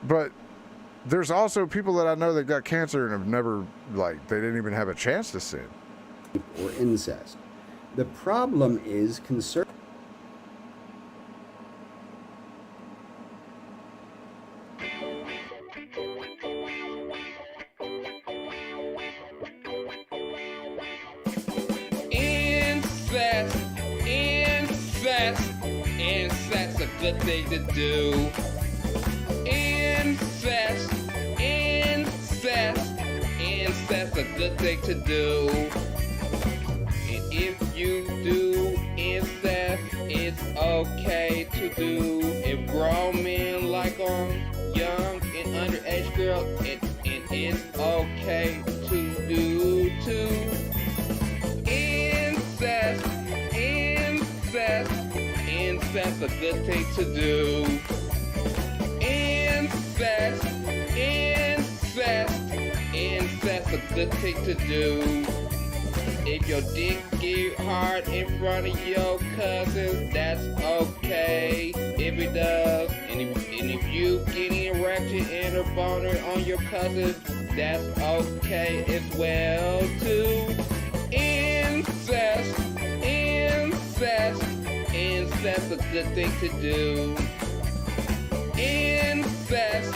But there's also people that I know that got cancer and have never, they didn't even have a chance to sin. Or incest. The problem is concern. Incest, a good thing to do. Incest, a good thing to do. And if you do incest, it's okay to do. If grown men like young and underage girls, it's okay to do too. Incest, a good thing to do. Incest, a good thing to do. If your dick get hard in front of your cousins, that's okay. If it does, and if you getting erection and a boner on your cousins, that's okay as well too. Incest, incest a good thing to do. Incest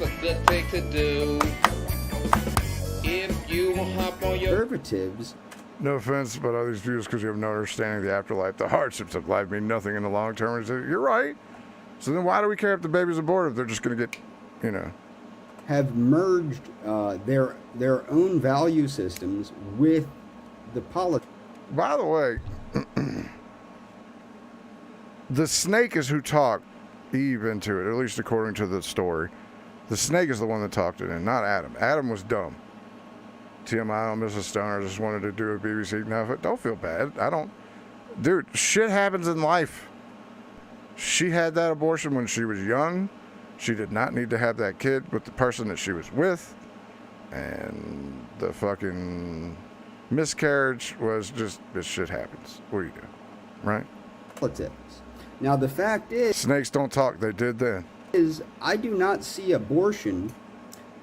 a good thing to do. If you hop on your conservatives. No offense, but all these views because you have no understanding of the afterlife. The hardships of life mean nothing in the long term. You're right. So then why do we care if the baby's aborted if they're just going to get, you know. Have merged their own value systems with the politics. By the way, the snake is who talked Eve into it, at least according to the story. The snake is the one that talked it in, not Adam. Adam was dumb. TMI, I don't miss a stoner. I just wanted to do a BBC. No, don't feel bad. I don't. Dude, shit happens in life. She had that abortion when she was young. She did not need to have that kid with the person that she was with. And the fucking miscarriage was just, this shit happens. What do you do? Right? Politics. Now, the fact is... Snakes don't talk. They did then. I do not see abortion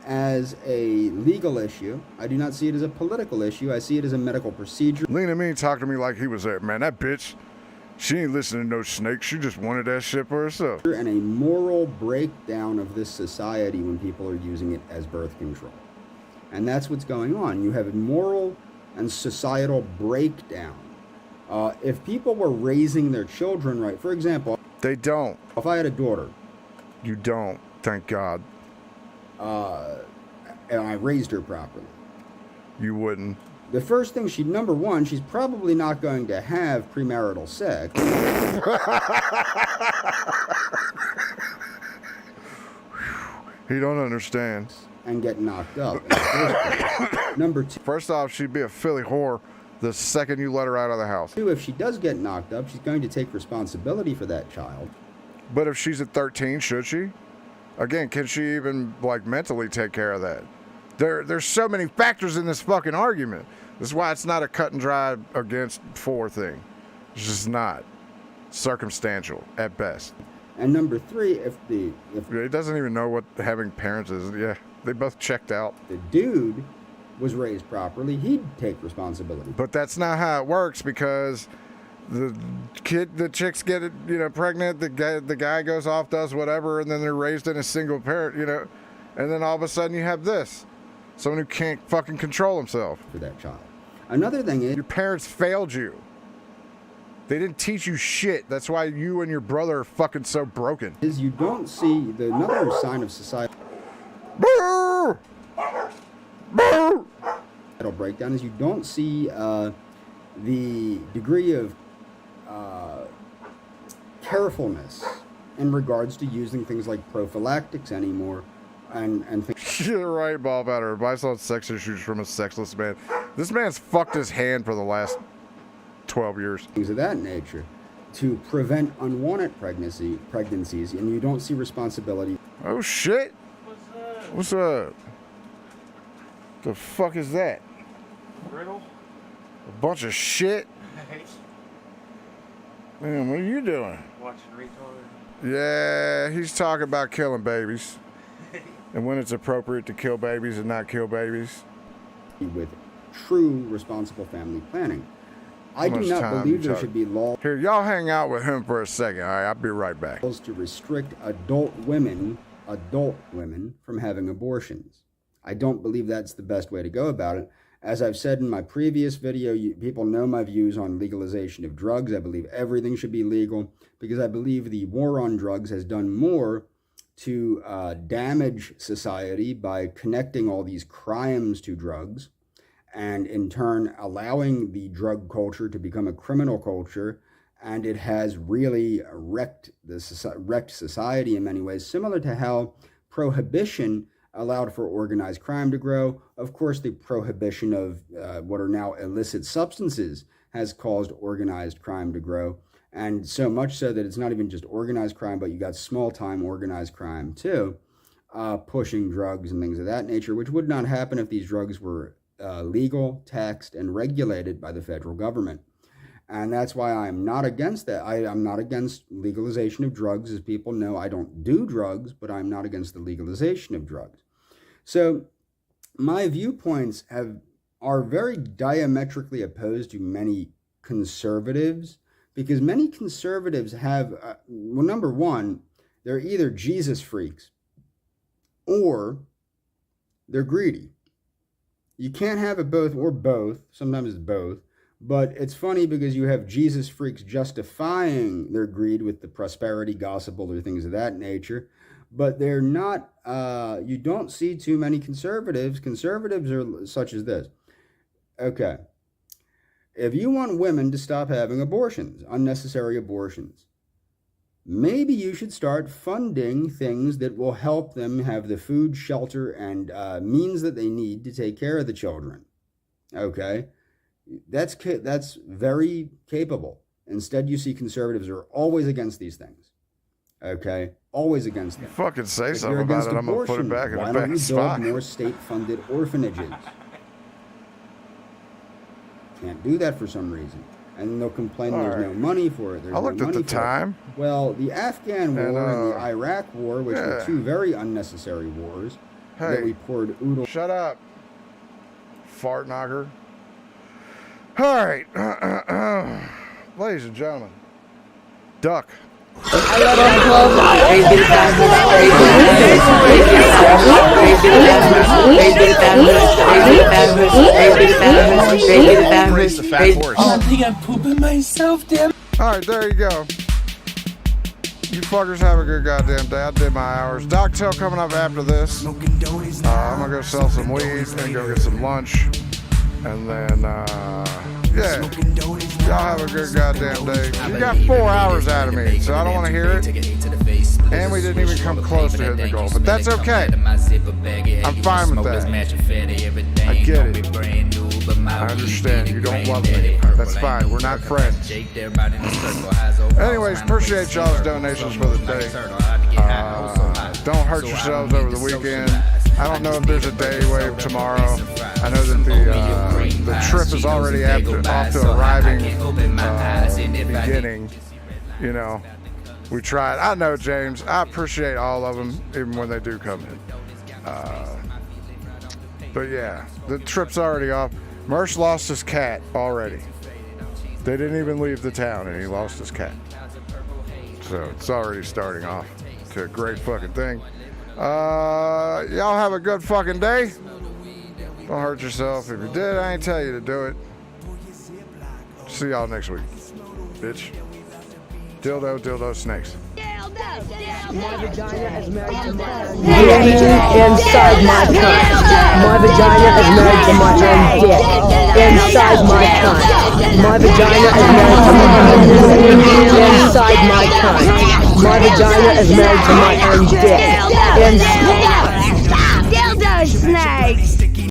as a legal issue. I do not see it as a political issue. I see it as a medical procedure. Lean at me and talk to me like he was there. Man, that bitch, she ain't listening to no snake. She just wanted that shit for herself. And a moral breakdown of this society when people are using it as birth control. And that's what's going on. You have a moral and societal breakdown. If people were raising their children right, for example... They don't. If I had a daughter... You don't, thank God. And I raised her properly. You wouldn't. The first thing number one, she's probably not going to have premarital sex. He don't understand. And get knocked up. Number two. First off, she'd be a Philly whore the second you let her out of the house. Two, if she does get knocked up, she's going to take responsibility for that child. But if she's at 13, should she? Again, can she even, like, mentally take care of that? There's so many factors in this fucking argument. This is why it's not a cut and dry against for thing. It's just not. Circumstantial, at best. And number three, if he doesn't even know what having parents is. Yeah, they both checked out. The dude was raised properly, he'd take responsibility. But that's not how it works, because... the chicks get it, pregnant, the guy goes off, does whatever, and then they're raised in a single parent, and then all of a sudden you have this. Someone who can't fucking control himself. For that child. Another thing is... Your parents failed you. They didn't teach you shit. That's why you and your brother are fucking so broken. Is you don't see... Another sign of society... breakdown is you don't see the degree of carefulness in regards to using things like prophylactics anymore, and things. You're right, Ball Batter. Advice on sex issues from a sexless man. This man's fucked his hand for the last 12 years. Things of that nature to prevent unwanted pregnancies, and you don't see responsibility. Oh shit! What's up? The fuck is that? Riddle? A bunch of shit. Man, what are you doing? Watching retard. Yeah, he's talking about killing babies. And when it's appropriate to kill babies and not kill babies. With true responsible family planning. I do not believe there should be laws. Here, y'all hang out with him for a second, all right? I'll be right back. To restrict adult women from having abortions. I don't believe that's the best way to go about it. As I've said in my previous video, people know my views on legalization of drugs. I believe everything should be legal because I believe the war on drugs has done more to damage society by connecting all these crimes to drugs and in turn allowing the drug culture to become a criminal culture. And it has really wrecked society in many ways, similar to how prohibition allowed for organized crime to grow. Of course, the prohibition of what are now illicit substances has caused organized crime to grow. And so much so that it's not even just organized crime, but you got small-time organized crime too. pushing drugs and things of that nature, which would not happen if these drugs were legal, taxed, and regulated by the federal government. And that's why I'm not against that. I'm not against legalization of drugs. As people know, I don't do drugs, but I'm not against the legalization of drugs. So my viewpoints are very diametrically opposed to many conservatives, because many conservatives have, well, number one, they're either Jesus freaks or they're greedy. You can't have it both, or both. Sometimes it's both. But it's funny because you have Jesus freaks justifying their greed with the prosperity gospel or things of that nature. But they're not, you don't see too many conservatives. Conservatives are such as this. Okay. If you want women to stop having abortions, unnecessary abortions, maybe you should start funding things that will help them have the food, shelter, and means that they need to take care of the children. Okay? That's very capable. Instead, you see conservatives are always against these things. Okay? Always against them. Fucking say If something you're about against it, I'm going to put it back in why a don't bad you spot. build more state-funded orphanages? Can't do that for some reason. And they'll complain there's no money for it. I looked at the time. Well, the Afghan war and the Iraq war, which were yeah. two very unnecessary wars, that we poured oodle. Shut up, fart knocker. All right, ladies and gentlemen, duck. Raise the fat horse. I think I'm pooping myself, damn. All right, there you go. You fuckers have a good goddamn day. I did my hours. Docktail coming up after this. I'm gonna go sell some weed and go get some lunch. And then, yeah, y'all have a good goddamn day. You got 4 hours out of me, so I don't want to hear it. And we didn't even come close to hitting the goal, but that's okay. I'm fine with that. I get it. I understand. You don't love me. That's fine. We're not friends. Anyways, appreciate y'all's donations for the day. Don't hurt yourselves over the weekend. I don't know if there's a day wave tomorrow. I know that the trip is already off to arriving beginning. You know, we tried. I know, James. I appreciate all of them, even when they do come in. But yeah, the trip's already off. Mersh lost his cat already. They didn't even leave the town, and he lost his cat. So it's already starting off to a great fucking thing. Y'all have a good fucking day. Don't hurt yourself. If you did, I ain't tell you to do it. See y'all next week, bitch. Dildo, snakes. My vagina is married to my own dick. Inside my cunt. My vagina is married to my own dick. Inside my cunt. My vagina is married to my own dick. Inside my cunt. My vagina is married to my own dick. Inside.